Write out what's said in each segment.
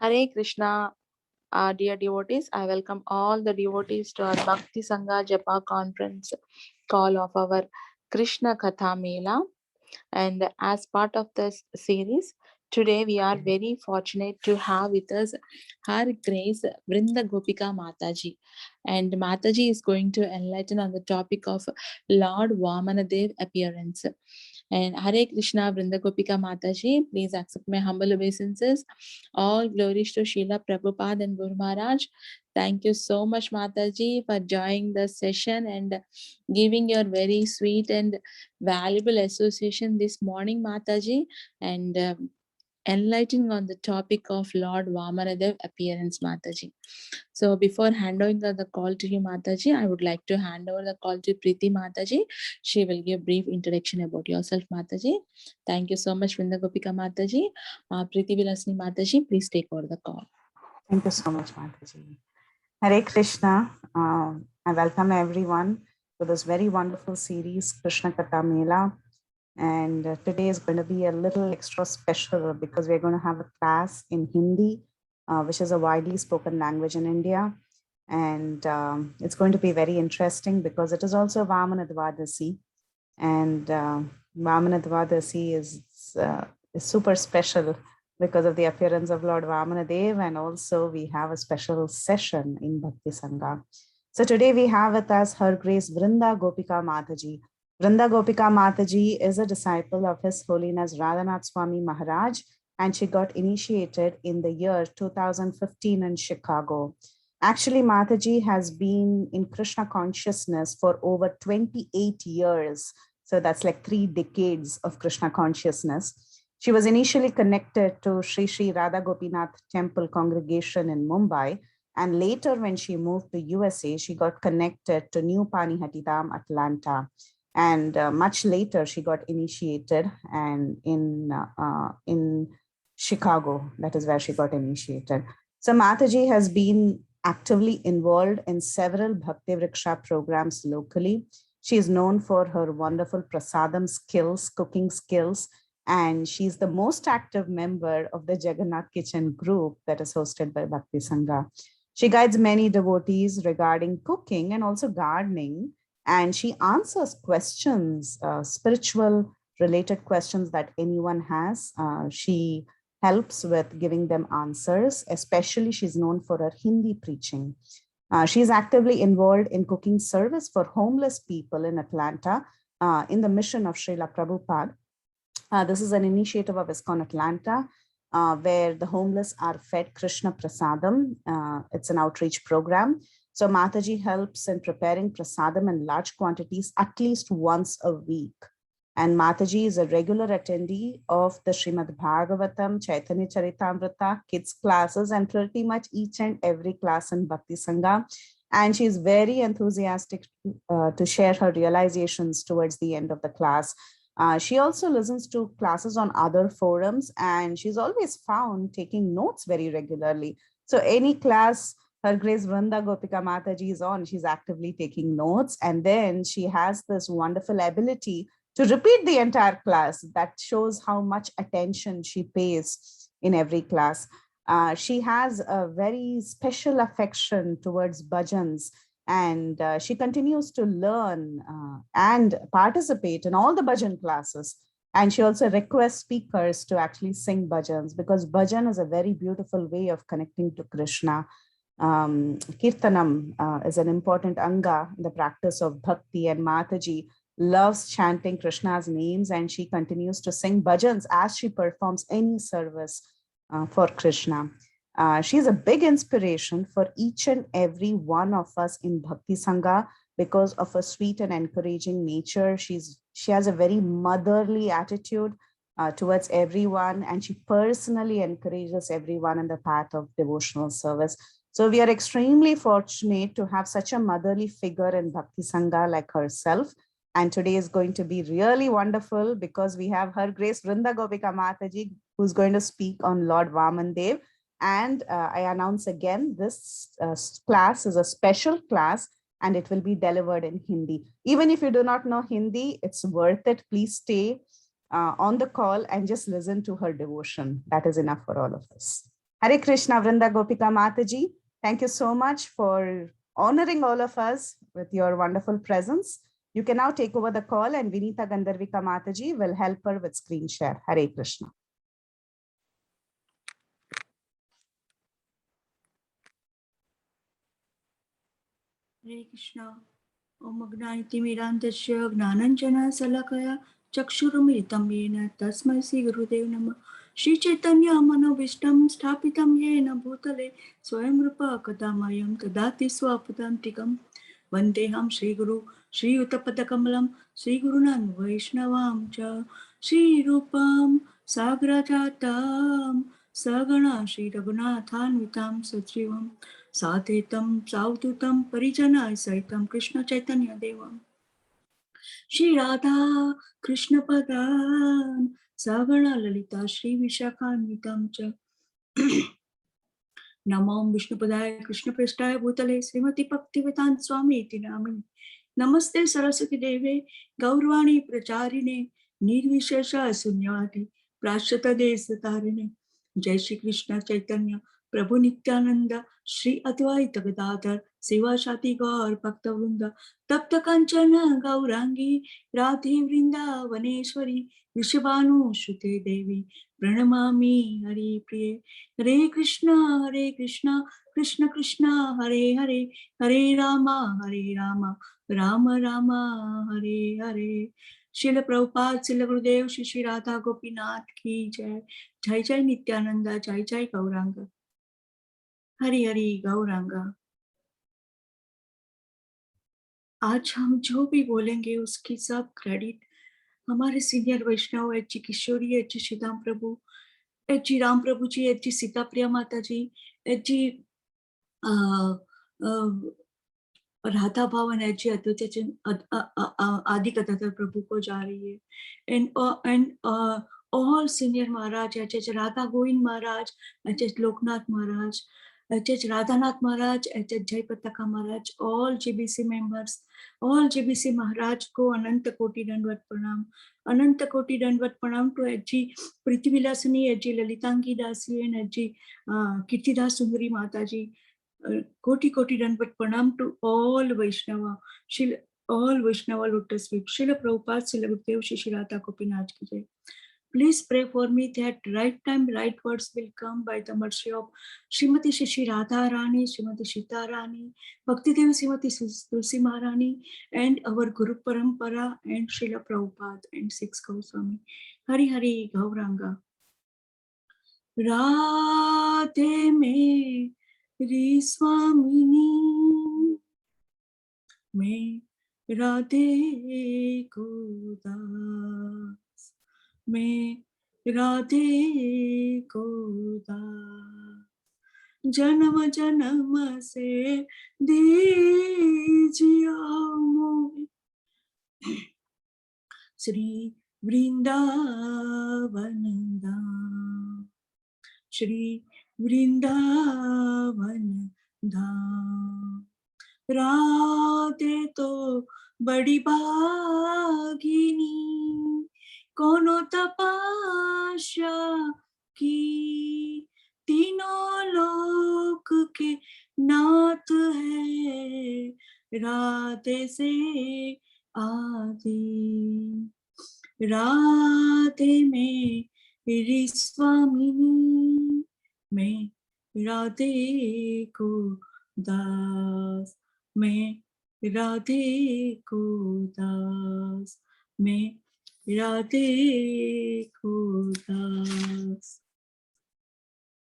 Hare Krishna, dear devotees. I welcome all the devotees to our Bhakti Sangha Japa conference call of our Krishna Katha Mela. And as part of this series, today we are very fortunate to have with us Her Grace Vrinda Gopika Mataji. And Mataji is going to enlighten on the topic of Lord Vamanadev appearance. And Hare Krishna Vrinda Gopika Mataji, please accept my humble obeisances. All glories to Srila Prabhupada and Guru Maharaj. Thank you so much, Mataji, for joining the session and giving your very sweet and valuable association this morning, Mataji, and enlightening on the topic of Lord Vamanadev appearance, Mataji. So before handing the call to you, Mataji, I would like to hand over the call to Preeti Mataji. She will give brief introduction about yourself, Mataji. Thank you so much, Vrinda Gopika Mataji. Preeti Vilasni Mataji, please take over the call. Thank you so much, Mataji. Hare Krishna. I welcome everyone to this very wonderful series, Krishna Katha Mela. And today is going to be a little extra special because we're going to have a class in Hindi, which is a widely spoken language in India. And it's going to be very interesting because it is also Vamana Dvadasi. And Vamana Dvadasi is super special because of the appearance of Lord Vamanadev, and also we have a special session in Bhakti Sangha. So today we have with us Her Grace Vrinda Gopika Mataji. Vrinda Gopika Mataji is a disciple of His Holiness Radhanath Swami Maharaj, and she got initiated in the year 2015 in Chicago. Actually, Mataji has been in Krishna consciousness for over 28 years. So that's like 3 decades of Krishna consciousness. She was initially connected to Sri Sri Radha Gopinath Temple congregation in Mumbai. And later when she moved to USA, she got connected to New Panihati Dham, Atlanta. And much later, she got initiated and in Chicago. That is where she got initiated. So Mataji has been actively involved in several Bhakti Vriksha programs locally. She is known for her wonderful prasadam skills, cooking skills, and she's the most active member of the Jagannath Kitchen group that is hosted by Bhakti Sangha. She guides many devotees regarding cooking and also gardening, and she answers questions, spiritual related questions that anyone has. She helps with giving them answers, especially she's known for her Hindi preaching. She's actively involved in cooking service for homeless people in Atlanta in the mission of Srila Prabhupada. This is an initiative of ISKCON Atlanta, where the homeless are fed Krishna Prasadam. It's an outreach program. So Mataji helps in preparing prasadam in large quantities at least once a week. And Mataji is a regular attendee of the Srimad Bhagavatam, Chaitanya Charitamrita, kids classes, and pretty much each and every class in Bhakti Sangha. And she's very enthusiastic to share her realizations towards the end of the class. She also listens to classes on other forums, and she's always found taking notes very regularly. So any class Her Grace Vrinda Gopika Mataji is on, she's actively taking notes. And then she has this wonderful ability to repeat the entire class. That shows how much attention she pays in every class. She has a very special affection towards bhajans, and she continues to learn and participate in all the bhajan classes. And she also requests speakers to actually sing bhajans, because bhajan is a very beautiful way of connecting to Krishna. Kirtanam is an important anga in the practice of bhakti, and Mataji loves chanting Krishna's names, and she continues to sing bhajans as she performs any service for Krishna. She's a big inspiration for each and every one of us in Bhakti Sangha because of her sweet and encouraging nature. She has a very motherly attitude towards everyone, and she personally encourages everyone in the path of devotional service. So we are extremely fortunate to have such a motherly figure in Bhakti Sangha like herself. And today is going to be really wonderful because we have Her Grace Vrinda Gopika Mataji, who's going to speak on Lord Vamandev. And I announce again, this class is a special class, and it will be delivered in Hindi. Even if you do not know Hindi, it's worth it. Please stay on the call and just listen to her devotion. That is enough for all of us. Hare Krishna, Vrinda Gopika Mataji. Thank you so much for honoring all of us with your wonderful presence. You can now take over the call and Vinita Gandharvika Mataji will help her with screen share. Hare Krishna. Hare Krishna. Om Agnanitimirandasya Gnananjana Salakaya Chakshurumritam Yena Tasmai Sri Gurudev Namah. Shri Chaitanya Manobishtam Sthapitam Yena Bhutale Swayam Rupa Kadamayam Tadati Swapadam Tikam Vandeham Shri Guru Shri Uttapadakamalam Shri Gurunan Vaishnavam Cha Shri Rupam Sagrajatam Sagana Shri Raghunathan Vitam Satrivam Satetam Saututam Parijana Saitam Krishna Chaitanya Devam Shri Radha Krishna Padan Sagana Lalita Shri Vishakhanvitam Cha Namam Vishnu Padaya Krishna Prestaya Bhutale Srimati Bhaktivedanta Swami Iti Namini Namaste Saraswati Deve Gaurvani Pracharine Nirvishesha Sunyati Prashata Desatarine Jai Shri Krishna Chaitanya Prabhu Nityananda Shri Advaita Gadadhar Seva Shati Gaur Bhakta Vrinda Tapta Kanchana Gaurangi Radhe Vrinda Vaneshwari Vishabhanu Shute Devi Pranamami Hari Priye Hare Krishna Krishna Krishna Hare Hare Hare Rama Rama Rama Hare Hare Srila Prabhupada Srila Gurudev Shri Radha Gopinath की जय जय जय नित्यानंदा जय जय गौरांगा हरि हरि गौरांगा आज हम जो भी बोलेंगे उसकी सब क्रेडिट हमारे सीनियर वैष्णव एच जी किशोरी एच जी श्रीधाम प्रभु एच जी राम प्रभु जी एच जी सीता प्रिया माता जी एच जी राधा भवन एच जी अद्वैत आदि कथाधर प्रभु को जा रही है and all senior Maharaj, H.H. Radha Govind Maharaj, H.H. Loknath Maharaj, H.H. Radhanath Maharaj, H.H. Jai Pataka Maharaj, all GBC members, all GBC Maharaj को अनंत कोटि दंडवत प्रणाम to H.G. Priti Vilasani, H.G. Lalitangi Dasi and H.G. Kirtidas Sundari Mataji. Koti Dandavat Pranam to all Vaishnava, all Vaishnava lotus feet. Srila Prabhupada, Srila Gurudev, Shri Radha Gopinath ki jai. Please pray for me that right time, right words will come by the mercy of Srimati Shri Radha Rani, Srimati Sita Rani, Bhakti Devi Srimati Tulsi Maharani, and our Guru Parampara and Srila Prabhupada and Six Goswami. Hari Hari Gauranga. Radhe me Ri Swamini me Radhe ko das me Radhe ko das Janam janam se dijiya mohi Shri Vrindavan Dham Shri Vrindavan Dham Radhe तो बड़ी भागिनी कोनो तपस्या की तीनों लोक के नाथ है राधे से आदि राधे में मेरी स्वामिनी मैं राधे को दास मैं राधे को दास मैं राधे को दास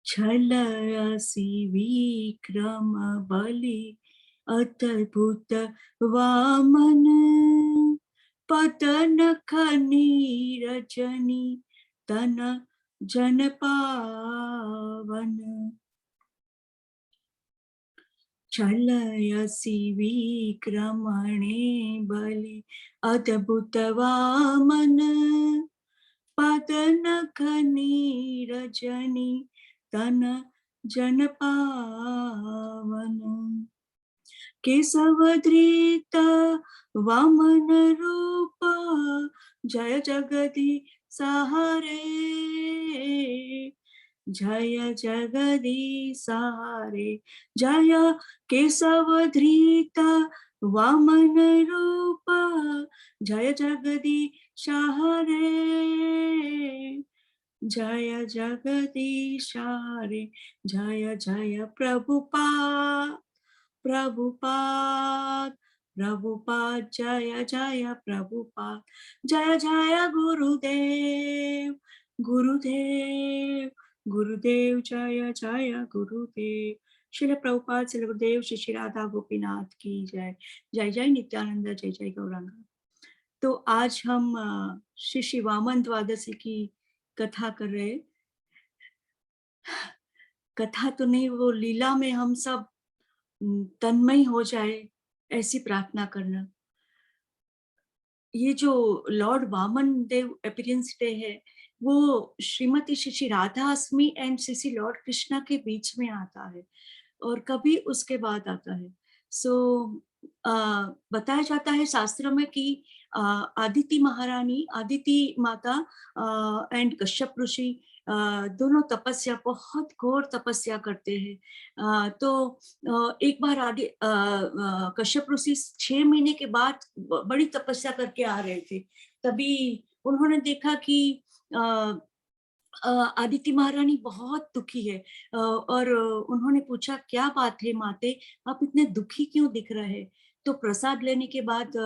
छलसी विक्रम बलि अद्भुत वामन पतन खनी रजनी तन जन पावन छलयसि विक्रमणे बलि अद्भुत वामन पतन खनी रजनी तन जन पावन केशवधृत वामन रूप जय जगदी सहारे जय जगदीश हरे, जय केशवधृत वामन रूप, जय जगदीश हरे, जय जगदीश हरे, जय जय प्रभुपाद, प्रभुपाद, प्रभुपाद, जय जय प्रभुपाद, जय जय गुरुदेव, गुरुदेव, गुरुदेव, जय जय गुरुदेव। श्रील प्रभुपाद, श्रील गुरुदेव, श्री श्री राधा गोपीनाथ की जय। जय जय नित्यानंद, जय जय गौरांग। तो आज हम श्री श्री वामन द्वादशी की कथा कर रहे। कथा तो नहीं, वो लीला में हम सब तन्मय हो जाए, ऐसी प्रार्थना करना। ये जो लॉर्ड वामन देव अपीयरेंस डे है, वो श्रीमती श्री श्री राधा अष्टमी एंड श्री श्री लॉर्ड कृष्णा के बीच में आता है और कभी उसके बाद आता है। बताया जाता है शास्त्र में कि आदिति महारानी, आदिति माता एंड कश्यप ऋषि दोनों तपस्या, बहुत घोर तपस्या करते हैं। तो एक बार कश्यप ऋषि 6 महीने के बाद बड़ी तपस्या करके आ रहे थे। तभी उन्होंने देखा कि आदिति महारानी बहुत दुखी है और उन्होंने पूछा, क्या बात है माते, आप इतने दुखी क्यों दिख रहे हैं? तो प्रसाद लेने के बाद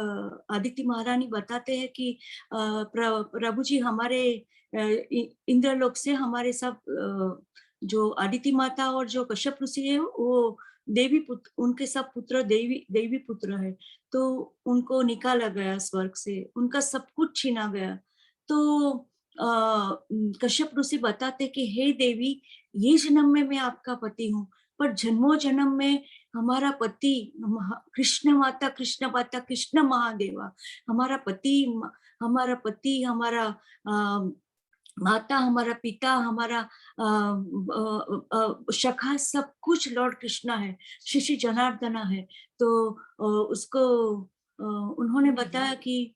आदिति महारानी बताते हैं कि प्रभु जी, हमारे इंद्रलोक से हमारे सब जो आदिति माता और जो कश्यप ऋषि है, वो देवी पुत्र, उनके सब पुत्र देवी पुत्र है, तो उनको निकाला गया स्वर्ग से, उनका सब कुछ छीना गया। तो कश्यप ऋषि बताते कि हे देवी, ये जन्म में मैं आपका पति हूँ, पर जन्मों जन्म में हमारा पति कृष्ण माता, कृष्ण महादेवा, हमारा पति, हमारा माता, हमारा पिता, हमारा सखा, सब कुछ लॉर्ड कृष्णा है, श्री जनार्दना है। तो उसको उन्होंने बताया कि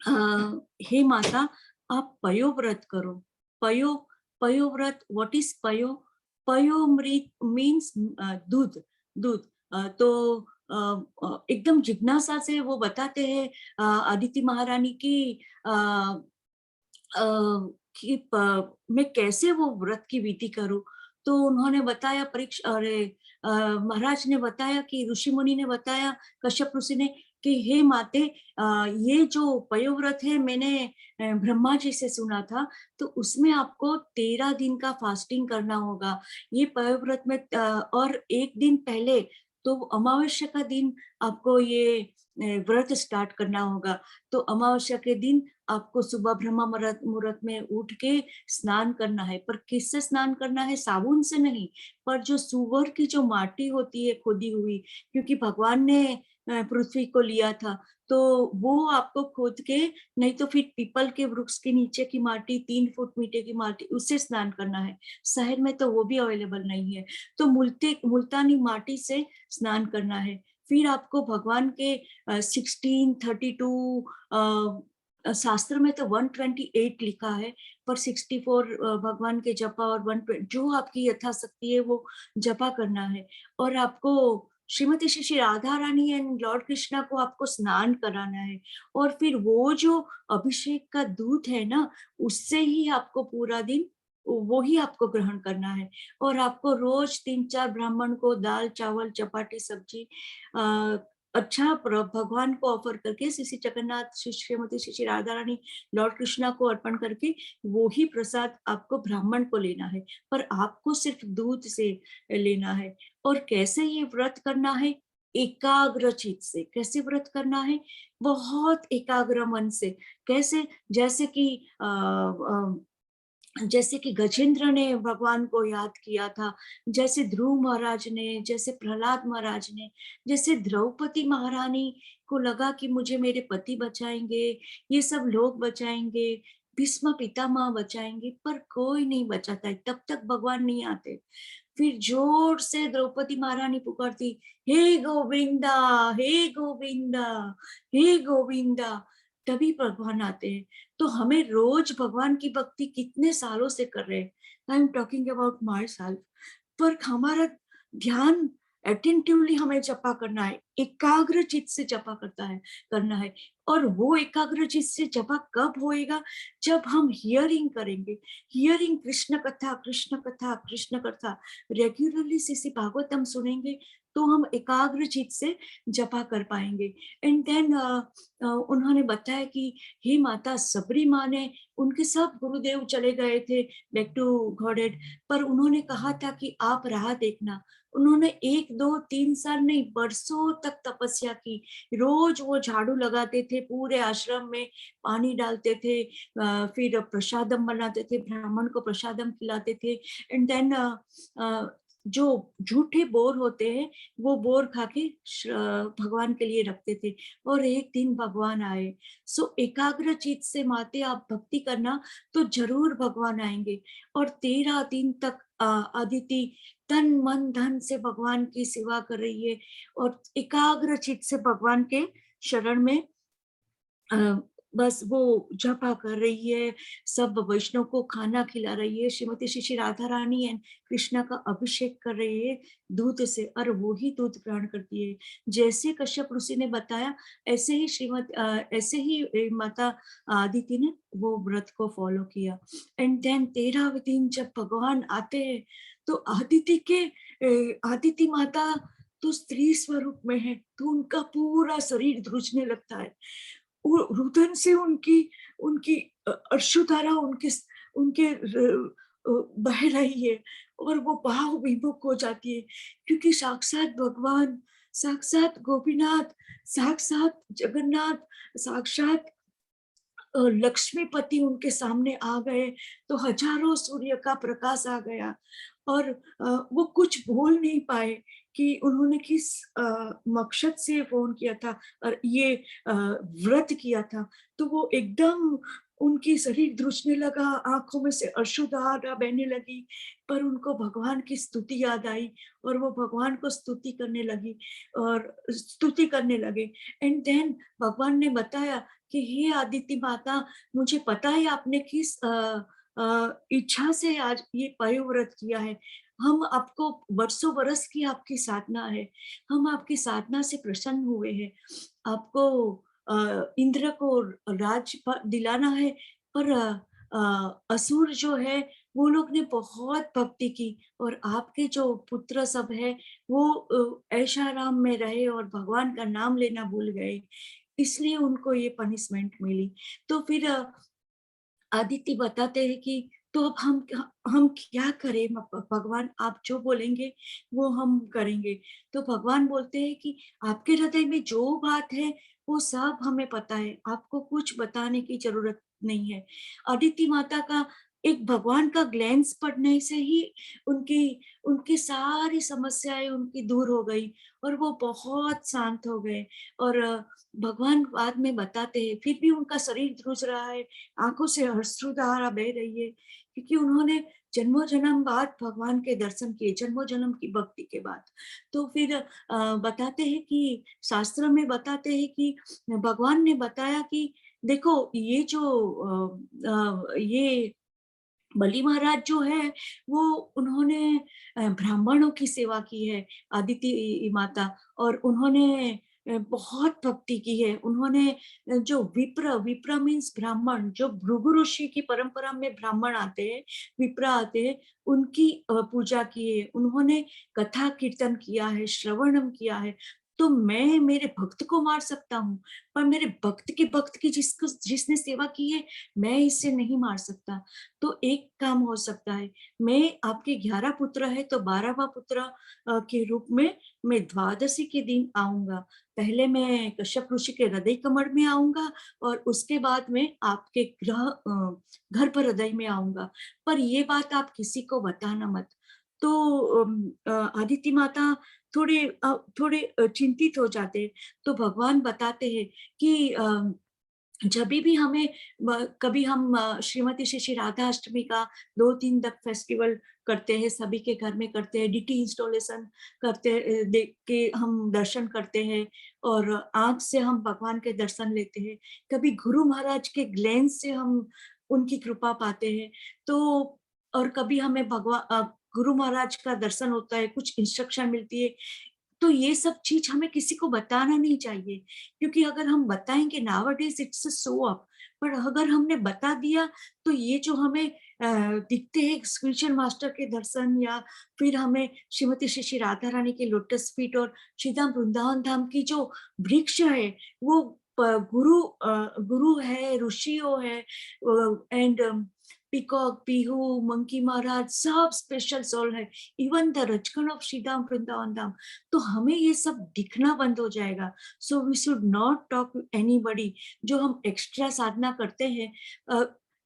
हे माता, आप पयोव्रत करो। पयोव्रत, व्हाट इज पयो? पयोमृत मीन्स दूध, दूध। तो एकदम जिज्ञासा से वो बताते हैं आदिति महारानी की कि मैं कैसे वो व्रत की विधि करूं। तो उन्होंने बताया, महाराज ने बताया कि ऋषि मुनि ने बताया, कश्यप ऋषि ने, कि हे माते, ये जो पयोव्रत है मैंने ब्रह्मा जी से सुना था, तो उसमें आपको 13 दिन का फास्टिंग करना होगा। ये पयोव्रत में और एक दिन पहले, तो अमावस्या का दिन आपको ये व्रत स्टार्ट करना होगा। तो अमावस्या के दिन आपको सुबह ब्रह्म मुहूर्त में उठ के स्नान करना है। पर किससे स्नान करना है? साबुन से नहीं, पर जो सुअर की जो माटी होती है खोदी हुई, क्योंकि भगवान ने पृथ्वी को लिया था, तो वो आपको खोद के, नहीं तो फिर पीपल के वृक्ष के नीचे की माटी, 3 फुट मीटे की माटी, उससे स्नान करना है। शहर में तो वो भी अवेलेबल नहीं है, तो मुल्तानी माटी से स्नान करना है। फिर आपको भगवान के 1632 शास्त्र में तो 128 लिखा है, पर 64 भगवान के जपा और 120 जो आपकी यथाशक्ति है वो जपा करना है। और आपको श्रीमती श्री राधा रानी एंड लॉर्ड कृष्णा को आपको स्नान कराना है। और फिर वो जो अभिषेक का दूध है ना, उससे ही आपको पूरा दिन वो ही आपको ग्रहण करना है। और आपको रोज 3-4 ब्राह्मण को दाल चावल चपाटी सब्जी अच्छा भगवान को ऑफर करके, श्री जगन्नाथ, श्रीमती श्री राधा रानी, लॉर्ड कृष्णा को अर्पण करके वो ही प्रसाद आपको ब्राह्मण को लेना है, पर आपको सिर्फ दूध से लेना है। और कैसे ये व्रत करना है? एकाग्र चित्त से। कैसे व्रत करना है? बहुत एकाग्र मन से। कैसे? जैसे कि गजेंद्र ने भगवान को याद किया था, जैसे ध्रुव महाराज ने, जैसे प्रहलाद महाराज ने, जैसे द्रौपदी महारानी को लगा कि मुझे मेरे पति बचाएंगे, ये सब लोग बचाएंगे, भीष्म पितामह बचाएंगे, पर कोई नहीं बचाता है, तब तक भगवान नहीं आते। फिर जोर से द्रौपदी महारानी पुकारती, हे गोविंदा, हे गोविंदा, हे गोविंदा। तभी भगवान आते हैं। तो हमें रोज भगवान की भक्ति कितने सालों से कर रहे हैं, I am talking about my self, पर हमारा ध्यान अटेंटिवली हमें जपा करना है, एकाग्र चित्त से जपा करना है। और वो एकाग्र चित्त से जपा कब होएगा? जब हम हियरिंग करेंगे, हियरिंग कृष्ण कथा कृष्ण कथा कृष्ण कथा, रेगुलरली श्री भागवतम सुनेंगे तो हम एकाग्र चित्त से जपा कर पाएंगे। एंड देन उन्होंने बताया कि हे माता सबरी माँ ने, उनके सब गुरुदेव चले गए थे बैक टू गॉडेड, पर उन्होंने कहा था कि आप राह देखना। उन्होंने 1 2 3 साल नहीं, बरसों तक तपस्या की। रोज वो झाड़ू लगाते थे, पूरे आश्रम में पानी डालते थे, फिर प्रसादम बनाते थे, ब्राह्मण को प्रसादम खिलाते थे। एंड देन जो झूठे बोर होते हैं वो बोर खा के भगवान के लिए रखते थे। और एक दिन भगवान आए। सो एकाग्र चित्त से माते आप भक्ति करना तो जरूर भगवान आएंगे। और 13 दिन तक अदिति तन मन धन से भगवान की सेवा कर रही है और एकाग्र चित्त से भगवान के शरण में बस वो जपा कर रही है, सब वैष्णव को खाना खिला रही है। श्रीमती श्री श्री राधा रानी एंड कृष्णा का अभिषेक कर रही है दूध से, और वो ही दूध ग्रहण करती है। जैसे कश्यप ऋषि ने बताया ऐसे ही ऐसे ही माता आदिति ने वो व्रत को फॉलो किया। एंड देन 13वें दिन जब भगवान आते हैं तो आदिति माता तो स्त्री स्वरूप में है, तो उनका पूरा शरीर ध्रुजने लगता है। रुदन से उनकी उनकी अश्रुधारा उनके उनके बह रही है और वो भाव विमुख हो जाती है, क्योंकि साक्षात भगवान, साक्षात गोपीनाथ, साक्षात जगन्नाथ, साक्षात लक्ष्मीपति उनके सामने आ गए। तो हजारों सूर्य का प्रकाश आ गया और वो कुछ बोल नहीं पाए कि उन्होंने किस मकसद से फोन किया था और ये व्रत किया था। तो वो एकदम उनकी शरीर ध्रुजने लगा, आंखों में से अश्रुधारा बहने लगी, पर उनको भगवान की स्तुति याद आई और वो भगवान को स्तुति करने लगी और स्तुति करने लगे। एंड देन भगवान ने बताया कि हे आदिति माता, मुझे पता है आपने किस इच्छा से आज ये पयोव्रत किया है। हम आपको वर्षों बरस की आपकी साधना है, हम आपकी साधना से प्रसन्न हुए हैं। आपको इंद्र को राज दिलाना है, पर असुर जो है वो लोग ने बहुत भक्ति की और आपके जो पुत्र सब है वो ऐशाराम में रहे और भगवान का नाम लेना भूल गए, इसलिए उनको ये पनिशमेंट मिली। तो फिर आदित्य बताते हैं कि तो अब हम क्या करें भगवान, आप जो बोलेंगे वो हम करेंगे। तो भगवान बोलते हैं कि आपके हृदय में जो बात है वो सब हमें पता है, आपको कुछ बताने की जरूरत नहीं है। अदिति माता का एक भगवान का ग्लैंस पड़ने से ही उनकी उनकी सारी समस्याएं उनकी दूर हो गई और वो बहुत शांत हो गए। और भगवान बाद में बताते हैं फिर भी उनका शरीर ध्रुज रहा है, आंखों से अश्रुधारा बह रही है, क्योंकि उन्होंने जन्मों जन्म बाद भगवान के दर्शन किए, जन्मों जन्म की भक्ति के बाद। तो फिर बताते हैं कि शास्त्र में बताते हैं कि भगवान ने बताया कि देखो ये जो ये बलि महाराज जो है वो उन्होंने ब्राह्मणों की सेवा की है, आदिति माता, और उन्होंने बहुत भक्ति की है। उन्होंने जो विप्र मीन्स ब्राह्मण, जो भृगु ऋषि की परंपरा में ब्राह्मण आते हैं, विप्र आते हैं, उनकी पूजा की है। उन्होंने कथा कीर्तन किया है, श्रवणम किया है। तो मैं मेरे भक्त को मार सकता हूँ, पर मेरे भक्त की जिसने सेवा की है मैं इससे नहीं मार सकता। तो एक काम हो सकता है, मैं आपके 11 पुत्र है तो 12वां पुत्र के रूप में मैं द्वादशी के दिन आऊंगा। पहले मैं कश्यप ऋषि के हृदय कमल में आऊंगा और उसके बाद में आपके घर पर हृदय में आऊंगा, पर ये बात आप किसी को बताना मत। तो आदिति माता थोड़े चिंतित हो जाते। तो भगवान बताते हैं कि जब भी हमें कभी हम श्रीमती श्री श्री राधा अष्टमी का 2-3 तक फेस्टिवल करते हैं, सभी के घर में करते हैं, डीटी इंस्टॉलेशन करते हैं, देख के हम दर्शन करते हैं और आँख से हम भगवान के दर्शन लेते हैं। कभी गुरु महाराज के ग्लेंस से हम उनकी कृपा पाते हैं। तो और कभी हमें गुरु महाराज का दर्शन होता है, कुछ इंस्ट्रक्शन मिलती है। तो ये सब चीज हमें किसी को बताना नहीं चाहिए, क्योंकि अगर हम बताएंगे nowadays it's a show up, पर अगर हमने बता दिया तो ये जो हमें दिखते हैं स्पिरिचुअल मास्टर के दर्शन, या फिर हमें श्रीमती श्री श्री राधा रानी के लोटस फीट और श्रीधाम वृंदावन धाम की जो वृक्ष है वो गुरु है, ऋषियों है, एंड पीकॉक, पीहू, मंकी महाराज, सब स्पेशल सोल है, इवन द रचकन ऑफ श्रीधाम वृंदावन धाम। तो हमें ये सब दिखना बंद हो जाएगा। So we should not talk to anybody. जो हम एक्स्ट्रा साधना करते हैं,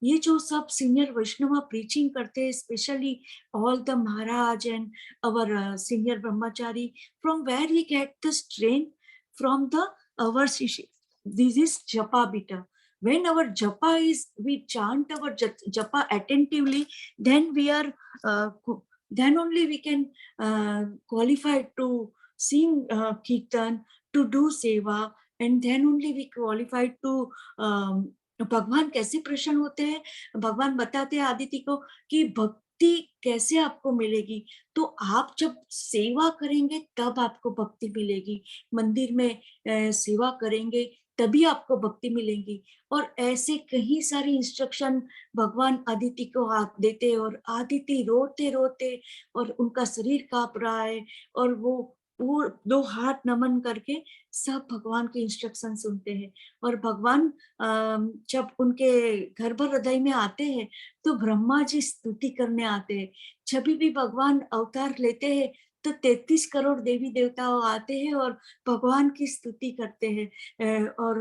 ये जो सब सीनियर वैष्णव प्रीचिंग करते हैं, specially all the Maharaj and our senior brahmachari, from where we get the strength, from the our this is japa बीटा. When our japa is, we chant our japa attentively, then we are then only we can qualify to sing kirtan, to do seva, and then only we qualify to भगवान कैसे प्रसन्न होते हैं। भगवान बताते हैं आदित्य को कि भक्ति कैसे आपको मिलेगी। तो आप जब सेवा करेंगे तब आपको भक्ति मिलेगी, मंदिर में सेवा करेंगे तभी आपको भक्ति मिलेगी। और ऐसे कई सारी इंस्ट्रक्शन भगवान आदित्य को हाथ देते, और आदित्य रोते रोते और उनका शरीर कांप रहा है, और वो 2 हाथ नमन करके सब भगवान के इंस्ट्रक्शन सुनते हैं। और भगवान जब उनके गर्भ हृदय में आते हैं तो ब्रह्मा जी स्तुति करने आते हैं। जब भी भगवान अवतार लेते हैं तो 33 करोड़ देवी देवता आते हैं और भगवान की स्तुति करते हैं, और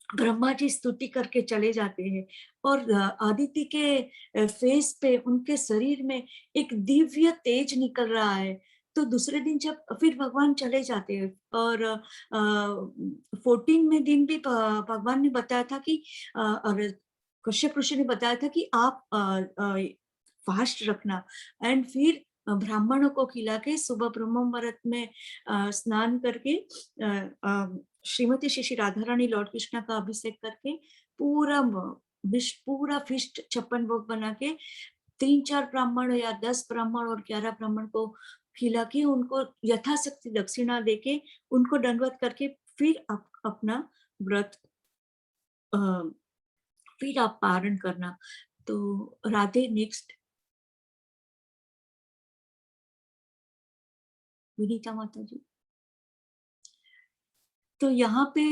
ब्रह्मा जी स्तुति करके चले जाते हैं। और आदित्य के फेस पे, उनके शरीर में एक दिव्य तेज निकल रहा है। तो दूसरे दिन जब फिर भगवान चले जाते हैं, और 14वें दिन भी भगवान ने बताया था कि और कश्यप ऋषि ने बताया था कि आप फास्ट रखना, एंड फिर ब्राह्मणों को खिला के सुबह ब्रह्म मुहूर्त में स्नान करके श्रीमती श्री राधा रानी लॉर्ड कृष्णा का अभिषेक करके पूरा फिस्ट 56 भोग बना के 3-4 ब्राह्मण या 10 ब्राह्मण और 11 ब्राह्मण को खिला के उनको यथाशक्ति दक्षिणा देके उनको दंडवत करके फिर अपना व्रत फिर आप पारण करना। तो राधे। नेक्स्ट विनीता माता जी। तो यहाँ पे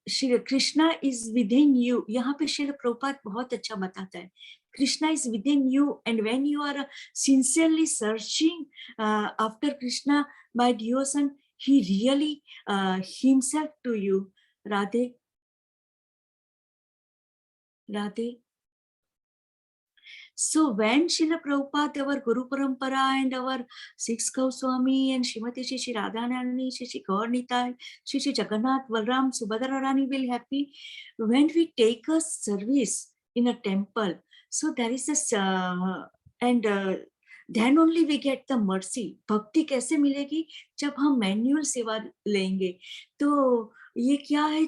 Shri Krishna is within you, यहाँ पे श्री प्रभुपाद बहुत अच्छा बताता है। Krishna is within you, and when you are sincerely searching after Krishna by devotion, he really himself to you. Radhe Radhe. So when Srila Prabhupada, our Guru Parampara, and our six Goswami and Srimati Shri Radharani, Shri Gaurnitai, Shri Jagannath, Balram, Subhadra Rani will happy when we take a service in a temple. So there is a and then only we get the mercy. भक्ति कैसे मिलेगी? जब हम manual सेवा लेंगे। तो ये क्या है,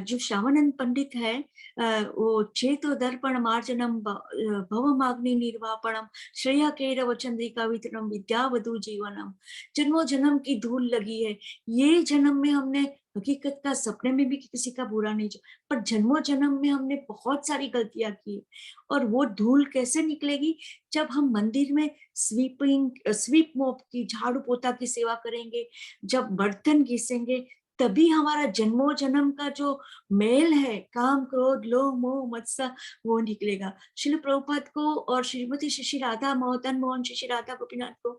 जो श्यामानंद पंडित है, वो चेतो दर्पण मार्जनम भवमाग्नि निर्वापणम श्रेया केरव चंद्रिका वितरणम विद्यावधु जीवनम। जन्मों जन्म की धूल लगी है। ये जन्म में हमने हकीकत का सपने में भी किसी का बुरा नहीं, पर जन्मों जन्म में हमने बहुत सारी गलतियां की, और वो धूल कैसे निकलेगी? जब हम मंदिर में स्वीप मोप की, झाड़ू पोता की सेवा करेंगे, जब बर्तन घिसेंगे, तभी हमारा जन्मों जन्म का जो मेल है, काम क्रोध लोभ मोह मत्सर, वो निकलेगा। श्रील प्रभुपाद को और श्रीमती श्री राधा मदन मोहन श्री राधा गोपीनाथ को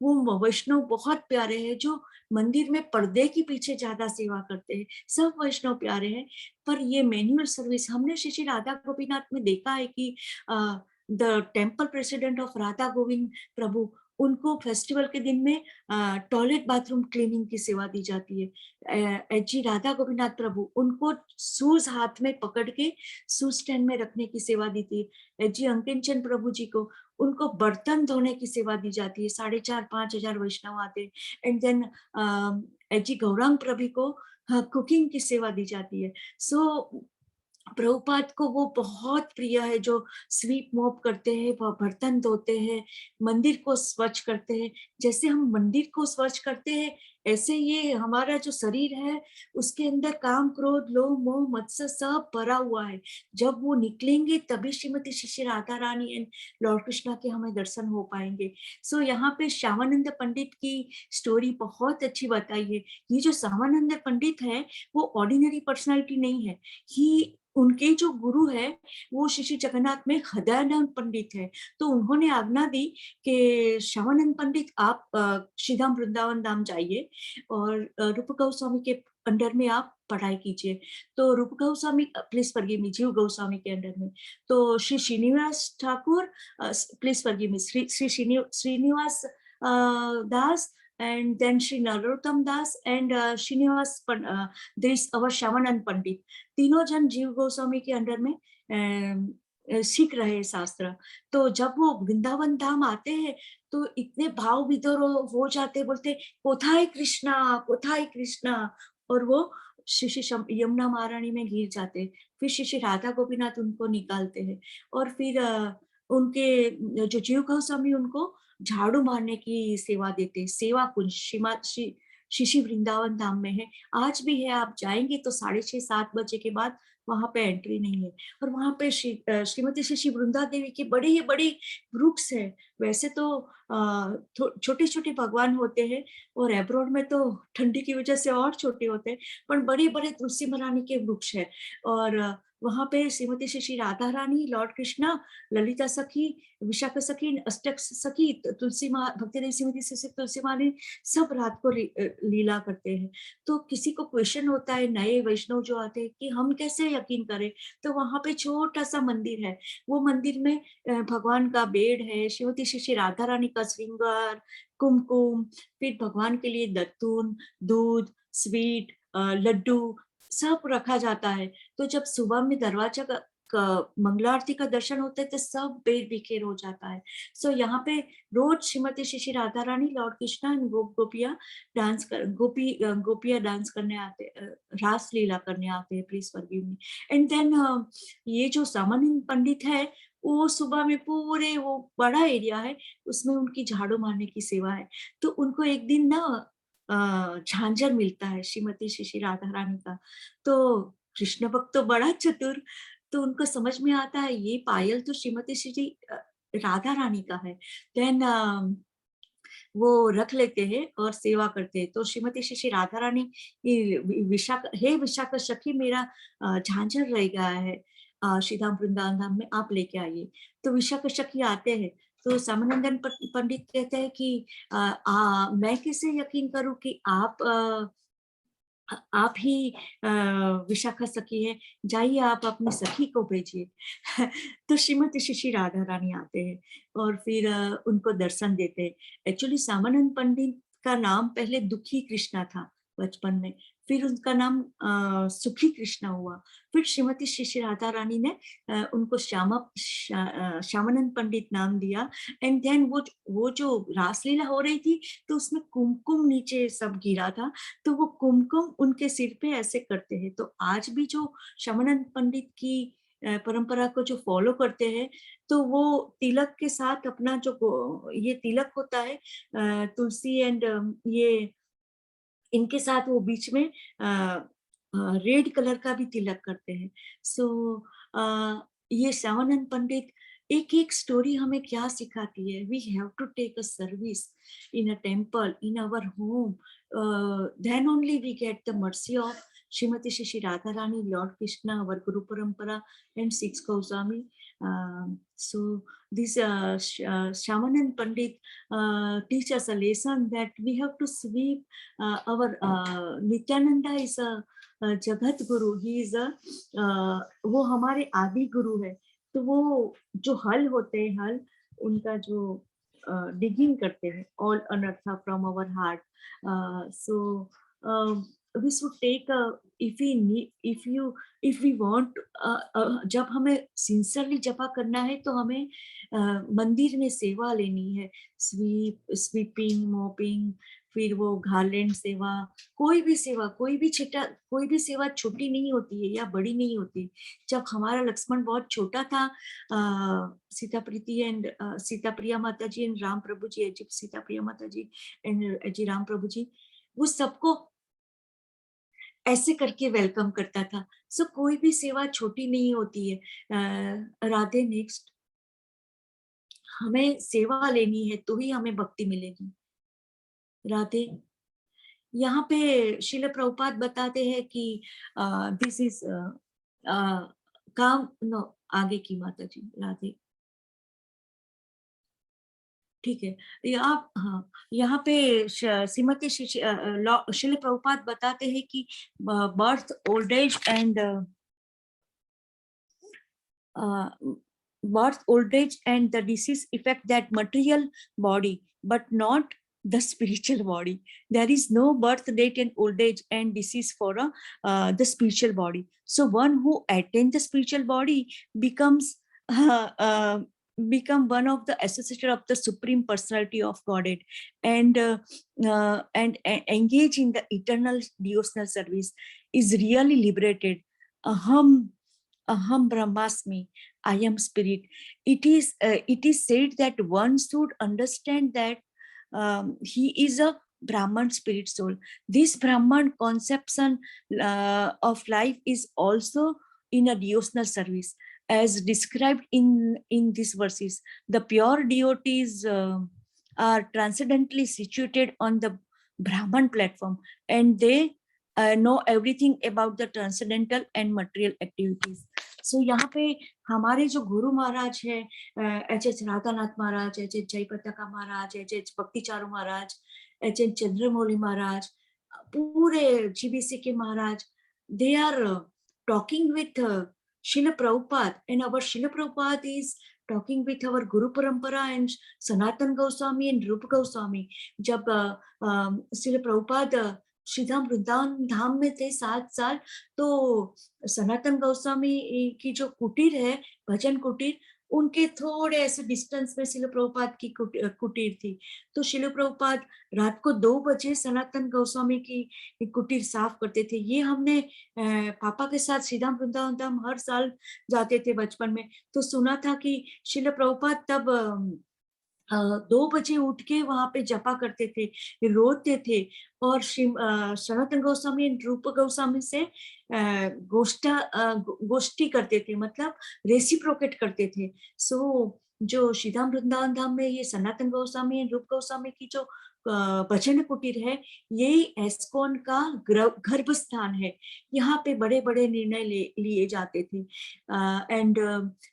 वो वैष्णव बहुत प्यारे हैं, जो मंदिर में पर्दे के पीछे ज्यादा सेवा करते हैं। सब वैष्णव प्यारे हैं, पर ये मैन्युअल सर्विस हमने श्री राधा गोपीनाथ में देखा है कि the temple president of Radha Govind Prabhu, उनको फेस्टिवल के दिन में टॉयलेट बाथरूम क्लीनिंग की सेवा दी जाती है। एच जी राधा गोविंदनाथ प्रभु उनको शूज हाथ में पकड़ के शूज स्टैंड में रखने की सेवा दी थी। एच जी अंकिम चंद प्रभु जी को उनको बर्तन धोने की सेवा दी जाती है। 4,500-5,000 वैष्णव आते हैं। And then H G Gauranga Prabhu को कुकिंग की सेवा दी जाती है। सो प्रभुपाद को वो बहुत प्रिय है, जो स्वीप मॉप करते हैं, वह बर्तन धोते हैं, मंदिर को स्वच्छ करते हैं। जैसे हम मंदिर को स्वच्छ करते हैं, ऐसे ये हमारा जो शरीर है उसके अंदर काम, क्रोध, लोभ, मोह, मत्सर सब भरा हुआ है। जब वो निकलेंगे तभी श्रीमती श्री राधा रानी एंड लॉर्ड कृष्णा के हमें दर्शन हो पाएंगे। सो यहाँ पे श्यामानंद पंडित की स्टोरी बहुत अच्छी बताई है। ये जो श्यामानंद पंडित है वो ऑर्डिनरी पर्सनालिटी नहीं है। ही उनके जो गुरु है वो श्री जगन्नाथ में हृदयानंद पंडित है। तो उन्होंने आज्ञा दी कि श्यामानंद पंडित आप श्रीधाम वृंदावन धाम जाइए और रूप गोस्वामी के अंडर में आप पढ़ाई कीजिए। तो रूप गोस्वामी, प्लीज फॉरगिव मी, जीव गोस्वामी के अंडर में। तो Shri Srinivas Thakur, please forgive me, Shri Srinivas Das, and then Sri Narottam Das and Srinivas, there is our Shyamanand Pandit. तीनों जन जीव गोस्वामी के अंडर में सीख रहे हैं शास्त्र। तो जब वो वृंदावन धाम आते हैं तो इतने भाव विदर हो जाते, बोलते कोथाय कृष्णा, कोथाय कृष्णा, और वो श्री यमुना महारानी में गिर जाते। फिर श्री राधा गोपीनाथ उनको निकालते हैं और फिर उनके जो जीव गोस्वामी उनको झाड़ू मारने की सेवा देते। सेवा कुंज श्री वृंदावन धाम में है, आज भी है। आप जाएंगे तो 6:30-7 बजे के बाद वहां पे एंट्री नहीं है। और वहां पे श्रीमती श्री वृंदा देवी के बड़े ही बड़े वृक्ष है। वैसे तो छोटे छोटे भगवान होते हैं और एब्रोड में तो ठंडी की वजह से और छोटे होते हैं, पर बड़े बड़े तुलसी महारानी के वृक्ष है। और वहां पे श्रीमती श्री राधा रानी, लॉर्ड कृष्णा, ललिता सखी, विशाखा सखी, अष्टक सखी, तुलसी माँ, भक्ति देवी श्रीमती श्री तुलसी माली सब रात को लीला करते हैं। तो किसी को क्वेश्चन होता है, नए वैष्णव जो आते हैं, कि हम कैसे यकीन करें, तो वहां पे छोटा सा मंदिर है। वो मंदिर में भगवान का बेड है, श्रीमती श्री राधा रानी का श्रृंगार, कुमकुम, फिर भगवान के लिए दत्तून, दूध, स्वीट, लड्डू सब रखा जाता है। तो जब सुबह में दरवाजा का मंगला आरती का दर्शन होता है तो सब बेर बिखेर हो जाता है। सो यहाँ पे रोज श्रीमती श्री राधा रानी, लॉर्ड कृष्णा, गोपिया डांस कर, गोपिया डांस करने आते, रास लीला करने आते हैं। Please forgive me. And then ये जो श्यामानंद पंडित है वो सुबह में पूरे, वो बड़ा एरिया है, उसमें उनकी झाड़ू मारने की सेवा है। तो उनको एक दिन ना झांझर मिलता है श्रीमती श्री राधा रानी का। तो कृष्ण भक्त तो बड़ा चतुर, तो उनको समझ में आता है ये पायल तो श्रीमती श्री राधा रानी का है। देन वो रख लेते हैं और सेवा करते हैं। तो श्रीमती श्री राधा रानी, विशाखा सखी, मेरा झांझर रह गया है श्रीधाम वृंदावन धाम में, आप लेके आइए। तो विशाखा सखी आते हैं। तो श्यामानंदन पंडित कहते हैं कि मैं कैसे यकीन करूं कि आप ही विशाखा सखी है, जाइए आप अपनी सखी को भेजिए। तो श्रीमती श्री राधा रानी आते हैं और फिर उनको दर्शन देते हैं। एक्चुअली श्यामानंद पंडित का नाम पहले दुखी कृष्णा था बचपन में, फिर उनका नाम सुखी कृष्णा हुआ। फिर श्रीमती श्री राधा रानी ने उनको श्यामानंद पंडित नाम दिया। एंड देन वो जो रासलीला हो रही थी तो उसमें कुमकुम नीचे सब गिरा था, तो वो कुमकुम उनके सिर पे ऐसे करते हैं। तो आज भी जो श्यामानंद पंडित की परंपरा को जो फॉलो करते हैं, तो वो तिलक के साथ अपना जो ये तिलक होता है तुलसी एंड ये इनके साथ, वो बीच में रेड कलर का भी तिलक करते हैं। सो ये श्यामानंद पंडित एक एक स्टोरी हमें क्या सिखाती है। We have to take a service in a temple, in our home, then only we get the mercy of Shrimati Shri Radha Rani, lord Krishna, our Guru Parampara and six Goswami. So this Shyamanand Pandit teach us a lesson that we have to sweep our Nityananda is a Jagat Guru. He is a वो हमारे आदि गुरु है। तो वो जो हल होते हैं, हल उनका जो digging करते हैं all anartha from our heart. So we should take if we need, if we want, जब हमें sincerely जपा करना है तो हमें मंदिर में सेवा लेनी है, स्वीपिंग, मोपिंग, फिर वो गार्लेंड सेवा, कोई भी सेवा, कोई भी सेवा छोटी नहीं होती है या बड़ी नहीं होती। जब हमारा लक्ष्मण बहुत छोटा था, सीता प्रीति एंड सीता प्रिया माता जी एंड राम प्रभु जी, अजीब सीता प्रिया माता जी एंड अजी राम प्रभु जी, वो सबको ऐसे करके वेलकम करता था। सो कोई भी सेवा छोटी नहीं होती है। राधे नेक्स्ट, हमें सेवा लेनी है तो ही हमें भक्ति मिलेगी। राधे, यहाँ पे श्रील प्रभुपाद बताते हैं कि दिस इज काम, नो आगे की माता जी, राधे, ठीक है। हाँ, यहाँ पे श्रीमती श्रील प्रभुपाद बताते हैं कि birth, old age and birth, old age and the disease affect that material body but not the spiritual body. There is no birth, date and old age and disease for the spiritual body. So one who attains the spiritual body becomes become one of the associated of the supreme personality of Godhead and engage in the eternal devotional service, is really liberated. Aham Brahmasmi, I am spirit. It is said that one should understand that he is a Brahman spirit soul. This Brahman conception of life is also in a devotional service, as described in these verses. The pure devotees are transcendently situated on the Brahman platform, and they know everything about the transcendental and material activities. So यहाँ पे हमारे जो गुरु महाराज है, H Radhanath महाराज, H जय पताका महाराज, H भक्ति चारू महाराज, H Chandramouli महाराज, पूरे GBC के महाराज, they are talking with Srila Prabhupada, and our Srila Prabhupada is talking with our Guru Parampara and Sanatan Goswami and Rupa Goswami. जब Srila Prabhupada श्रीधाम वृंदावन धाम में थे 7 साल, तो सनातन गोस्वामी की जो कुटीर है, भजन कुटीर, उनके थोड़े ऐसे डिस्टेंस में शिल प्रभुपाद की कुटीर थी। तो शिल प्रभुपाद रात को 2 बजे सनातन गोस्वामी की कुटीर साफ करते थे। ये हमने पापा के साथ श्रीधाम वृंदावन धाम हर साल जाते थे बचपन में, तो सुना था कि शिल प्रभुपाद तब 2 बजे उठ के वहां पे जपा करते थे, रोते थे, और सनातन गोस्वामी रूप गोस्वामी से गोष्ठी करते थे, मतलब रेसिप्रोकेट करते थे। सो जो श्रीधाम वृंदावन धाम में ये सनातन गोस्वामी रूप गोस्वामी की जो भजन कुटीर है, यही एस्कॉन का गर्भ स्थान है। यहाँ पे बड़े बड़े निर्णय लिए जाते थे। एंड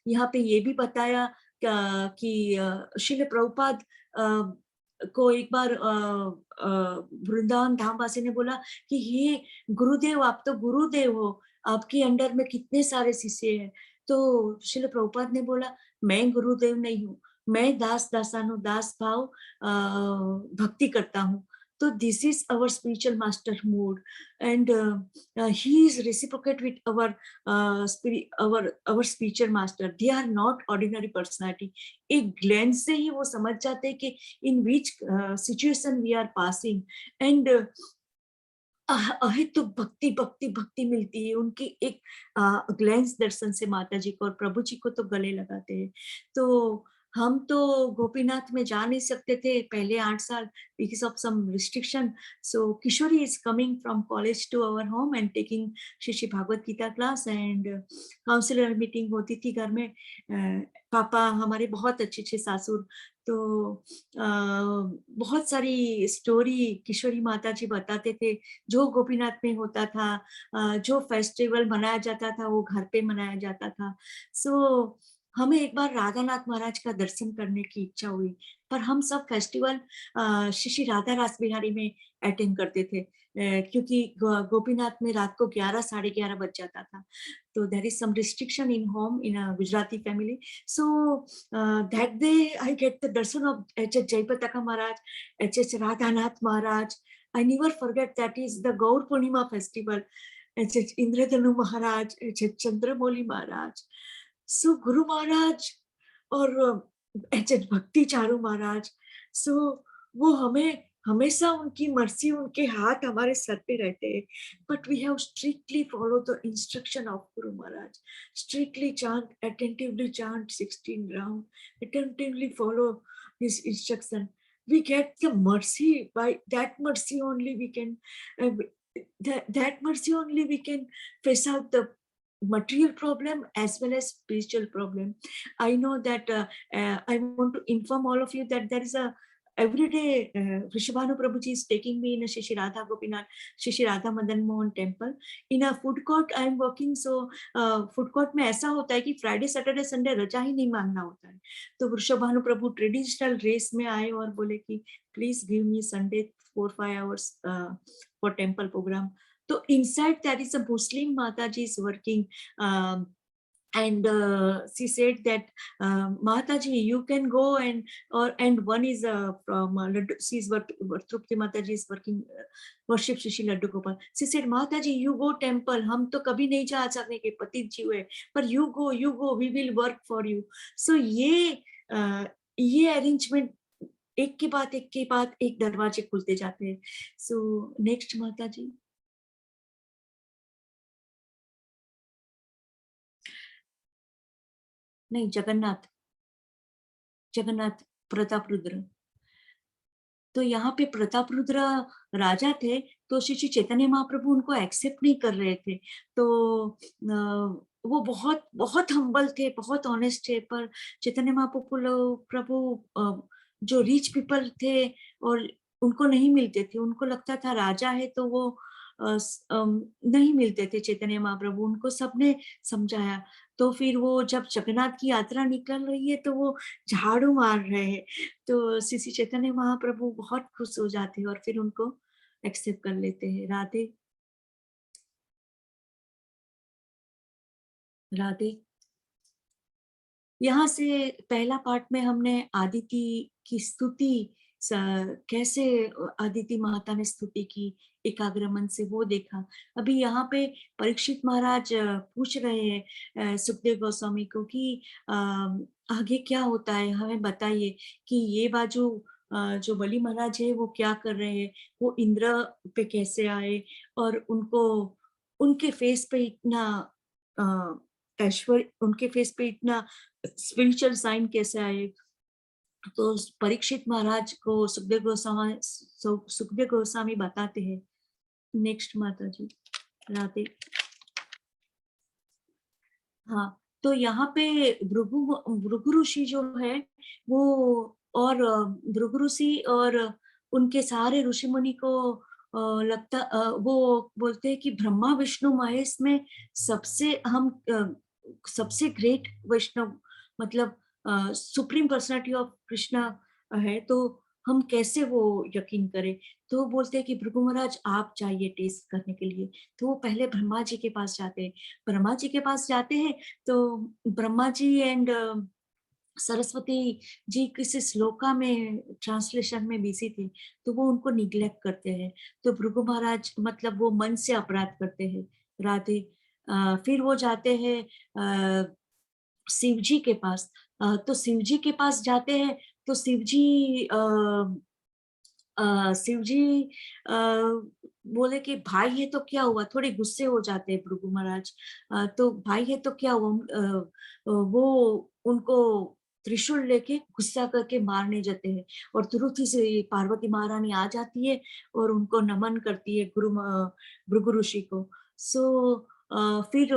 यहाँ पे ये भी बताया कि श्रील प्रभुपाद को एक बार वृंदावन धामवासी ने बोला कि हे गुरुदेव, आप तो गुरुदेव हो, आपके अंडर में कितने सारे शिष्य हैं। तो श्रील प्रभुपाद ने बोला, मैं गुरुदेव नहीं हूँ, मैं दासानु दास भाव भक्ति करता हूँ। तो this is our spiritual master mood, and he is reciprocate with our spiritual master. They are not ordinary personality. एक ग्लेंस से ही वो समझ जाते हैं कि in which situation we are passing, and तो भक्ति भक्ति भक्ति मिलती है उनकी एक ग्लेंस दर्शन से माता जी को, और प्रभु जी को तो गले लगाते हैं। तो हम तो गोपीनाथ में जा नहीं सकते थे पहले 8 साल because of some restriction. So Kishori is coming from college to our home and taking Shri Bhagavad Gita class, and counselor meeting होती थी घर में। पापा हमारे बहुत अच्छे सासुर, तो बहुत सारी स्टोरी किशोरी माता जी बताते थे, जो गोपीनाथ में होता था, जो फेस्टिवल मनाया जाता था वो घर पे मनाया जाता था। सो हमें एक बार राधानाथ महाराज का दर्शन करने की इच्छा हुई, पर हम सब फेस्टिवल श्री श्री राधा रास बिहारी में अटेंड करते थे, क्योंकि गोपीनाथ में रात को 11 साढ़े 11 बज जाता था, तो there is some restriction in home in a Gujarati family. So that day I get the darshan of H.H. Jayapataka Maharaj, H.H. Radhanath Maharaj. I never forget that is the Gaur Purnima festival. H.H. Indradhanu Maharaj, H.H. Chandramouli Maharaj. So Guru Maharaj और H.H. भक्ति चारू महाराज. So वो हमें हमेशा उनकी mercy, उनके हाथ हमारे sir पे रहते हैं. But we have strictly follow the instruction of Guru Maharaj. Strictly chant, attentively chant 16 round, attentively follow his instruction. We get the mercy. By that mercy only we can that mercy only we can face out the material problem as well as spiritual problem. I know that I want to inform all of you that there is a every day Rishabhanu Prabhuji is taking me in a Shri Radha Gopinath, Shri Radha Madan Mohan temple. In a food court I am working, so food court में ऐसा होता है कि Friday Saturday Sunday रजा ही नहीं मांगना होता है. तो वृषभानु प्रभु ट्रेडिशनल ड्रेस में आए और बोले कि please give me Sunday 4-5 hours for temple program. So inside there is a Muslim Mataji is working, and she said that Mataji, you can go and one is from she's Trupti Mataji is working worship Shri Laddu Gopal. She said, Mataji, you go temple. हम तो कभी नहीं जा सकने के पतित जीव है, पर you go, we will work for you. So ये arrangement एक के बाद एक दरवाजे खुलते जाते हैं. So next माताजी. नहीं, जगन्नाथ प्रताप रुद्र. तो यहाँ पे प्रताप रुद्र राजा थे, तो श्री चैतन्य महाप्रभु उनको एक्सेप्ट नहीं कर रहे थे. तो वो बहुत बहुत हम्बल थे, बहुत ऑनेस्ट थे, पर चैतन्य महाप्रभु जो रिच पीपल थे और उनको नहीं मिलते थे. उनको लगता था राजा है तो वो नहीं मिलते थे चैतन्य महाप्रभु. उनको सबने समझाया. तो फिर वो जब जगन्नाथ की यात्रा निकल रही है तो वो झाड़ू मार रहे हैं, तो श्री चैतन्य महाप्रभु बहुत खुश हो जाते हैं और फिर उनको एक्सेप्ट कर लेते हैं. राधे राधे. यहाँ से पहला पार्ट में हमने आदिति की स्तुति, कैसे आदिति माता ने स्तुति की एकाग्र मन से, वो देखा. अभी यहाँ पे परीक्षित महाराज पूछ रहे हैं सुखदेव गोस्वामी को कि आगे क्या होता है, हमें बताइए कि ये बाजू जो बलि महाराज है वो क्या कर रहे हैं, वो इंद्र पे कैसे आए और उनको उनके फेस पे इतना ऐश्वर्य, उनके फेस पे इतना स्पिरिचुअल साइन कैसे आए. तो परीक्षित महाराज को सुखदेव गोस्वामी बताते हैं. नेक्स्ट माता जी. राधे. हाँ, तो यहाँ पे भृगु ऋषि जो है वो, और भृगु ऋषि और उनके सारे ऋषि मुनि को लगता, वो बोलते हैं कि ब्रह्मा विष्णु महेश में सबसे ग्रेट वैष्णव, मतलब सुप्रीम पर्सनालिटी ऑफ कृष्णा है, तो हम कैसे वो यकीन करें. तो बोलते हैं कि भृगु महाराज आप चाहिए टेस्ट करने के लिए. तो वो पहले ब्रह्मा जी के पास जाते हैं. ब्रह्मा जी के पास जाते हैं तो ब्रह्मा जी एंड सरस्वती जी किसी श्लोका में ट्रांसलेशन में बिजी थे, तो वो उनको निग्लेक्ट करते हैं. तो भृगु महाराज मतलब वो मन से अपराध करते हैं. राधे. फिर वो जाते हैं शिव जी के पास. तो शिव जी के पास जाते हैं तो शिव जी बोले कि भाई है तो क्या हुआ, थोड़े गुस्से हो जाते हैं भृगु महाराज. तो भाई है तो क्या हुआ, वो उनको त्रिशूल लेके गुस्सा करके मारने जाते हैं और तुरंत ही से पार्वती महारानी आ जाती है और उनको नमन करती है भृगु ऋषि को. सो फिर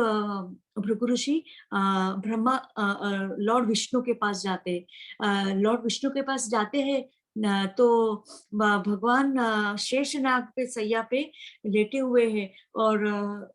भृगु ऋषि ब्रह्मा लॉर्ड विष्णु के पास जाते हैं. लॉर्ड विष्णु के पास जाते हैं तो भगवान शेषनाग पे सैया पे लेटे हुए हैं और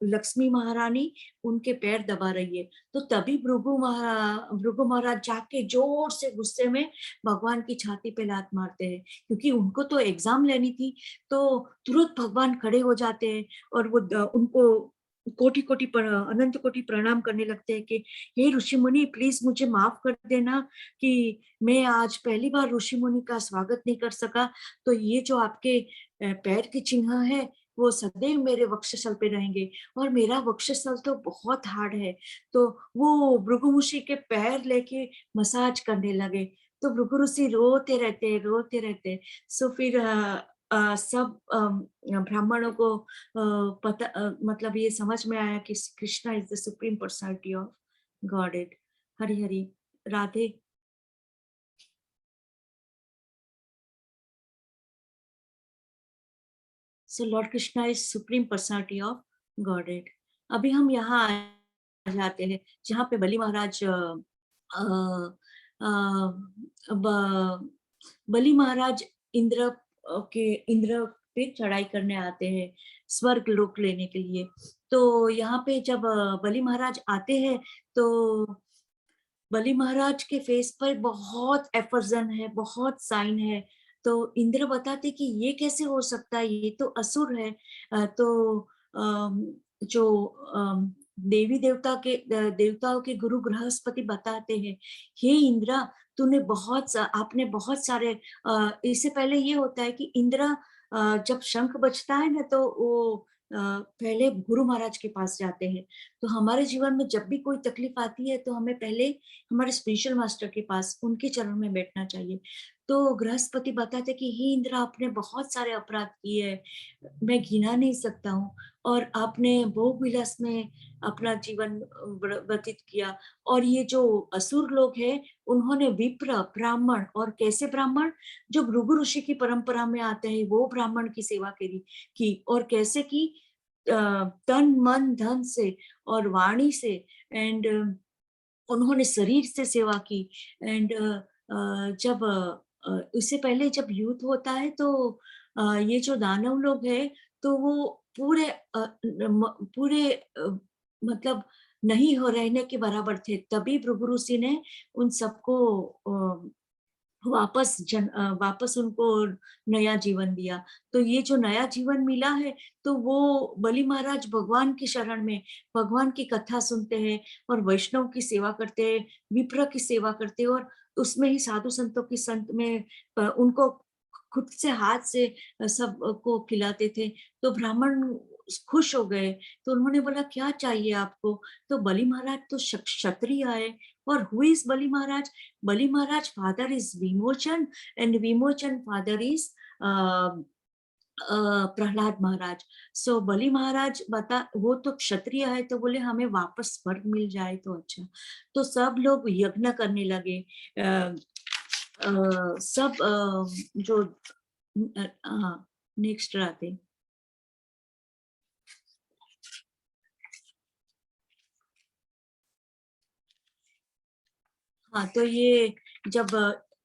लक्ष्मी महारानी उनके पैर दबा रही है। तो तभी भृगु महाराज जाके जोर से गुस्से में भगवान की छाती पे लात मारते हैं, क्योंकि उनको तो एग्जाम लेनी थी। तो तुरंत भगवान खड़े हो जाते हैं और वो उनको कोटि कोटि अनंत कोटि प्रणाम करने लगते हैं कि हे ऋषि मुनि, प्लीज मुझे माफ कर देना कि मैं आज पहली बार ऋषि मुनि का स्वागत नहीं कर सका। तो ये जो आपके पैर के चिन्ह है वो सदैव मेरे वक्षस्थल पे रहेंगे, और मेरा वक्षस्थल तो बहुत हार्ड है। तो वो भृगु ऋषि के पैर लेके मसाज करने लगे। तो भृगु ऋषि रोते रहते। सो फिर सब ब्राह्मणों को पता मतलब ये समझ में आया कि Krishna is the supreme personality of godhead. Hari Hari Radhe. So Lord Krishna is supreme personality of godhead. अभी हम यहाँ आ जाते हैं जहाँ पे बलि महाराज बलि महाराज इंद्र पे चढ़ाई करने आते हैं स्वर्ग लोक लेने के लिए। तो यहाँ पे जब बलि महाराज आते हैं तो बलि महाराज के फेस पर बहुत एफर्जन है, बहुत साइन है। तो इंद्र बताते कि ये कैसे हो सकता है, ये तो असुर है। तो जो देवी देवताओं के गुरु बृहस्पति बताते हैं, हे इंद्र, आपने बहुत सारे इससे पहले ये होता है कि इंद्र जब शंख बजता है ना तो वो पहले गुरु महाराज के पास जाते हैं। तो हमारे जीवन में जब भी कोई तकलीफ आती है तो हमें पहले हमारे स्पिरिचुअल मास्टर के पास उनके चरण में बैठना चाहिए। तो बृहस्पति बताते कि हे इंद्र, आपने बहुत सारे अपराध किए हैं, मैं गिना नहीं सकता हूँ, और आपने भोग विलास में अपना जीवन व्यतीत किया। और ये जो असुर लोग हैं उन्होंने विप्र ब्राह्मण, और कैसे ब्राह्मण, जो भृगु ऋषि की परंपरा में आते हैं वो ब्राह्मण की सेवा की और कैसे की, तन मन धन से और वाणी से, एंड उन्होंने शरीर से सेवा की। एंड जब इससे पहले जब युद्ध होता है तो ये जो दानव लोग हैं तो वो पूरे मतलब नहीं हो रहने के बराबर थे। तभी भृगु ऋषि ने उन सबको वापस उनको नया जीवन दिया। तो ये जो नया जीवन मिला है तो वो बलि महाराज भगवान की शरण में भगवान की कथा सुनते हैं और वैष्णव की सेवा करते हैं, विप्र की सेवा करते हैं, और उसमें ही साधु संतों की संत में उनको खुद से हाथ से सबको खिलाते थे। तो ब्राह्मण खुश हो गए। तो उन्होंने बोला क्या चाहिए आपको? तो बलि महाराज तो क्षत्रिय है। और who is Bali Maharaj? Bali Maharaj father is विमोचन, एंड विमोचन फादर इज प्रहलाद महाराज। सो बलि महाराज वो तो क्षत्रिय है, तो बोले हमें वापस स्वर्ग मिल जाए तो अच्छा। तो सब लोग यज्ञ करने लगे। सब जो नेक्स्ट आते। हाँ, तो ये जब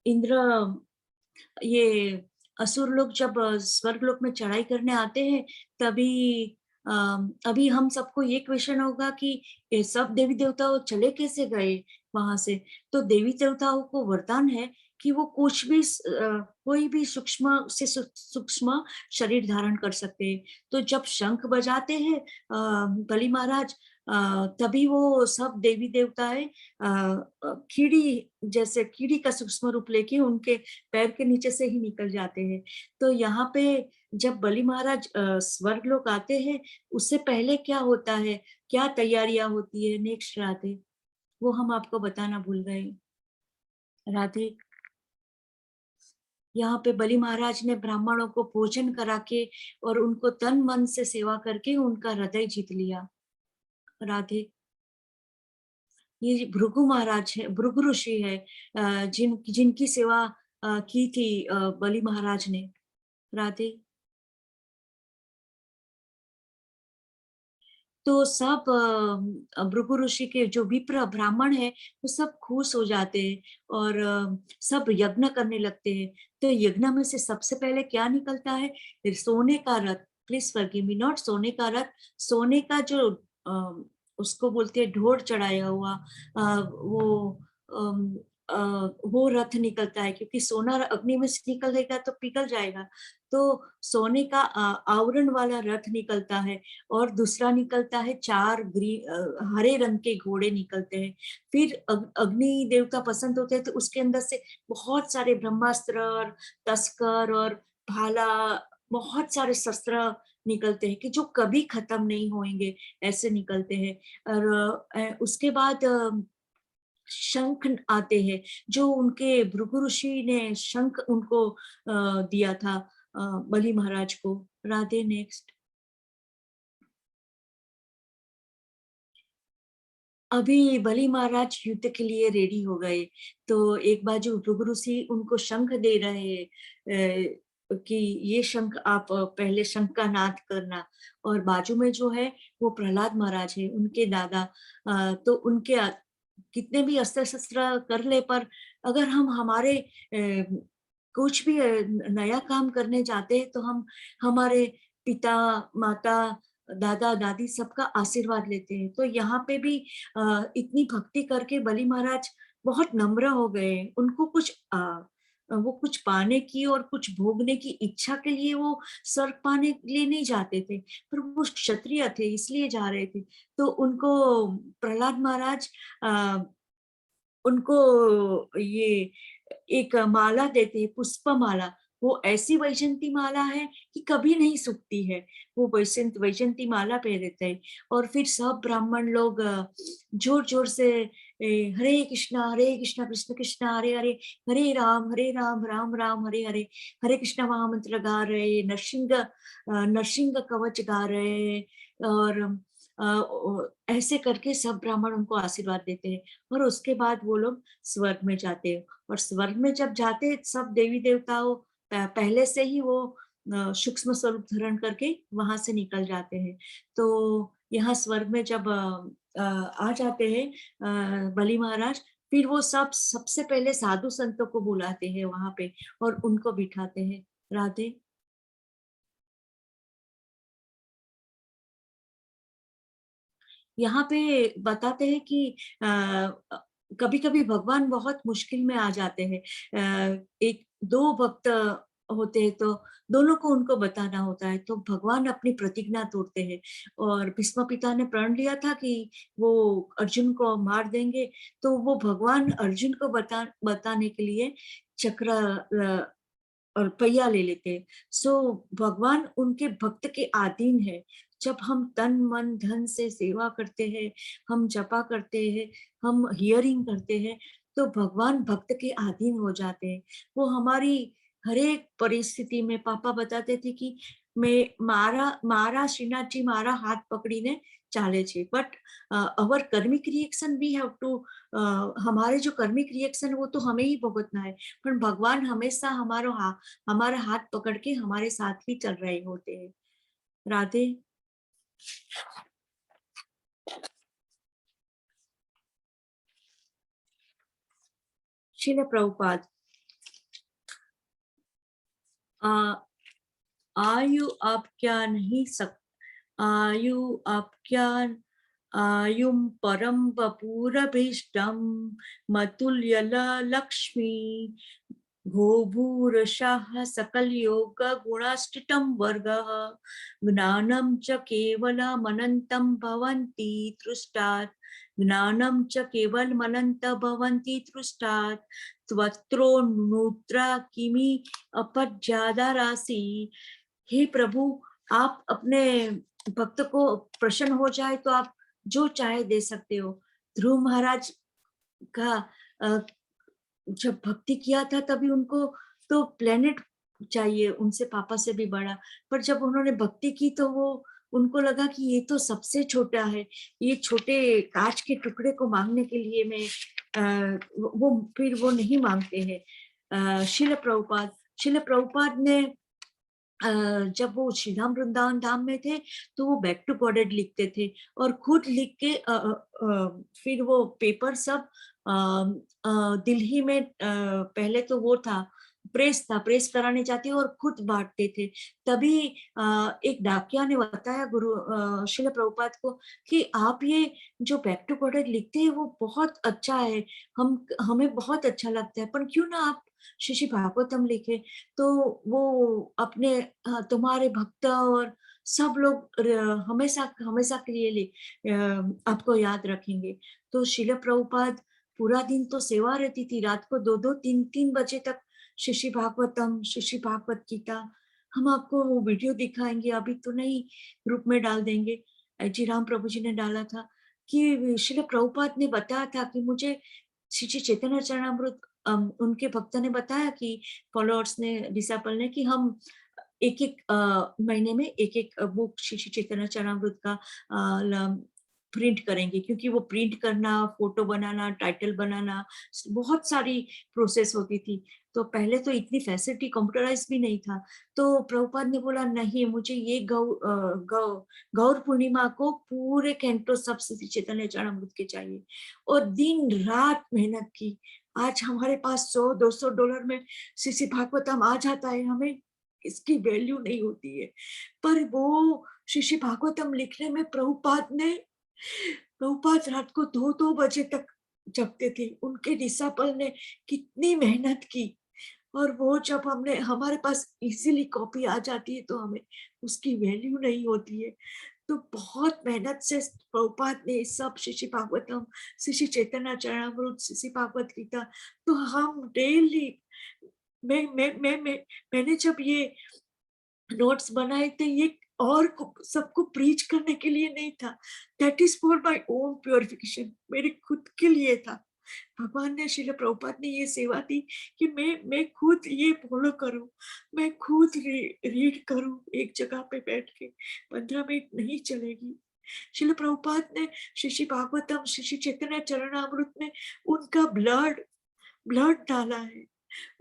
इंद्र ये असुर लोग जब स्वर्ग लोक में चढ़ाई करने आते हैं तभी अभी हम सबको ये क्वेश्चन होगा कि ये सब देवी देवताओं चले कैसे गए वहां से? तो देवी देवताओं को वरदान है कि वो कुछ भी कोई भी सूक्ष्म से सूक्ष्म शरीर धारण कर सकते हैं। तो जब शंख बजाते हैं बलि महाराज, तभी वो सब देवी देवताएं कीड़ी जैसे कीड़ी का सूक्ष्म रूप लेके उनके पैर के नीचे से ही निकल जाते हैं। तो यहाँ पे जब बलि महाराज स्वर्ग लोक आते हैं उससे पहले क्या होता है, क्या तैयारियां होती है, नेक्स्ट राधे, वो हम आपको बताना भूल गए। राधे, यहाँ पे बलि महाराज ने ब्राह्मणों को भोजन करा के और उनको तन मन से सेवा करके उनका हृदय जीत लिया। राधे, ये भृगु महाराज है, भृगु ऋषि है जिनकी सेवा की थी बलि महाराज ने। राधे, तो सब भृगु ऋषि के जो विप्र ब्राह्मण है वो सब खुश हो जाते हैं और सब यज्ञ करने लगते हैं। तो यज्ञ में से सबसे पहले क्या निकलता है? सोने का रथ। प्लीज फॉरगिव मी, नॉट सोने का रथ, सोने का जो उसको बोलते हैं ढोर चढ़ाया हुआ वो वो रथ निकलता है, क्योंकि सोना अग्नि में से निकलेगा तो पिघल जाएगा। तो सोने का आवरण वाला रथ निकलता है और दूसरा निकलता है हरे रंग के घोड़े निकलते हैं। फिर अग्नि देवता पसंद होते हैं तो उसके अंदर से बहुत सारे ब्रह्मास्त्र और तस्कर और भाला, बहुत सारे शस्त्र निकलते हैं कि जो कभी खत्म नहीं होंगे, ऐसे निकलते हैं। और उसके बाद शंख आते हैं, जो उनके भृगु ऋषि ने शंख उनको दिया था बलि महाराज को। राधे। नेक्स्ट। अभी बलि महाराज युद्ध के लिए रेडी हो गए, तो एक बाजू भृगु ऋषि उनको शंख दे रहे हैं कि ये शंख आप पहले शंख का नाद करना, और बाजू में जो है वो प्रहलाद महाराज है, उनके दादा। तो उनके कितने भी अस्त्र शस्त्र कर ले, पर अगर हम हमारे कुछ भी नया काम करने जाते हैं तो हम हमारे पिता माता दादा दादी सबका आशीर्वाद लेते हैं। तो यहाँ पे भी इतनी भक्ति करके बलि महाराज बहुत नम्र हो गए। उनको वो कुछ पाने की और कुछ भोगने की इच्छा के लिए वो स्वर्ग पाने के लिए नहीं जाते थे, पर वो क्षत्रिय थे इसलिए जा रहे थे। तो उनको प्रहलाद महाराज उनको ये एक माला देते हैं, पुष्प माला। वो ऐसी वैजंती माला है कि कभी नहीं सूखती है। वो वैजंती माला पहनते हैं और फिर सब ब्राह्मण लोग जोर जोर से हरे कृष्णा कृष्ण कृष्ण हरे हरे, हरे राम राम राम हरे हरे, हरे कृष्ण महामंत्र गा रहे, नरसिंह कवच गा रहे। और ऐसे करके सब ब्राह्मण उनको आशीर्वाद देते हैं और उसके बाद वो लोग स्वर्ग में जाते हैं। और स्वर्ग में जब जाते हैं सब देवी देवताओं पहले से ही वो सूक्ष्म स्वरूप धारण करके वहां से निकल जाते हैं। तो यहाँ स्वर्ग में जब आ जाते हैं बलि महाराज, फिर वो सबसे पहले साधु संतों को बुलाते हैं वहां पे और उनको बिठाते हैं। राधे। यहाँ पे बताते हैं कि कभी कभी भगवान बहुत मुश्किल में आ जाते हैं। एक दो भक्त होते हैं तो दोनों को उनको बताना होता है, तो भगवान अपनी प्रतिज्ञा तोड़ते हैं। और भीष्म पिता ने प्रण लिया था कि वो अर्जुन को मार देंगे, तो वो भगवान अर्जुन को बताने के लिए चक्र और पहिया ले लेते हैं। सो भगवान उनके भक्त के अधीन है। जब हम तन मन धन से सेवा करते हैं, हम जपा करते हैं, हम हियरिंग करते हैं, तो भगवान भक्त के अधीन हो जाते हैं। वो हमारी हर एक परिस्थिति में, पापा बताते थे कि मैं मारा श्रीनाथ जी मारा हाथ पकड़ीने चाले छे, but our karmic reaction we have to, हमारे जो कर्मिक रिएक्शन वो तो हमें ही भुगतना है, पर भगवान हमेशा हमारा हाथ पकड़ के हमारे साथ ही चल रहे होते हैं। राधे। श्रील प्रभुपाद। आयु आप क्या नहीं सक आयु आप क्या आयुम परम वपूरभीष्टम मतुल्य लक्ष्मी भूभूरशाः सकल योग गुणाष्टितम वर्गः ज्ञानं च केवलमनन्तं भवन्ति तृष्टात् ज्ञानं च केवलमनन्त भवन्ति तृष्टात् त्वत्रो नूत्रा किमि अपज्यादा राशि। हे प्रभु, आप अपने भक्त को प्रसन्न हो जाए तो आप जो चाहे दे सकते हो। ध्रुव महाराज का जब भक्ति किया था तभी उनको तो प्लेनेट चाहिए, उनसे पापा से भी बड़ा, पर जब उन्होंने भक्ति की तो वो उनको लगा कि ये तो सबसे छोटा है, ये छोटे कांच के टुकड़े को मांगने के लिए मैं वो फिर वो नहीं मांगते हैं। शिल प्रभुपाद ने जब वो श्री राम वृंदावन धाम में थे तो वो बैक टू गॉडेड लिखते थे और खुद लिख के फिर वो पेपर सब दिल्ली में पहले तो वो था प्रेस कराने जाते और खुद बांटते थे। तभी एक डाकिया ने बताया गुरु श्रील प्रभुपाद को कि आप ये जो बैक टू गॉडेड लिखते हैं वो बहुत अच्छा है, हमें बहुत अच्छा लगता है, पर क्यों ना आप श्री भागवतम लिखे तो वो अपने तुम्हारे भक्त और सब लोग हमेशा हमेशा के लिए आपको याद रखेंगे। तो श्रील प्रभुपाद पूरा दिन तो सेवा रहती थी, रात को 2-2 3-3 बजे तक श्री भागवतम, श्री भागवत गीता। हम आपको वो वीडियो दिखाएंगे, अभी तो नहीं, ग्रुप में डाल देंगे। जी राम प्रभु जी ने डाला था कि श्रील प्रभुपाद ने बताया था कि मुझे श्री चैतन्य चरणामृत उनके भक्त ने बताया कि फॉलोअर्स ने, डिसाइपल ने, कि हम एक एक महीने में एक एक बुक श्री चैतन्य चरणामृत का प्रिंट करेंगे, क्योंकि वो प्रिंट करना, फोटो बनाना, टाइटल बनाना, बहुत सारी प्रोसेस होती थी। तो पहले तो इतनी फैसिलिटी कंप्यूटराइज भी नहीं था। तो प्रभुपाद ने बोला नहीं, मुझे ये गौर पूर्णिमा को पूरे कैंटो सब श्री चैतन्य चरणामृत के चाहिए, और दिन रात मेहनत की। आज हमारे पास $100-200 में श्री भागवतम आ जाता है, हमें इसकी वैल्यू नहीं होती है। पर वो श्री भागवतम लिखने में प्रभुपाद रात को 2-2 बजे तक जगते थे। उनके डिसाइपल ने कितनी मेहनत की, और वो जब हमारे पास इजीली कॉपी आ जाती है तो हमें उसकी वैल्यू नहीं होती है। तो बहुत मेहनत से प्रभुपाद ने सब श्री भागवतम, श्री चैतन्य चरणामृत, श्री भागवत गीता, तो हम डेली मैंने जब ये नोट्स बनाए थे, ये और सबको प्रीच करने के लिए नहीं था, that is for my own purification, मेरे खुद के लिए था। भगवान ने, श्रील प्रभुपाद ने ये सेवा दी कि मैं खुद ये फॉलो करूं, मैं खुद रीड करूं एक जगह पे बैठ के, 15 मिनट नहीं चलेगी। श्रील प्रभुपाद ने श्री भागवतम, श्री चैतन्य चरणामृत में उनका ब्लड डाला है।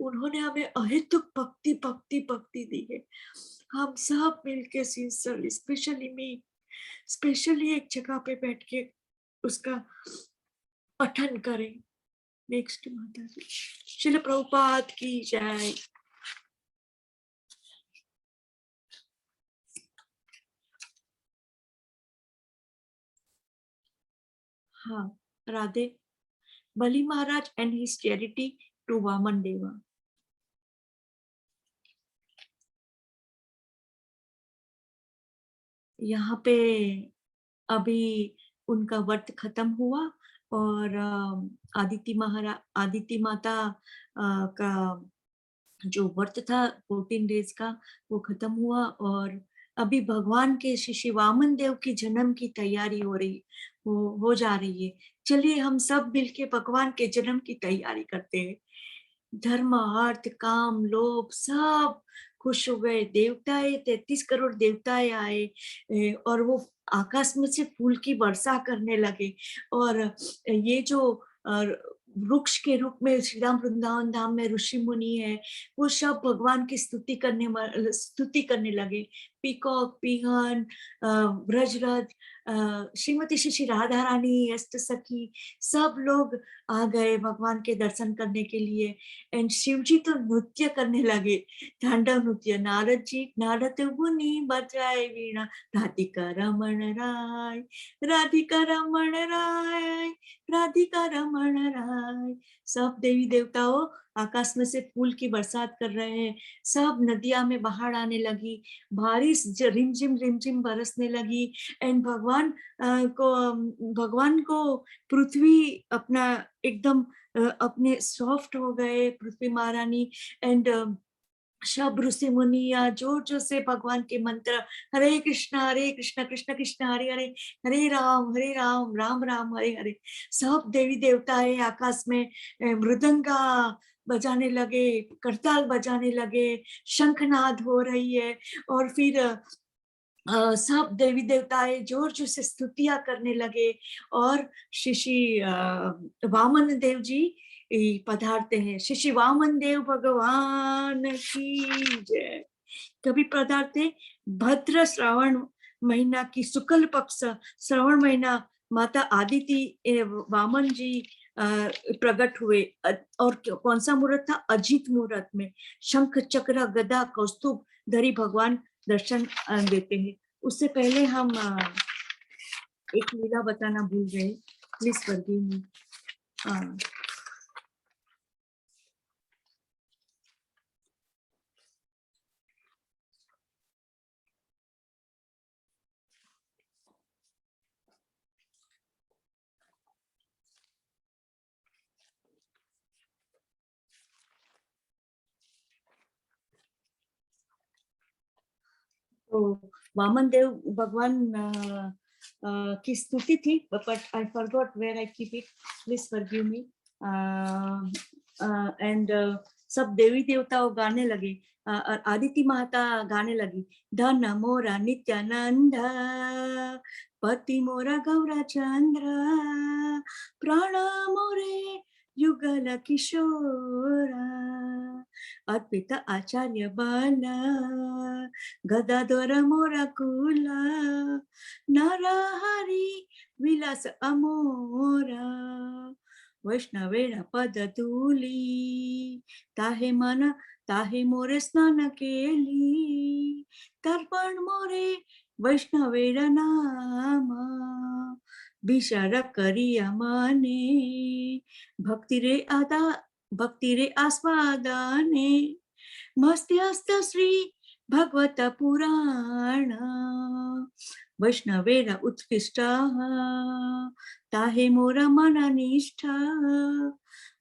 उन्होंने हमें अहेतुक भक्ति भक्ति भक्ति दी है। हम सब मिलके सिंसियरली, स्पेशली एक जगह पे बैठ के उसका पठन करें। नेक्स्ट माता जी, श्रील प्रभुपाद की जय। हाँ, Radhe. Bali Maharaj and his charity to Vamana Deva. यहाँ पे अभी उनका व्रत खत्म हुआ और आदिति माता का जो व्रत था 14 डेज का, वो खत्म हुआ, और अभी भगवान के श्री वामन देव की जन्म की तैयारी हो जा रही है। चलिए हम सब मिलके भगवान के जन्म की तैयारी करते हैं। धर्म, अर्थ, काम, लोभ सब खुश हो गए। देवताएं, 33 करोड़ देवताएं आए और वो आकाश में से फूल की वर्षा करने लगे, और ये जो वृक्ष के रूप में श्री राम वृंदावन धाम में ऋषि मुनि है, वो सब भगवान की स्तुति करने लगे। पीकॉक, पीहन, ब्रजरथ, श्रीमती श्री राधा रानी, अष्ट सखी, सब लोग आ गए भगवान के दर्शन करने के लिए। एंड शिव जी तो नृत्य करने लगे, तांडव नृत्य। नारद मुनि बजाए वीणा, राधिका रमण राय, राधिका रमण राय, राधिका रमण राय। सब देवी देवताओं आकाश में से फूल की बरसात कर रहे हैं। सब नदियां में बाढ़ आने लगी, बारिश रिमझिम बरसने लगी। एंड भगवान को पृथ्वी अपना एकदम अपने सॉफ्ट हो गए, पृथ्वी महारानी। एंड सब ऋषि मुनिया जोर से भगवान के मंत्र, हरे कृष्णा कृष्ण कृष्ण हरे हरे, हरे राम राम राम हरे हरे। सब देवी देवताएं आकाश में मृदंगा बजाने लगे, करताल बजाने लगे, शंखनाद हो रही है, और फिर सब देवी देवताएं जोर से स्तुतियां करने लगे। और श्री वामन देव जी पधारते हैं। श्री वामन देव भगवान की जय। कभी पधारते भद्र श्रावण महीना की शुक्ल पक्ष श्रवण महीना माता आदिति वामन जी प्रकट हुए और कौन सा मुहूर्त था? अजित मुहूर्त में शंख चक्र गदा कौस्तुभ धरी भगवान दर्शन देते हैं। उससे पहले हम एक लीला बताना भूल गए, प्लीज फॉरगिव मी। तो वामन देव भगवान की स्तुति थी, but I forgot where I keep it, please forgive me. And सब देवी देवता गाने लगे, आदिति माता गाने लगी, धन मोरा नित्यानंद पति मोरा गौरा चंद्र प्राण मोरे युगल किशोरा अद्भुत आचार्य बाला गदाधर मोरा कुला नरहरि विलास अमोरा वैष्णवेण पद धूली ताहे मन ताहे मोरे स्नान केली तर्पण मोरे वैष्णवेण नामा विचार करिया माने भक्ति रे आस्वादाने मस्त्यस्त श्री भगवत पुराण वैष्णवेर उत्कृष्टा ताहे मोरा मननिष्ठा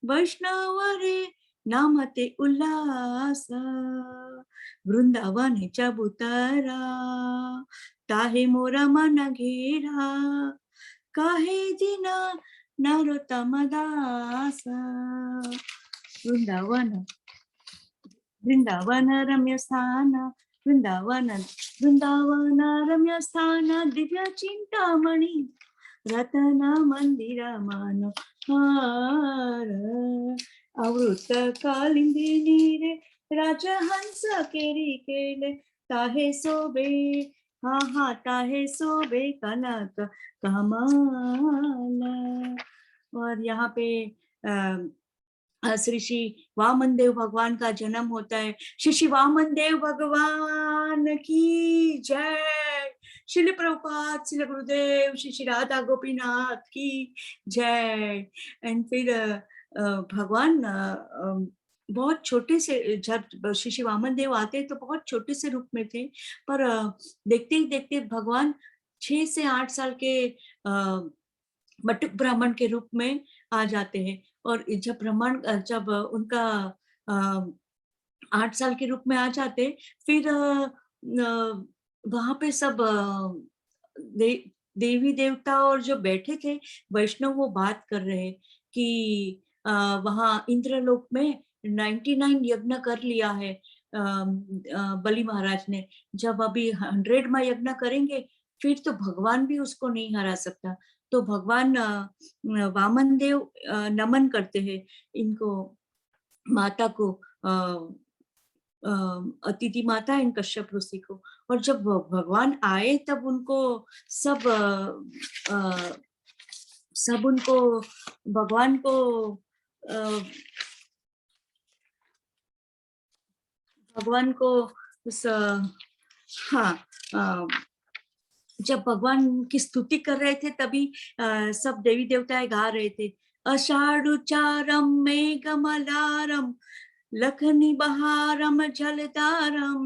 वैष्णवरे नामते उल्लास वृंदावने चबुतारा ताहे मोरा मन घेरा काहे दिना नरोत्तम दास वृंदावन रम्य स्थान वृंदावन रम्य स्थान दिव्य चिंतामणि रतन मंदिर मनोहार अवृत कालिंदिनी रे राजहंस केरी केले ताहे सोबे हा ताहे सोबे कनक कमाल। और यहाँ पे श्री श्री वामन देव भगवान का जन्म होता है। श्री वामन देव भगवान की जय। श्रील प्रभुपाद, श्रील गुरुदेव, श्री राधा गोपीनाथ की जय। एंड फिर भगवान बहुत छोटे से, जब श्री वामन देव आते तो बहुत छोटे से रूप में थे, पर देखते ही देखते भगवान 6 से 8 साल के बटुक ब्राह्मण के रूप में आ जाते हैं। और जब उनका 8 साल के रूप में आ जाते, फिर वहां पे सब देवी देवता और जो बैठे थे वैष्णव वो बात कर रहे कि वहां इंद्रलोक में 99 यज्ञ कर लिया है बलि महाराज ने, जब अभी 100वां यज्ञ करेंगे फिर तो भगवान भी उसको नहीं हरा सकता। तो भगवान वामन देव नमन करते हैं इनको, माता को, अतिथि माता इन कश्यप ऋषि को। और जब भगवान आए तब उनको सब उनको भगवान को जब भगवान की स्तुति कर रहे थे तभी सब देवी देवताएं गा रहे थे, अषाढ़ुचारम मेघमलारम लखनी बहारम जलधारम,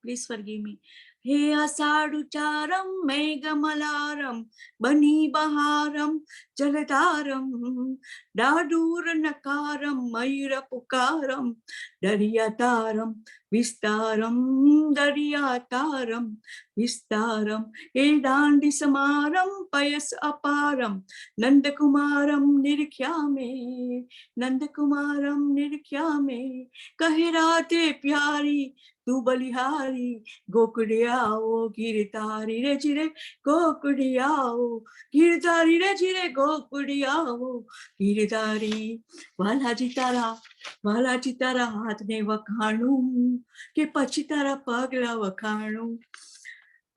प्लीज फॉरगिव मी। हे आषाढ़ुचारम मेघमलारम बनी बहारम जलधारम डाडूर नकारम मयूर पुकारम दरियातारम विस्तारम दरियातारम विस्तारम हे दांडी समारम पयस अपारम नंद कुमारम निरख्यामे नंद कुमारम निरख्यामे कहे राधे प्यारी तू बलिहारी गोकुड़ियाओ गिरधारी रे जिरे गोकुड़ियाओ गिरधारी रे जिरे गोकुड़ियाओ गिरधारी बालाजी तारा વાલાજી તારા હાથને વખાણું કે પછી તારા પગલા વખાણું.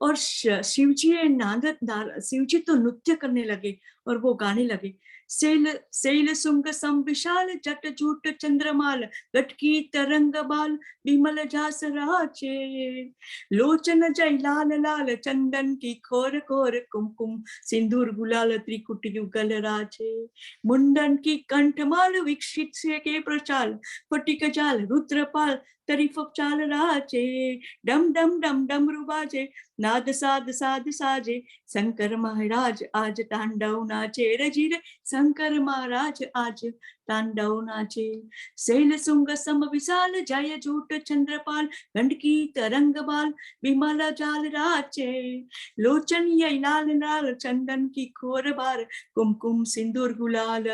और शिव जी तो नृत्य करने लगे और वो गाने लगे, शैल शैल सुंग सम विशाल जट जूट चंद्रमाल गटकी तरंग बाल विमल जास राचे, लोचन जय लाल लाल चंदन की खोर खोर कुमकुम सिंदूर गुलाल त्रिकुट युगल राचे, मुंडन की कंठमाल विकसित से के प्रचाल फटिक जाल रुद्रपाल तरीफ चाल राचे, डम डम डम डमरू बाजे नाद साध साध साजे, शंकर महाराज आज तांडव नाचे रजी रे, शंकर महाराज आज तांडव नाचे, शैल सुंग सम विशाल जय जूट चंद्रपाल गंडकी तरंग बाल विमल जाल राचे, लोचन ये लाल लाल चंदन की खोर बार कुमकुम सिंदूर गुलाल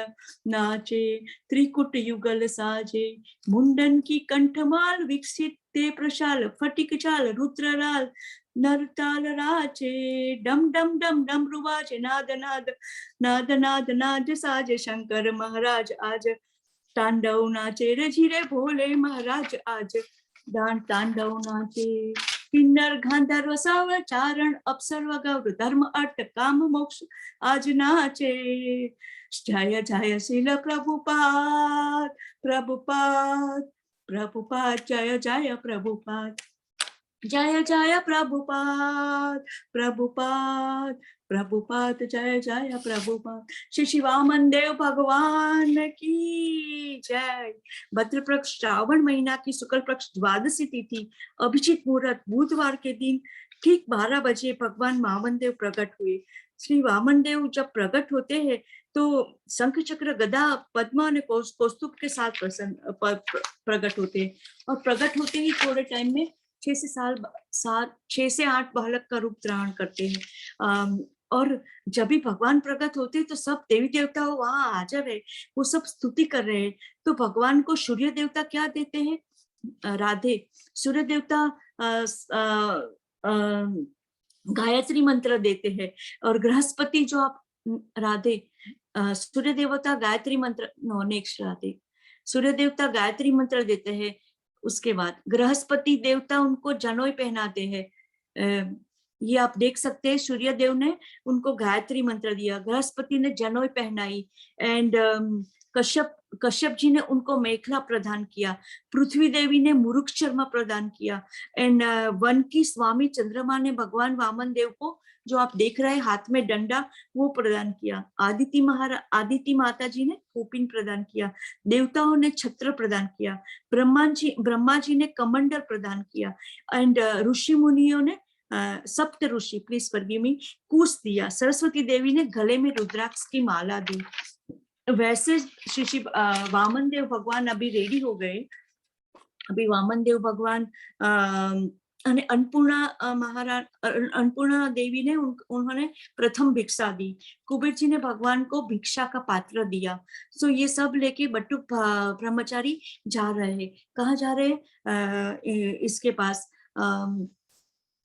नाचे, त्रिकुट युगल साजे, मुंडन की कंठमाल विकसित ते प्रशाल फटिक चाल रुद्रलाल नरताल राचे, डम डम डम डम रुवाजे नाद नाद नाद नाद नाद साजे, शंकर महाराज आज तांडव नाचे रजी रे भोले महाराज आज तांडव नाचे, किन्नर गांधर्व साव चारण अप्सर गौर धर्म अर्थ काम मोक्ष आज नाचे, जय जय श्रील प्रभुपाद प्रभुपाद प्रभुपाद, जय जय प्रभुपाद, जय जय प्रभुपाद प्रभुपाद प्रभुपाद, जय जय प्रभुपाद। श्री श्री वामन देव भगवान की जय। भद्र पक्ष श्रावण महीना की शुक्ल पक्ष द्वादशी तिथि अभिजीत मुहूर्त बुधवार के दिन ठीक 12 बजे भगवान वामन देव प्रकट हुए। श्री वामन देव जब प्रकट होते हैं तो शंख चक्र गदा पद्म और कौस्तुभ के साथ प्रकट होते हैं, और प्रकट होते ही थोड़े टाइम में 6 से 8 बालक का रूप धारण करते हैं। और जब भी भगवान प्रकट होते हैं तो सब देवी देवता वहां हाजिर है, वो सब स्तुति कर रहे हैं। तो भगवान को सूर्य देवता क्या देते हैं? राधे। सूर्य देवता गायत्री मंत्र देते हैं, और बृहस्पति जो आप राधे सूर्य देवता गायत्री मंत्र नेक्स्ट राधे सूर्य देवता गायत्री मंत्र देते हैं। उसके बाद बृहस्पति देवता उनको जनोई पहनाते हैं। ये आप देख सकते हैं, सूर्य देव ने उनको गायत्री मंत्र दिया, बृहस्पति ने जनोई पहनाई, एंड कश्यप जी ने उनको मेखला प्रदान किया, पृथ्वी देवी ने मुरुक शर्मा प्रदान किया, एंड वन की स्वामी चंद्रमा ने भगवान वामन देव को, जो आप देख रहे हैं हाथ में डंडा, वो प्रदान किया। आदिति माता जी ने कोपिन प्रदान किया, देवताओं ने छत्र प्रदान किया, ब्रह्मा जी ने कमंडल प्रदान किया, एंड ऋषि मुनियों ने सप्त ऋषि प्लीज फॉरगिव मी कूस दिया। सरस्वती देवी ने गले में रुद्राक्ष की माला दी। वैसे श्री वामन देव भगवान अभी रेडी हो गए। अभी वामन देव भगवान अन्नपूर्णा देवी ने उन्होंने प्रथम भिक्षा दी। कुबेर जी ने भगवान को भिक्षा का पात्र दिया। सो ये सब लेके बटुक ब्रह्मचारी जा रहे हैं। कहाँ जा रहे हैं? इसके पास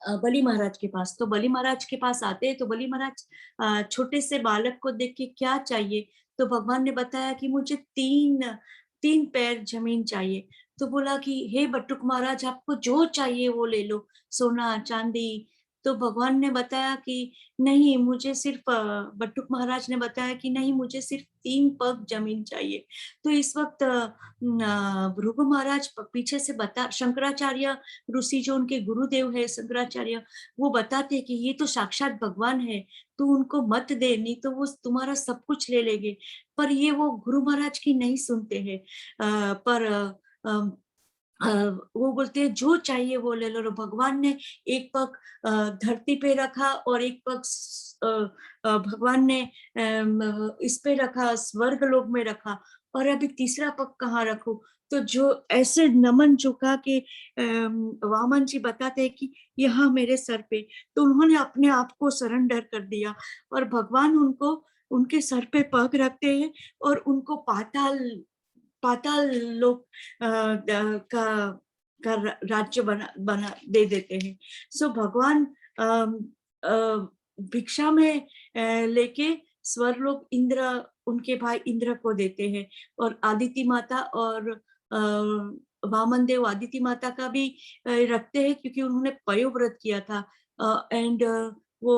बलि महाराज के पास। तो बलि महाराज के पास आते हैं तो बलि महाराज छोटे से बालक को देख के क्या चाहिए, तो भगवान ने बताया कि मुझे तीन पैर जमीन चाहिए। तो बोला कि हे बटुक महाराज, आपको जो चाहिए वो ले लो, सोना चांदी। तो भगवान ने बताया कि नहीं, मुझे सिर्फ बटुक महाराज ने बताया कि नहीं, मुझे सिर्फ 3 पग जमीन चाहिए। तो इस वक्त भृगु महाराज पीछे से शंकराचार्य ऋषि जो उनके गुरुदेव है शंकराचार्य, वो बताते कि ये तो साक्षात भगवान है, तो उनको मत दे, नहीं तो वो तुम्हारा सब कुछ ले लेंगे। पर ये वो गुरु महाराज की नहीं सुनते हैं। पर वो बोलते हैं जो चाहिए वो ले लो। भगवान ने एक पग धरती पे रखा और एक पग भगवान ने इस पे रखा, स्वर्ग लोक में रखा, और अभी तीसरा पग कहाँ रखूं? तो जो ऐसे नमन झुका के वामन जी बताते हैं कि यहाँ मेरे सर पे, तो उन्होंने अपने आप को सरेंडर कर दिया, और भगवान उनको उनके सर पे पग रखते हैं और उनको पाताल लोक का राज्य बना दे देते हैं। सो भगवान भिक्षा में लेके स्वर्गलोक इंद्र, उनके भाई इंद्र को देते हैं, और आदिति माता और वामन देव आदिति माता का भी रखते हैं क्योंकि उन्होंने पयोव्रत किया था। एंड वो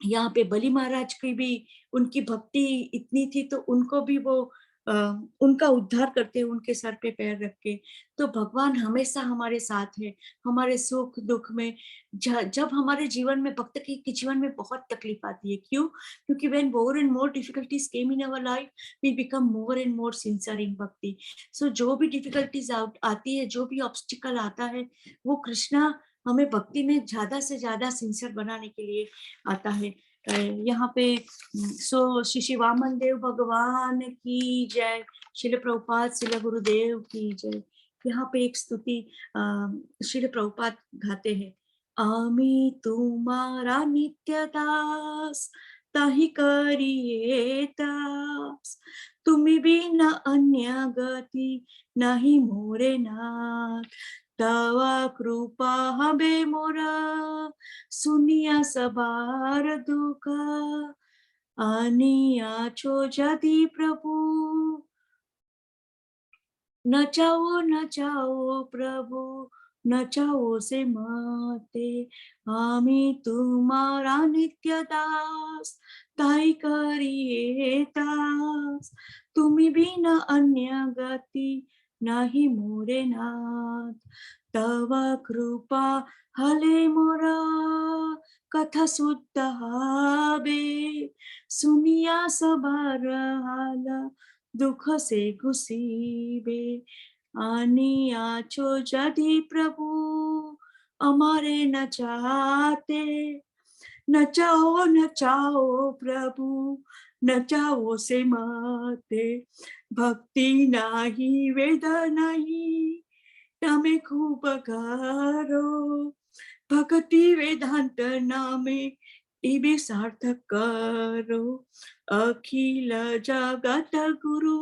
यहाँ पे बलि महाराज की भी उनकी भक्ति इतनी थी तो उनको भी वो उनका उद्धार करते हैं उनके सर पे पैर रख के। तो भगवान हमेशा हमारे साथ है, हमारे सुख दुख में। जब हमारे जीवन में भक्त के जीवन में बहुत तकलीफ आती है, क्यों? क्योंकि when more and more difficulties came in our life, we become more and more sincere in bhakti. So जो भी डिफिकल्टीज आती है, जो भी ऑब्स्टिकल आता है, वो कृष्णा हमें भक्ति में ज्यादा से ज्यादा सिंसियर बनाने के लिए आता है। यहाँ पे सो श्री वामन देव भगवान की जय, श्रील प्रभुपाद श्रील गुरुदेव की जय। यहाँ पे एक स्तुति श्रील प्रभुपाद गाते हैं, आमी तुम्हारा नित्य दास ताहि करिए दास, तुम्ही बिना अन्य गति नहीं मोरे नाथ, तवा कृपा हबे मोरा सुनिया सबार दुख, आनिया छो जदि प्रभु नचाओ प्रभु नचाओ से माते, आमी तुम्हारा नित्य दास ताई करिए दास, तुम्ही बिना अन्य गति नाही मोरे नाथ, तव कृपा हले मोरा कथा शुद्ध हाबे सुनिया सबार हाला दुख से घुसीबे, आनिया छो जदि प्रभु अमारे न चाहते, नचाओ प्रभु नचाओ से माते, भक्ति नाही वेद नाही तमे खूब गारो, भक्ति वेदांत नामे इबे सार्थक करो, अखिल जगत गुरु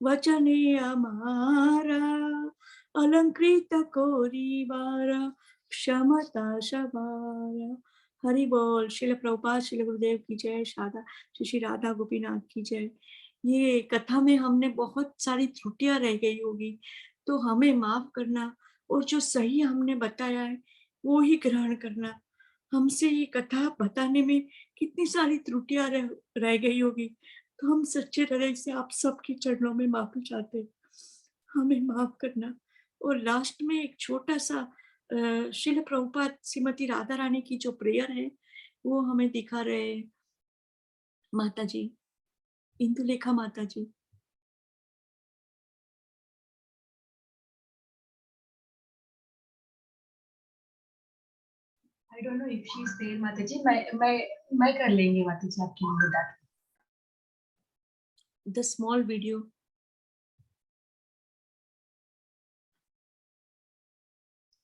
वचने अमारा, अलंकृत कोरिवारा क्षमता शबारा। हरि बोल। श्रील प्रभुपाद श्रील गुरुदेव की जय, शारदा श्री राधा गोपीनाथ की जय। ये कथा में हमने बहुत सारी त्रुटियां रह गई होगी तो हमें माफ करना, और जो सही हमने बताया है वो ही ग्रहण करना। हमसे ये कथा बताने में कितनी सारी त्रुटियां रह गई होगी तो हम सच्चे हृदय से आप सबके चरणों में माफी चाहते हैं, हमें माफ करना। और लास्ट में एक छोटा सा श्रील प्रभुपाद श्रीमती राधा रानी की जो प्रेयर है वो हमें दिखा रहे हैं माता जी, इंदुलेखा माता जी। I don't know if she's there, Mataji. मैं कर लेंगे माताजी आपके लिए बता। The small video.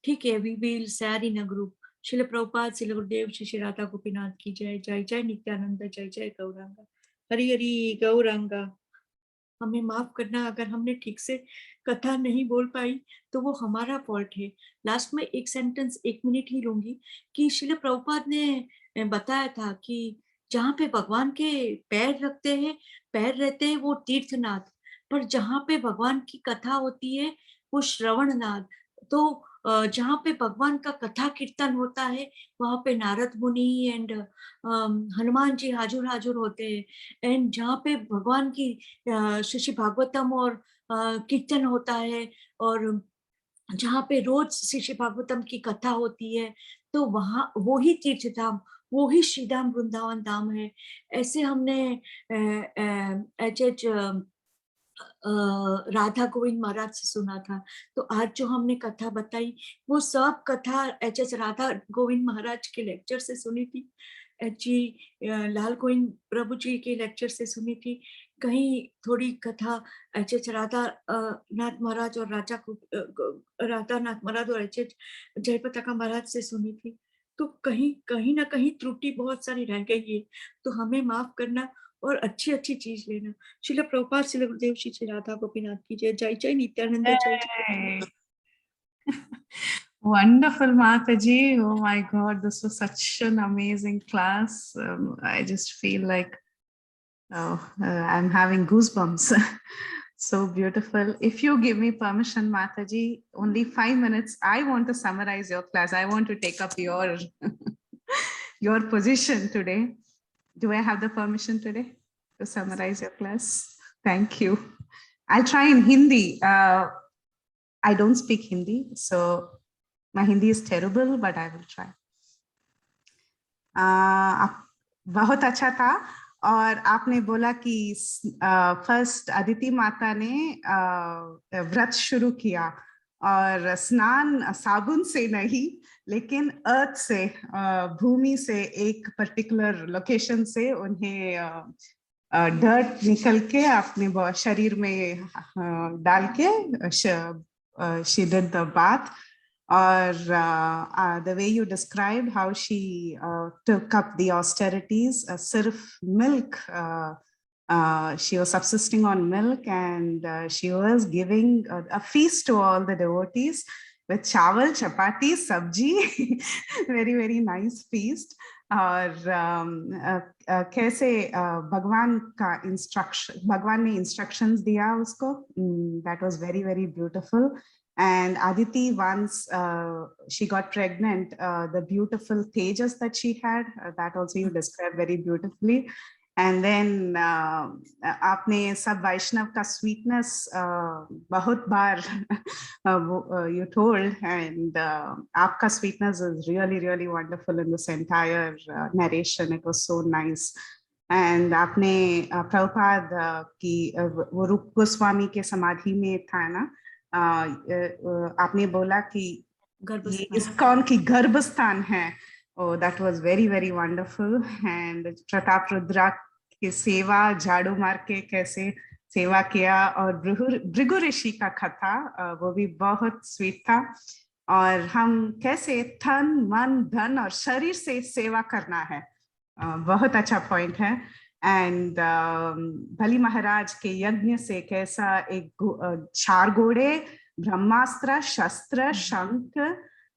ठीक है, we will share in a group. Srila Prabhupada Srila Gurudev Shri Radha Gopinath की जय, जय जय नित्यानंद, जय जय गौरांगा, हरि हरि गौरांगा। हमें माफ करना अगर हमने ठीक से कथा नहीं बोल पाई तो वो हमारा फॉल्ट है। लास्ट में एक सेंटेंस 1 मिनट ही लूंगी कि श्रील प्रभुपाद ने बताया था कि जहाँ पे भगवान के पैर रखते हैं, पैर रहते हैं वो तीर्थनाथ, पर जहाँ पे भगवान की कथा होती है वो श्रवणनाथ। तो जहाँ पे भगवान का कथा कीर्तन होता है वहां पे नारद मुनि एंड हनुमान जी हाजुर हाजुर होते हैं, एंड जहाँ पे भगवान की श्री भागवतम और कीर्तन होता है और जहाँ पे रोज श्री भागवतम की कथा होती है तो वहाँ वो ही तीर्थ धाम, वो ही श्रीधाम वृंदावन धाम है। ऐसे हमने एच राधा गोविंद महाराज से सुना था। तो आज जो हमने कथा बताई वो सब कथा एच राधा गोविंद महाराज के लेक्चर से सुनी थी, लाल गोविंद प्रभु जी के लेक्चर से सुनी थी, कहीं थोड़ी कथा एच राधा नाथ महाराज और राधा नाथ महाराज और एच जयपताका महाराज से सुनी थी। तो कहीं ना कहीं त्रुटि बहुत सारी रह गई है, तो हमें माफ करना और अच्छी अच्छी चीज लेना। श्रील प्रभुपाद श्रील गुरुदेव श्री राधा गोपीनाथ की जय, जय जय नित्यानंद, जय जय। Wonderful, Mataji. Oh my God, this was such an amazing class. I just feel like I'm having goosebumps. So beautiful. If you give me permission, Mataji, only 5 minutes, I want to summarize your class. I want to take up your, your position today. Do I have the permission today to summarize your class? Thank you. I'll try in Hindi. I don't speak Hindi, so my Hindi is terrible, but I will try. बहुत अच्छा था और आपने बोला कि first Aditi माता ने व्रत शुरू किया और स्नान साबुन से नहीं लेकिन अर्थ से भूमि से एक पर्टिकुलर लोकेशन से उन्हें डर्ट निकल के अपने शरीर में डाल के she did the bath. Or the way you described how she took up the austerities, sirf milk, she was subsisting on milk and she was giving a feast to all the devotees with chawal, chapati, sabji, very, very nice feast. और कैसे भगवान का भगवान ने instructions दिया उसको, that was very, very beautiful. And Aditi, once she got pregnant, the beautiful tejas that she had, that also you described very beautifully. And then आपने सब वैष्णव का sweetness बहुत बार you told, and आपका sweetness is really, really wonderful in this entire narration. It was so nice. And आपने प्रभुपाद की वो रूप गोस्वामी के समाधि में था ना, आपने बोला कि ये इस्कॉन की गर्भस्थान है. Oh, that was very, very wonderful. And Pratap Rudra की सेवा झाड़ू मार के कैसे सेवा किया और भृगु ऋषि का कथा वो भी बहुत स्वीट था. और हम कैसे तन मन धन और शरीर से सेवा करना है, बहुत अच्छा पॉइंट है. एंड बलि महाराज के यज्ञ से कैसा एक 4 घोड़े, ब्रह्मास्त्र, शस्त्र, शंख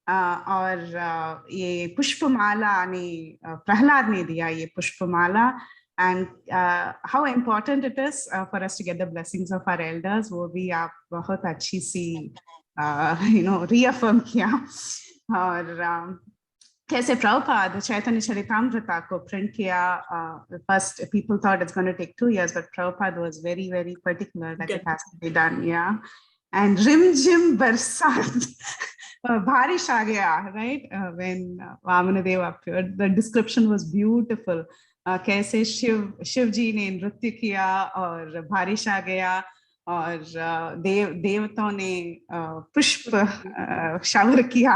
और ये पुष्पमाला ने प्रहलाद ने दिया ये पुष्पमाला. And how important it is for us to get the blessings of our elders, वो भी आप बहुत अच्छी सी reaffirm किया. और कैसे प्रभुपाद चैतन्य चरितामृता को प्रिंट किया. First people thought it's going to take 2 years, but Prabhupada was very, very particular that it has to be done. Yeah. And rim-jim barsat, barish aa gaya, right? When Vamanadeva appeared, the description was beautiful. कैसे शिव जी ने नृत्य किया और बारिश आ गया और देवताओं ने पुष्प शावर किया.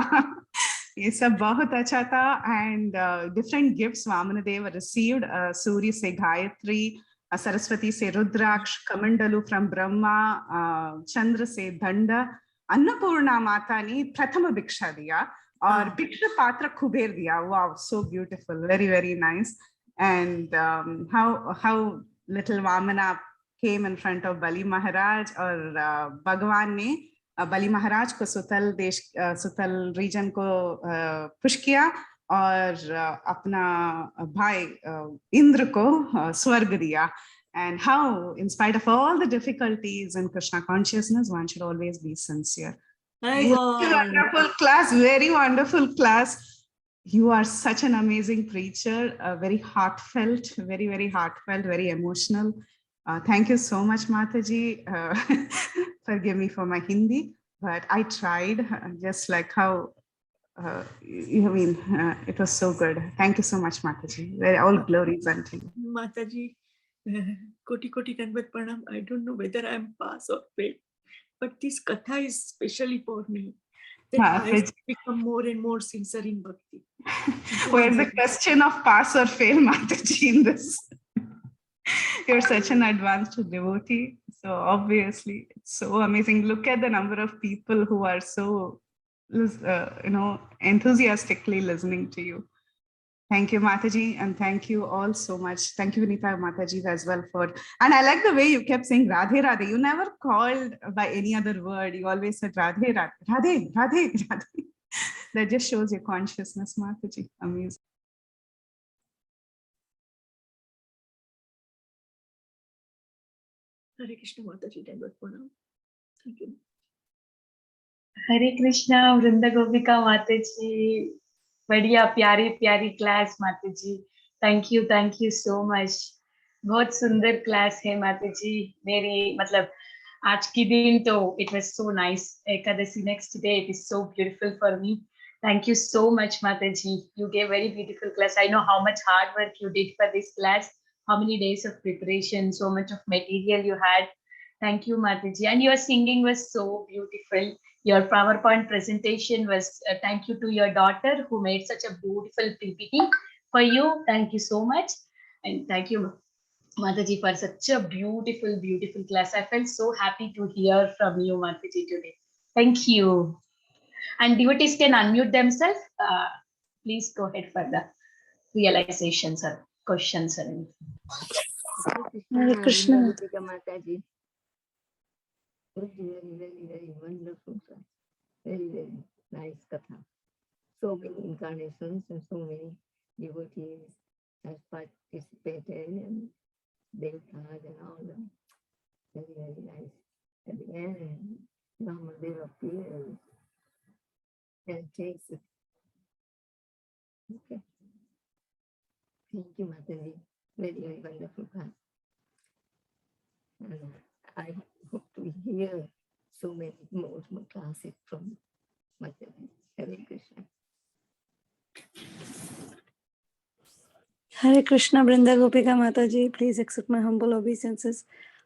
ये सब बहुत अच्छा था. And different gifts Vamanadeva received. सूर्य से गायत्री, सरस्वती से रुद्राक्ष, कमंडलू from ब्रह्मा, चंद्र से दंड, अन्नपूर्णा माता ने प्रथम भिक्षा दिया और भिक्षा पात्र कुबेर दिया. Wow, so beautiful, very, very nice. And how little Vamana came in front of Bali Maharaj, और भगवान ने बलि महाराज को सुतल रीजन को पुश किया और अपना भाई इंद्र को स्वर्ग दिया. And how, in spite of all the difficulties in Krishna consciousness, one should always be sincere. Wonderful class, very wonderful class. You are such an amazing preacher, very heartfelt, very, very heartfelt, very emotional. Thank you so much, Mataji. Forgive me for my Hindi, but I tried, just like how, it was so good. Thank you so much, Mataji. All glories unto you. Mataji, koti Dandavat pranam. I don't know whether I'm pass or fail, but this katha is specially for me. That I become more and more sincere in bhakti. Where's the question of pass or fail, Mataji, in this? You're such an advanced devotee. So obviously, it's so amazing. Look at the number of people who are so, enthusiastically listening to you. Thank you, Mataji, and thank you all so much. Thank you, Vinita Mataji, as well for. And I like the way you kept saying Radhe Radhe. You never called by any other word. You always said Radhe Radhe, Radhe Radhe Radhe. That just shows your consciousness, Mataji. Amazing. Hare Krishna Mataji, Dandavat Pranam. Thank you. हरे कृष्णा वृंदा गोपिका माता जी, बढ़िया प्यारी प्यारी class माता ji, thank you so much. बहुत सुंदर class है माता जी। मेरी मतलब आज की दिन तो it was so nice. Ekadashi next day it is so beautiful for me. Thank you so much mata ji, you gave very beautiful class. I know how much hard work you did for this class, how many days of preparation, so much of material you had. Thank you Mataji, and your singing was so beautiful. Your PowerPoint presentation was thank you to your daughter who made such a beautiful PPT for you. Thank you so much, and thank you Mataji for such a beautiful class. I felt so happy to hear from you Mataji today. Thank you. And devotees can unmute themselves. Please go ahead for the realizations or questions or anything. Hare Krishna, Krishna. Vrinda Gopika Mataji. Very wonderful class. Very nice katha. So many incarnations and so many devotees have participated and Devtas and all them. Very nice. At the end, Ramadev appears and takes it. Okay. Thank you, Mataji. Very wonderful class. And I hope to hear so many more classes from Mataji. Hare Krishna. Hare Krishna, Vrinda Gopika Mataji. Please accept my humble obeisances.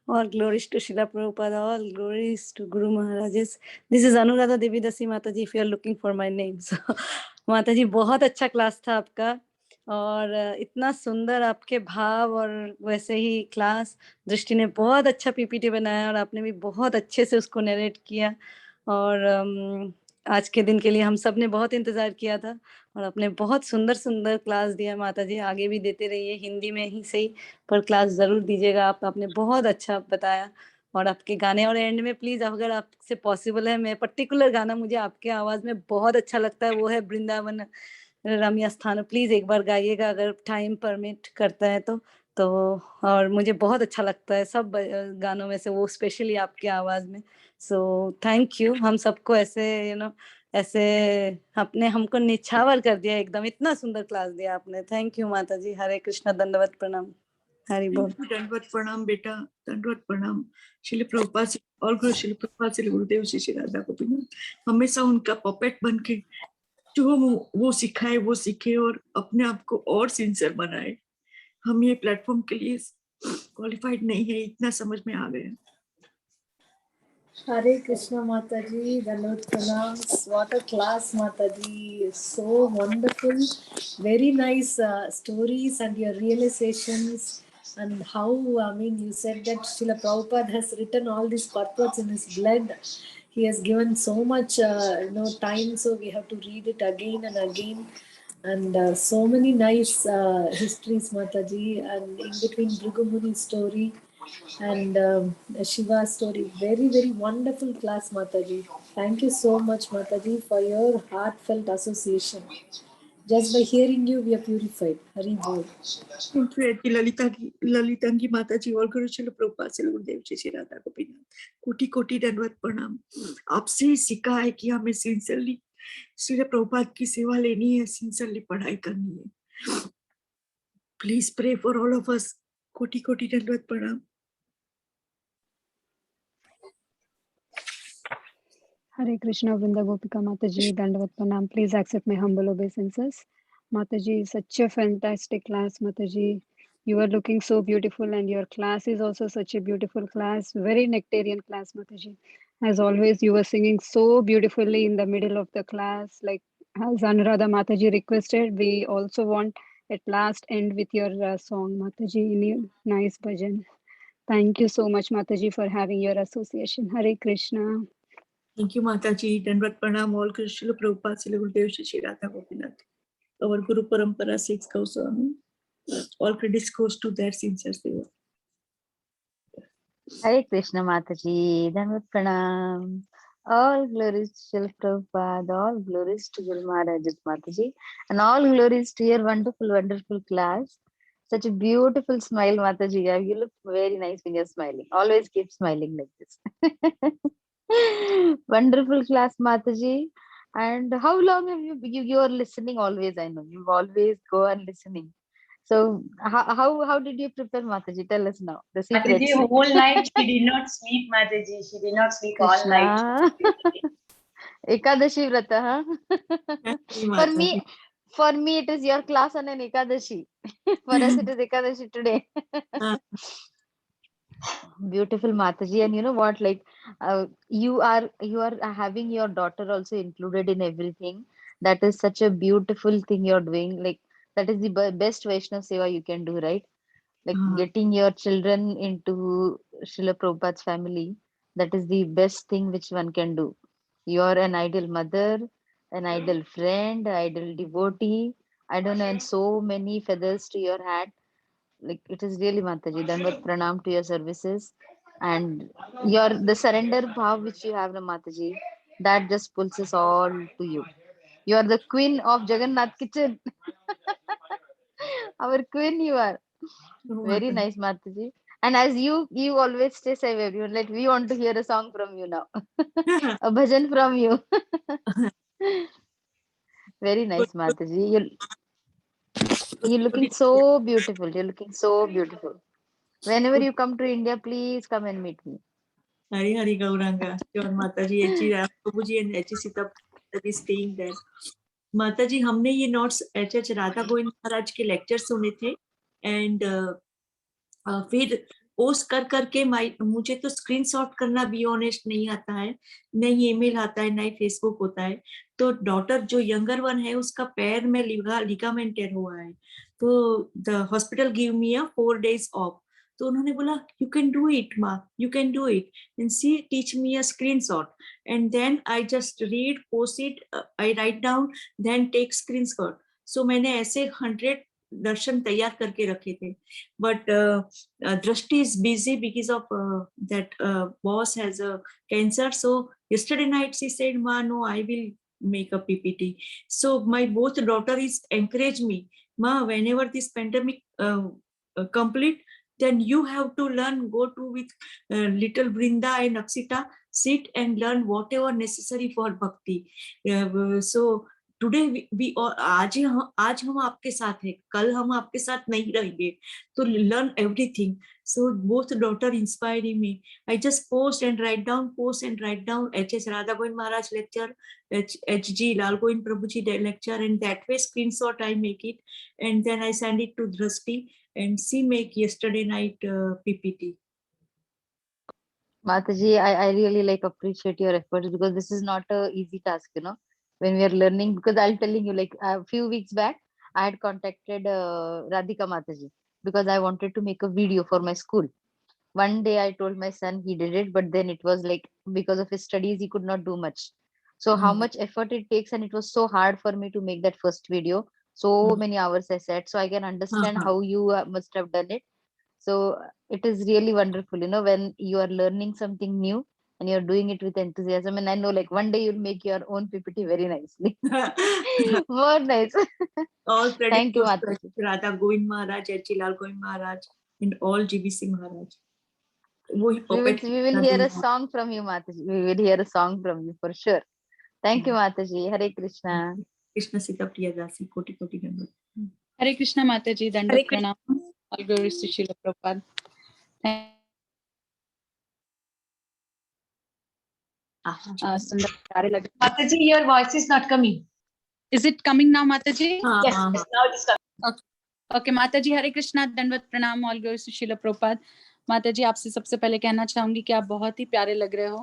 All glories to Srila Prabhupada. All glories to Guru Maharajas. This is Anuradha Devi Dasi Mataji, if you are looking for my name. So, Mataji, बहुत अच्छा class था आपका, और इतना सुंदर आपके भाव, और वैसे ही क्लास दृष्टि ने बहुत अच्छा पीपीटी बनाया, और आपने भी बहुत अच्छे से उसको नरेट किया। और आज के दिन के लिए हम सब ने बहुत इंतजार किया था, और आपने बहुत सुंदर सुंदर क्लास दिया। माता जी आगे भी देते रहिए, हिंदी में ही सही पर क्लास जरूर दीजिएगा। आपने बहुत अच्छा बताया। और आपके गाने, और एंड में प्लीज अगर आपसे पॉसिबल है, मैं पर्टिकुलर गाना मुझे आपके आवाज में बहुत अच्छा लगता है, वो है वृंदावन रम्य स्थान। प्लीज एक बार गाइएगा अगर टाइम परमिट करता है तो और मुझे बहुत अच्छा लगता है सब गानों में से, वो स्पेशली आपके आवाज में। So thank you. हम सबको ऐसे ऐसे अपने हमको निछावर कर दिया एकदम, इतना सुंदर क्लास दिया आपने। थैंक यू माता जी। हरे कृष्णा, दंडवत प्रणाम। हरि बोल। दंडवत प्रणाम बेटा, दंडवत प्रणाम। श्रील प्रभुपाद से और गुरु श्रील प्रभुपाद से गुरुदेव श्री राधा गोपीनाथ हमेशा उनका पपेट बन के जो हम वो सिखाए वो सीखे और अपने आप को और सिंसियर बनाए। हम ये प्लेटफॉर्म के लिए क्वालिफाइड नहीं है, इतना समझ में आ गया। Hare Krishna Mataji, Dandavat Pranams. What a class, Mataji. So wonderful. Very nice stories and your realizations, and how, you said that Srila Prabhupada has written all these purports in his blood. He has given so much, time, so we have to read it again and again. And so many nice histories, Mataji, and in between Bhrigu Muni's story and Shiva's story. Very wonderful class, Mataji. Thank you so much, Mataji, for your heartfelt association. Just by hearing you, we are purified. Hari Bol. Thank you, ललितांगी माता जी और गुरु श्रील प्रभुपाद से गुरुदेव श्री राधा गोपीनाथ। कोटि कोटि दंडवत प्रणाम। आपसे ही सीखा है कि हमें सिंसियरली श्रील प्रभुपाद की सेवा लेनी है, सिंसियरली पढ़ाई करनी है। Please pray for all of us. कोटि कोटि दंडवत प्रणाम। Hare Krishna, Vrinda Gopika Mataji, Dandavat Pranam. Please accept my humble obeisances. Mataji, such a fantastic class, Mataji. You are looking so beautiful, and your class is also such a beautiful class. Very nectarian class, Mataji. As always, you were singing so beautifully in the middle of the class. Like as Anuradha Mataji requested, we also want at last end with your song, Mataji, in your nice bhajan. Thank you so much, Mataji, for having your association. Hare Krishna. Thank you, Mataji. Dandavat pranam all Srila Prabhupada Srila Gurudev Shri Radha Gopinath. Our Guru Parampara 6 Goswami. All credits goes to their sincere seva. Hare Krishna Mataji, Dandavat Pranam. All glories to Srila Prabhupada, all glories to Guru Maharaj Mataji, and all glories to your wonderful class. Such a beautiful smile, Mataji. You look very nice when you're smiling. Always keep smiling like this. Wonderful class, Mataji. And how long have you are listening always? I know you always go and listening. So how did you prepare, Mataji? Tell us now the secrets. Mataji, whole night she did not sleep, Mataji. She did not sleep all night. Krishna. Ekadashi Vrata, huh? For me, it is your class on an Ekadashi. For us, it is Ekadashi today. Beautiful, Mataji. And you know what? Like, you are having your daughter also included in everything. That is such a beautiful thing you're doing. Like, that is the best Vaishnav Seva you can do, right? Like getting your children into Srila Prabhupada's family. That is the best thing which one can do. You are an ideal mother, an ideal friend, ideal devotee. I don't know, and so many feathers to your hat. Like it is really, Mataji. Dandavat pranam to your services, and the surrender bhav which you have, na Mataji, that just pulls us all to you. You are the queen of Jagannath kitchen. Our queen, you are. Very nice, Mataji. And as you always stay safe, you like we want to hear a song from you now, a bhajan from you. Very nice, Mataji. You're looking so beautiful. You're looking so beautiful. Whenever you come to India, please come and meet me. Hari Hari Gauranga. Sure, Mataji, H.G. Prabhuji and H.G. Sita is staying there. माताजी, हमने ये notes H Radha Govind महाराज के lecture सुने थे and फिर post कर करके मुझे तो स्क्रीनशॉट करना भी ऑनेस्ट नहीं आता है, नहीं ईमेल आता है, नहीं फेसबुक होता है. तो डॉटर जो यंगर वन है उसका पैर में लिगामेंट टेयर हुआ है, तो the hospital give me a 4 days off. तो उन्होंने बोला you can do it maa, you can do it, and she teach me a screenshot, and then I just read, post it, I write down, then take screenshot. So मैंने ऐसे 100 दर्शन तैयार करके रखे थे. But दृष्टि is busy because of that boss has a cancer. So yesterday night she said, ma, no, I will make a PPT. So my both daughter is encourage me, ma, whenever this pandemic complete, then you have to learn, go to with little Brinda and Akshita, sit and learn whatever necessary for bhakti. So today we आज हम आपके साथ हैं, कल हम आपके साथ नहीं रहेंगे, तो learn everything. So both daughter inspiring me. I just post and write down, H.S. Radha Govind Maharaj lecture, H.G. Lal Govind Prabhuji lecture, and that way screenshot I make it, and then I send it to Drashti, and she make yesterday night PPT. Mataji, I really like appreciate your efforts, because this is not a easy task, you know, when we are learning. Because I'm telling you, like a few weeks back, I had contacted Radhika Mataji because I wanted to make a video for my school. One day I told my son, he did it, but then it was like because of his studies, he could not do much. So how much effort it takes, and it was so hard for me to make that first video. So many hours I sat, so I can understand how you must have done it. So it is really wonderful, you know, when you are learning something new and you're doing it with enthusiasm. And I know, like, one day you'll make your own PPT very nicely. More nice. All credit Thank you, to Mataji. Radha Govind Maharaj, H.G. Lal Govind Maharaj, and all GBC Maharaj. We will hear a song from you, Mataji. We will hear a song from you for sure. Thank you, Mataji. Hare Krishna. Krishna Sita Priya Dasi, Koti Koti Dandavat. Hare Krishna, Mataji. Dandavat pranam. All glories to Srila Prabhupada. Mataji, your voice is not coming. Is it coming now, Mataji? Yes, now it is coming. Okay, Mataji, Hare Krishna, Dandavat pranam, all glories to Srila Prabhupada. माताजी, आपसे सबसे पहले कहना चाहूंगी कि आप बहुत ही प्यारे लग रहे हो,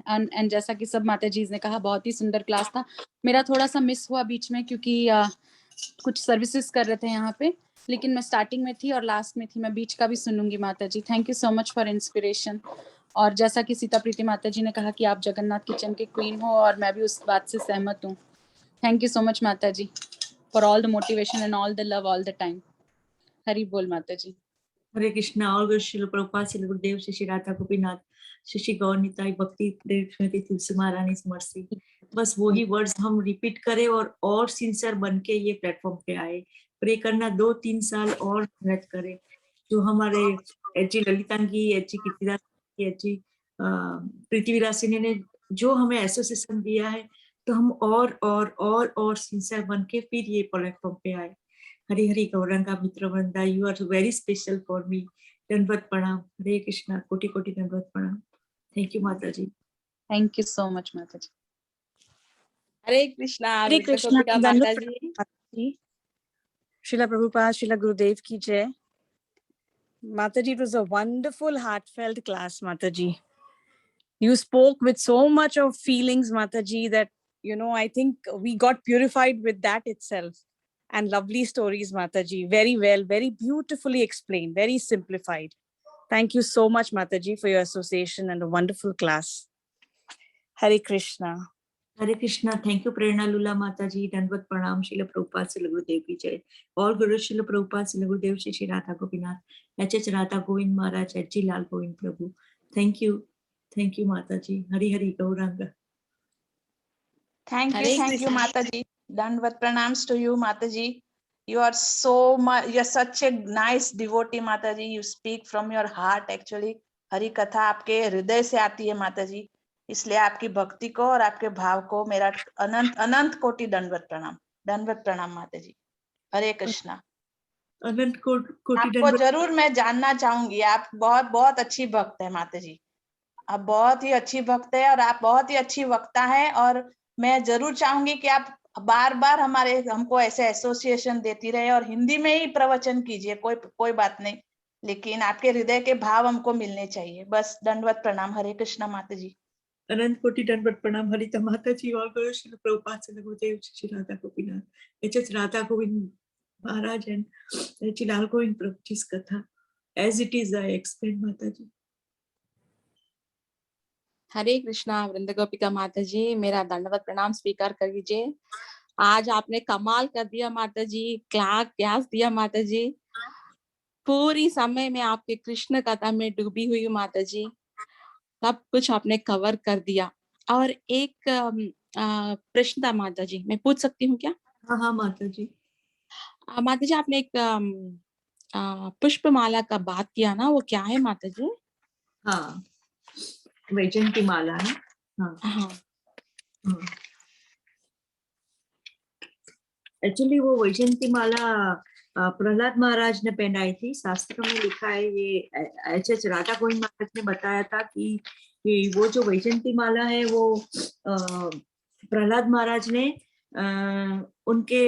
एंड जैसा कि सब माताजी ने कहा, बहुत ही सुंदर क्लास था. मेरा थोड़ा सा मिस हुआ बीच में, क्योंकि कुछ सर्विसेज कर रहे थे यहाँ पे, लेकिन मैं स्टार्टिंग में थी और लास्ट में थी. मैं बीच का भी सुनूंगी माताजी. Thank you so much for inspiration. और जैसा कि सीता प्रीति माताजी ने कहा कि आप जगन्नाथ किचन के क्वीन हो, और मैं भी उस बात से सहमत हूँ. थैंक यू सो मच माताजी for all the motivation and all the love all the time. Hari बोल माताजी. Hare Krishna, all good Srila Prabhupada, Srila Gurudev, Shri Radha Gopinath, Shri Gaur Nitai, Bhakti Srimati Tulsi Maharani's mercy. बस वही words हम repeat करें और sincere बन के ये प्लेटफॉर्म पे आए. प्रे करना 2-3 साल और मेहनत करे, जो हमारे एच ललितांगी, एच कीर्तिदास, एच पृथ्वीरासिनी ने जो हमें एसोसिएशन दिया है, तो हम और सिंसियर बन के फिर ये प्लेटफॉर्म पे आए। Hari Hari Gauranga Mitra Vrinda, you are very special for me. दंडवत प्रणाम। हरे कृष्णा, कोटि कोटि दंडवत प्रणाम। थैंक यू माता जी। Thank you so much, Mataji. Hare Krishna, Hare Vrita Krishna, Gopika Dandavat Mataji. Mataji. Srila Prabhupada, Srila Gurudev ki jai. Mataji, it was a wonderful, heartfelt class, Mataji. You spoke with so much of feelings, Mataji, that, I think we got purified with that itself. And lovely stories, Mataji. Very well, very beautifully explained, very simplified. Thank you so much, Mataji, for your association and a wonderful class. Hare Krishna. Hare Krishna. Thank you Prerna Lula mata ji. दंडवत प्रणाम। श्रील प्रभुपाद श्रील गुरुदेव की जय। All Guru Srila Prabhupada Srila Gurudev Shri Shri Radha Gopinath, H Radha Govind Maharaj, H G Lal Govind Prabhu. Thank you माता ji. Hari Hari Gaurang. Thank Hare you, Mataji. Dandavat pranams to you, Mataji. You are so much, you're such a nice devotee, Mataji. You speak from your heart, actually. Hari कथा आपके हृदय से आती है, माताजी। इसलिए आपकी भक्ति को और आपके भाव को मेरा अनंत अनंत कोटि दंडवत प्रणाम माताजी। हरे कृष्णा। अनंत कोटि आपको दंडवत। जरूर मैं जानना चाहूंगी। आप बहुत बहुत अच्छी भक्त है माताजी। आप बहुत ही अच्छी भक्त है और आप बहुत ही अच्छी वक्ता है, और मैं जरूर चाहूंगी कि आप बार बार हमको ऐसे एसोसिएशन देती रहे और हिंदी में ही प्रवचन कीजिए। कोई बात नहीं, लेकिन आपके हृदय के भाव हमको मिलने चाहिए। बस दंडवत प्रणाम। हरे कृष्णा माताजी। अनंत कोटि दंडवत प्रणाम। हरिता माता जी। और गुरु Srila Prabhupada Srila Gurudev Shri Radha Gopinath, H Radha Govind Maharaj and H Lal Govind Prabhu ji कथा as it is I explain mata ji. हरे कृष्णा, वृंद गोपिका माताजी, मेरा दंडवत प्रणाम स्वीकार कर लीजिए। आज आपने कमाल कर दिया माताजी, क्लास दिया माताजी। पूरी समय में आपके कृष्ण कथा में डूबी हुई हूँ माताजी। सब कुछ आपने कवर कर दिया। और एक प्रश्न था माताजी, मैं पूछ सकती हूँ क्या? हाँ माता जी। माताजी, आपने एक पुष्पमाला का बात किया ना, वो क्या है माताजी? हाँ, वैजयंती माला है। हाँ। एक्चुअली वो वैजयंती माला प्रहलाद महाराज ने पहनाई थी। शास्त्र में लिखा है, ये एच राधा गोविंद महाराज ने बताया था कि वो जो वैजयंती माला है वो प्रहलाद महाराज ने उनके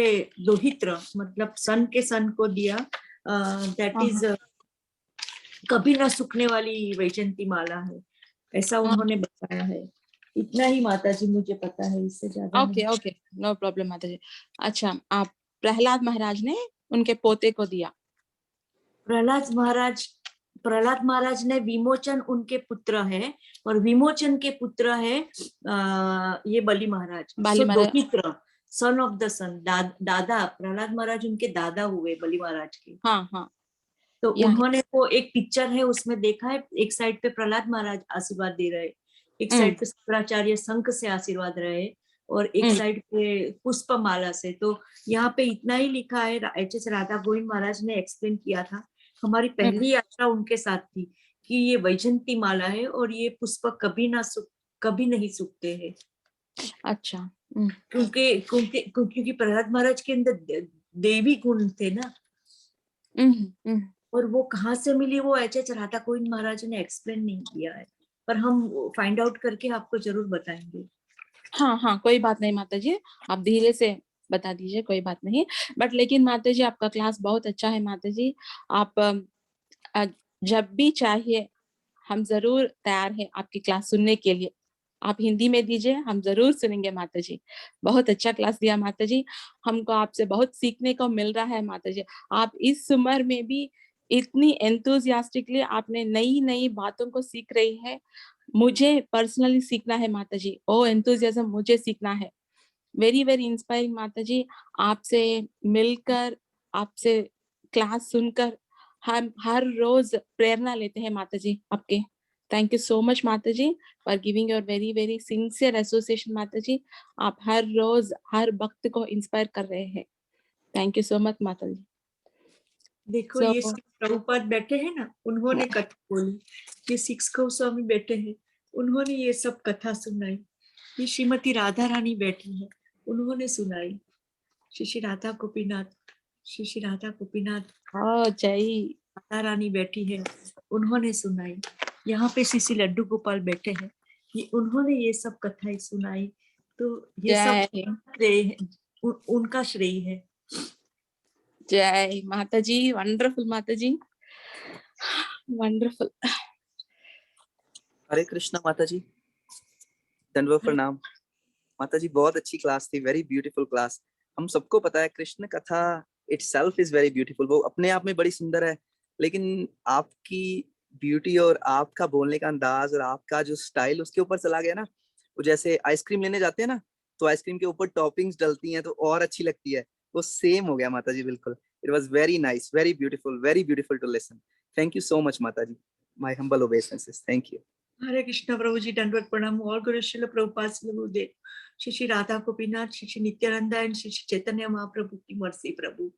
दोहित्र मतलब सन के सन को दिया। दैट इज कभी न सूखने वाली वैजयंती माला है, ऐसा उन्होंने बताया है। इतना ही माता जी मुझे पता है, इससे ज्यादा ओके, नो प्रॉब्लम माता जी। अच्छा, आप प्रहलाद महाराज ने उनके पोते को दिया। प्रहलाद महाराज ने विमोचन उनके पुत्र है, और विमोचन के पुत्र है ये बलि महाराज। दोहित्र, सन ऑफ द सन, दादा प्रहलाद महाराज उनके दादा हुए बलि महाराज के। हाँ। तो उन्होंने वो एक पिक्चर है उसमें देखा है, एक साइड पे प्रहलाद महाराज आशीर्वाद दे रहे, एक साइड पे शंकराचार्य शंख से आशीर्वाद रहे, और एक साइड पे पुष्प माला से। तो यहाँ पे इतना ही लिखा है, एच राधा गोविंद महाराज ने एक्सप्लेन किया था। हमारी पहली यात्रा उनके साथ थी कि ये वैजयंती माला है और ये पुष्प कभी नहीं सूखते हैं। अच्छा। क्योंकि प्रहलाद महाराज के अंदर देवी गुण थे ना। और वो कहाँ से मिली, वो एच राधा गोविंद महाराज ने एक्सप्लेन नहीं किया है, पर हम फाइंड आउट करके आपको जरूर बताएंगे। हाँ, कोई बात नहीं माता जी, आप धीरे से बता दीजिए, कोई बात नहीं। बट लेकिन माता जी, आपका क्लास बहुत अच्छा है माता जी। आप जब भी चाहिए हम जरूर तैयार हैं आपकी क्लास सुनने के लिए। आप हिंदी में दीजिए, हम जरूर सुनेंगे माता जी। बहुत अच्छा क्लास दिया माता जी, हमको आपसे बहुत सीखने को मिल रहा है माता जी। आप इस उम्र में भी इतनी एंथुसियास्टिकली आपने नई नई बातों को सीख रही है। मुझे पर्सनली सीखना है माता जी, ओ एंथुसियाज्म मुझे सीखना है। वेरी वेरी इंस्पायरिंग माता जी। आपसे मिलकर, आपसे क्लास सुनकर हम हर रोज प्रेरणा लेते हैं माता जी आपके। Thank you so much mata ji for giving your very very sincere association mata ji. आप हर रोज हर भक्त को इंस्पायर कर रहे हैं। Thank you so much, Mataji. देखो So, ये प्रभुपाद बैठे हैं ना, उन्होंने कथा बोली। ये सिक्स गोस्वामी बैठे हैं, उन्होंने ये सब कथा सुनाई। ये श्रीमती राधा रानी बैठी है, उन्होंने सुनाई। Shri Radha Gopinath, Shri Radha Gopinath oh, Jai. राधा रानी बैठी है, उन्होंने सुनाई। यहाँ पे श्री लड्डू गोपाल बैठे हैं, ये उन्होंने ये सब कथाएं सुनाई। तो ये सब श्रेय है, उनका श्रेय है। Jai Mataji, wonderful Mataji, wonderful. हरे कृष्णा माताजी, दंडवत प्रणाम। माताजी बहुत अच्छी क्लास थी, वेरी ब्यूटीफुल क्लास। हम सबको पता है कृष्ण कथा इटसेल्फ इज वेरी ब्यूटीफुल, वो अपने आप में बड़ी सुंदर है, लेकिन आपकी ब्यूटी और आपका बोलने का अंदाज और आपका जो स्टाइल उसके ऊपर चला गया ना। वो जैसे आइसक्रीम लेने जाते हैं ना, तो आइसक्रीम के ऊपर टॉपिंग्स डलती हैं तो और अच्छी लगती है, वो सेम हो गया माताजी, बिल्कुल। It was very nice, very beautiful to listen. Thank you so much mataji, my humble obeisances, thank you. Hare Krishna Prabhu ji, दंडवत प्रणाम। और गुरु श्रील प्रभुपाद श्री गुरुदेव, श्री राधा गोपीनाथ, श्री नित्यानंदा एंड श्री चैतन्य महाप्रभु की mercy Prabhu.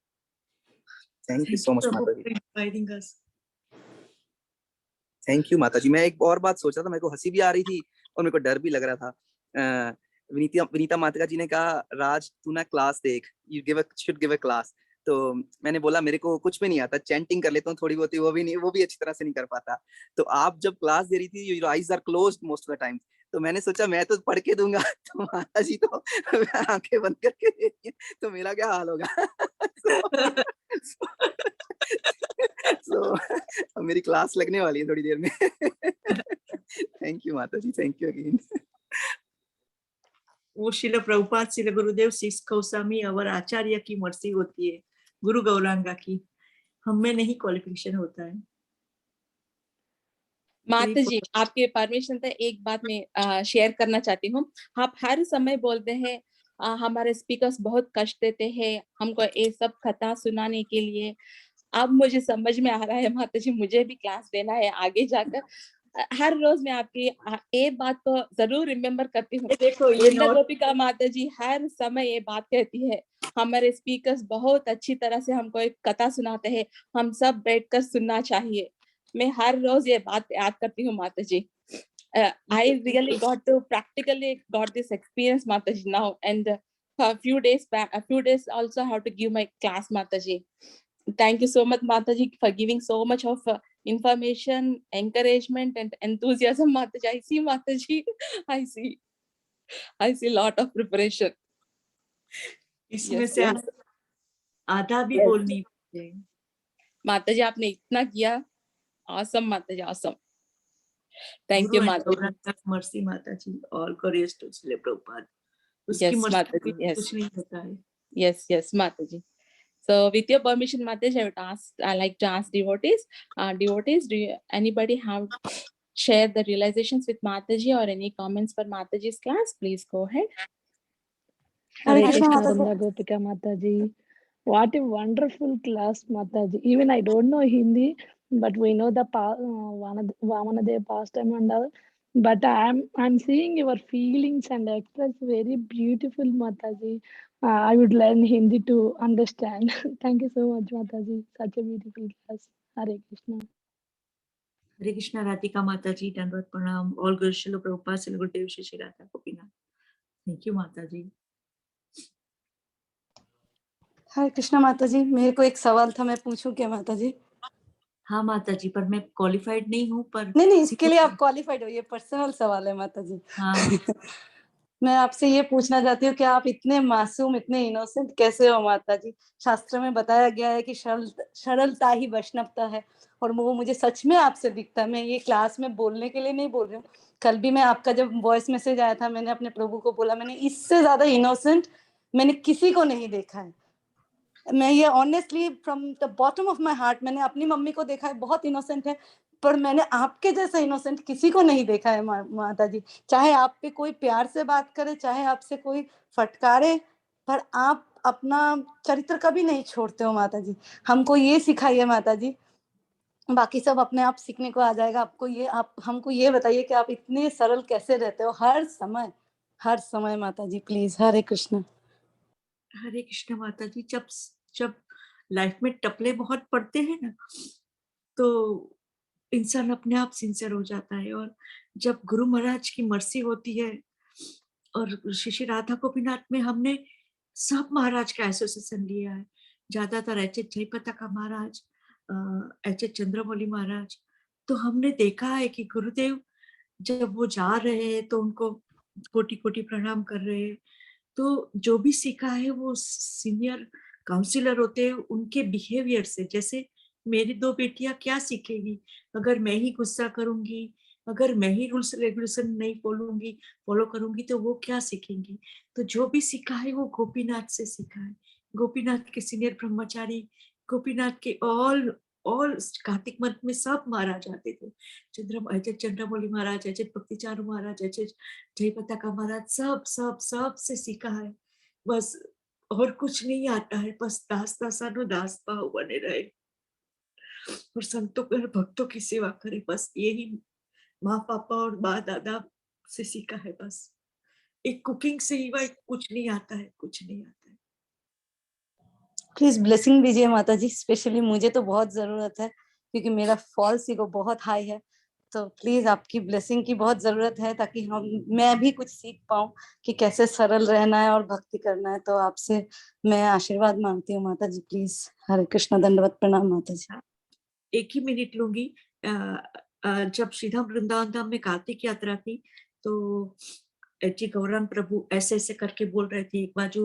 Thank you so much mataji, inviting us. Thank you mataji. मैं एक और बात सोच रहा था, मेरे को हंसी भी आ रही थी और मेरे को डर भी लग रहा था। विनीता माता जी ने कहा, राज तू ना क्लास देख, you should give a class. तो मैंने बोला मेरे को कुछ भी नहीं आता, चैंटिंग कर लेता हूँ थोड़ी बहुत, वो भी अच्छी तरह से नहीं कर पाता। तो आप जब क्लास दे रही थी, your eyes are closed most of the time, तो मैंने सोचा मैं तो पढ़ के दूंगा, तो माता जी तो आंखें बंद करके दे रही है, तो मेरा क्या हाल होगा। so, मेरी क्लास लगने वाली है थोड़ी देर में। थैंक यू माता जी, थैंक यू अगेन। वो श्रील प्रभुपाद श्रील गुरुदेव सिक्स गोस्वामी और आचार्य की मर्जी होती है, गुरु गौरांगा की, हमें नहीं क्वालिफिकेशन होता है। माता जी, आपके परमिशन से एक बात मैं शेयर करना चाहती हूँ। आप हर समय बोलते हैं हमारे स्पीकर्स बहुत कष्ट देते हैं हमको ये सब कथा सुनाने के लिए। अब मुझे समझ में आ रहा है माता जी, मुझे भी क्लास देना है आगे जाकर। हर रोज मैं आपकी एक बात को जरूर रिमेम्बर करती हूँ। वृंदा गोपिका माता जी हर समय ये बात कहती है, हमारे स्पीकर्स बहुत अच्छी तरह से हमको एक कथा सुनाते हैं, हम सब बैठकर सुनना चाहिए। मैं हर रोज ये बात याद करती हूँ माता जी। I really got to practically got this experience माता जी now, and a few days also have to give my class माता जी. Thank you so much माता जी for giving so much of information, encouragement and enthusiasm माता जी. I see माता जी, I see lot of preparation. इसमें से आधा भी बोलनी है माता जी, आपने इतना किया, awesome माता जी, awesome. Thank you माता जी. मर्सी माता जी, all courage to Srila Prabhupada. Yes माता जी, yes. कुछ नहीं होता है। Yes माता जी. So with your permission, Mataji, I like to ask devotees, anybody have shared the realizations with Mataji or any comments for Mataji's class? Please go ahead. Hare Krishna Vrunda Gopika Mataji. What a wonderful class, Mataji. Even I don't know Hindi, but we know the Vamanadev pastime and all. But I'm seeing your feelings and express very beautiful, Mataji. I would learn Hindi to understand. Thank you so much, Mataji. Such a beautiful class. Hare Krishna. Hare Krishna Radhika माता जी, दंडवत प्रणाम। All Guru Srila Prabhupada Srila Gurudev Shri Radha Gopinath. Thank you माता जी। हरे कृष्णा माता जी, मेरे को एक सवाल था, मैं पूछूं क्या माता जी? हाँ माता जी, पर मैं क्वालिफाइड नहीं हूँ। पर नहीं, इसके लिए आप क्वालिफाइड हो, ये पर्सनल सवाल है माता जी। हाँ। मैं आपसे ये पूछना चाहती हूँ कि आप इतने मासूम, इतने इनोसेंट कैसे हो माता जी? शास्त्र में बताया गया है कि सरलता ही वैष्णवता है, और वो मुझे सच में आपसे दिखता है। मैं ये क्लास में बोलने के लिए नहीं बोल रही हूँ। कल भी मैं आपका जब वॉइस मैसेज आया था, मैंने अपने प्रभु को बोला, मैंने इससे ज्यादा इनोसेंट मैंने किसी को नहीं देखा है। मैं ये honestly from the bottom of my heart, मैंने अपनी मम्मी को देखा है, बहुत इनोसेंट है, पर मैंने आपके जैसा इनोसेंट किसी को नहीं देखा है माता जी। चाहे आप पे कोई प्यार से बात करे, चाहे आपसे कोई फटकारे, पर आप अपना चरित्र कभी नहीं छोड़ते हो माता जी। हमको ये सिखाइए माता जी, बाकी सब अपने आप सीखने को आ जाएगा। आप हमको ये बताइए कि आप इतने सरल कैसे रहते हो हर समय माता जी, प्लीज। हरे कृष्ण। हरे कृष्ण माता जी, जब लाइफ में टपले बहुत पड़ते हैं ना, तो इंसान अपने आप सिंसियर हो जाता है। और जब गुरु महाराज की मर्सी होती है, और श्री श्री राधा गोपीनाथ में हमने सब महाराज का एसोसिएशन लिया है, ज्यादातर एच.एच. जयपताका महाराज, एच.एच. चंद्रमौली महाराज। तो हमने देखा है कि गुरुदेव जब वो जा रहे हैं तो उनको कोटि कोटि प्रणाम कर रहे हैं। तो जो भी सीखा है वो सीनियर काउंसिलर होते हैं उनके बिहेवियर से। जैसे मेरी दो बेटियां क्या सीखेगी, अगर मैं ही गुस्सा करूंगी, अगर मैं ही रूल्स रेगुलेशन नहीं फॉलो करूंगी, तो वो क्या सीखेंगी। तो जो भी सीखा है वो गोपीनाथ से सीखा है। गोपीनाथ के सीनियर ब्रह्मचारी, गोपीनाथ के ऑल कार्तिक मंथ में सब महाराज आते थे। चंद्रमौली महाराज, एच.एच. भक्तिचारू महाराज, एच.एच. जयपताका महाराज, सब सब सब से सीखा है। बस और कुछ नहीं आता है, बस दास दासानो दास भाव बने रहे और संतों और भक्तों की सेवा करे। बस यही माँ पापा और माँ दादा से सीखा है। बस एक कुकिंग से ही कुछ नहीं आता है, कुछ नहीं आता है। प्लीज ब्लेसिंग दीजिए माता जी, स्पेशली मुझे तो बहुत जरूरत है क्योंकि मेरा फॉल्स ईगो बहुत हाई है। तो प्लीज आपकी ब्लेसिंग की बहुत जरूरत है ताकि मैं भी कुछ सीख पाऊं कि कैसे सरल रहना है और भक्ति करना है। तो आपसे मैं आशीर्वाद मांगती हूँ माता जी, प्लीज। हरे कृष्ण, दंडवत प्रणाम माता जी। एक ही मिनट लूंगी। जब श्रीधाम वृंदावन धाम में कार्तिक यात्रा थी तो जी गौरांग प्रभु ऐसे ऐसे करके बोल रहे थे। एक बाजू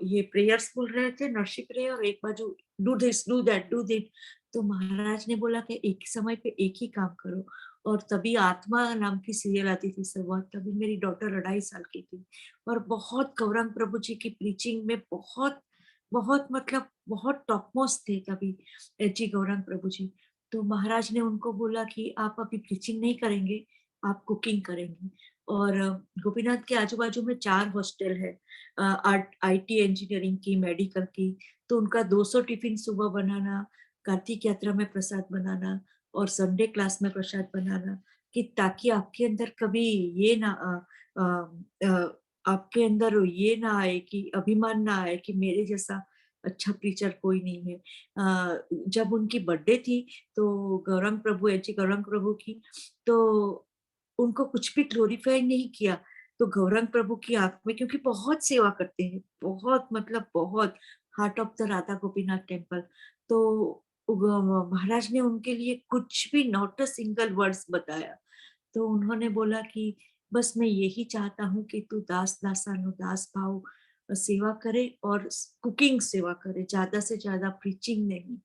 ये प्रेयर्स बोल रहे थे, नरसी प्रेयर, और एक बाजू do this do that do it. तो महाराज ने बोला कि एक समय पे एक ही काम करो। और तभी आत्मा नाम की सीरियल आती थी शुरुआत, तभी मेरी डॉटर 2.5 साल की थी। और बहुत गौरांग प्रभु जी की प्रीचिंग में बहुत बहुत मतलब बहुत टॉप मोस्ट थे तभी जी गौरांग प्रभु जी। तो महाराज ने उनको बोला कि आप अभी प्रीचिंग नहीं करेंगे, आप कुकिंग करेंगे। और गोपीनाथ के आजू बाजू में 4 हॉस्टल है, IT इंजीनियरिंग की, मेडिकल की। तो उनका 200 टिफिन सुबह बनाना, कार्तिक यात्रा में प्रसाद बनाना और संडे क्लास में प्रसाद बनाना, कि ताकि आपके अंदर कभी ये ना आपके अंदर ये ना आए कि अभिमान ना आए कि मेरे जैसा अच्छा प्रीचर कोई नहीं है। जब उनकी बर्थडे थी तो गौरांग प्रभु, एच.जी. गौरांग प्रभु की, तो उनको कुछ भी ग्लोरीफाई नहीं किया। तो गौरांग प्रभु की आंख में, क्योंकि बहुत सेवा करते हैं, बहुत मतलब बहुत, heart of the Radha Gopinath temple. तो महाराज ने उनके लिए कुछ भी नॉट अ सिंगल वर्ड्स बताया। तो उन्होंने बोला कि बस मैं यही चाहता हूँ कि तू दास दासानु दास भाव सेवा करे और कुकिंग सेवा करे, ज्यादा से ज्यादा प्रीचिंग नहीं।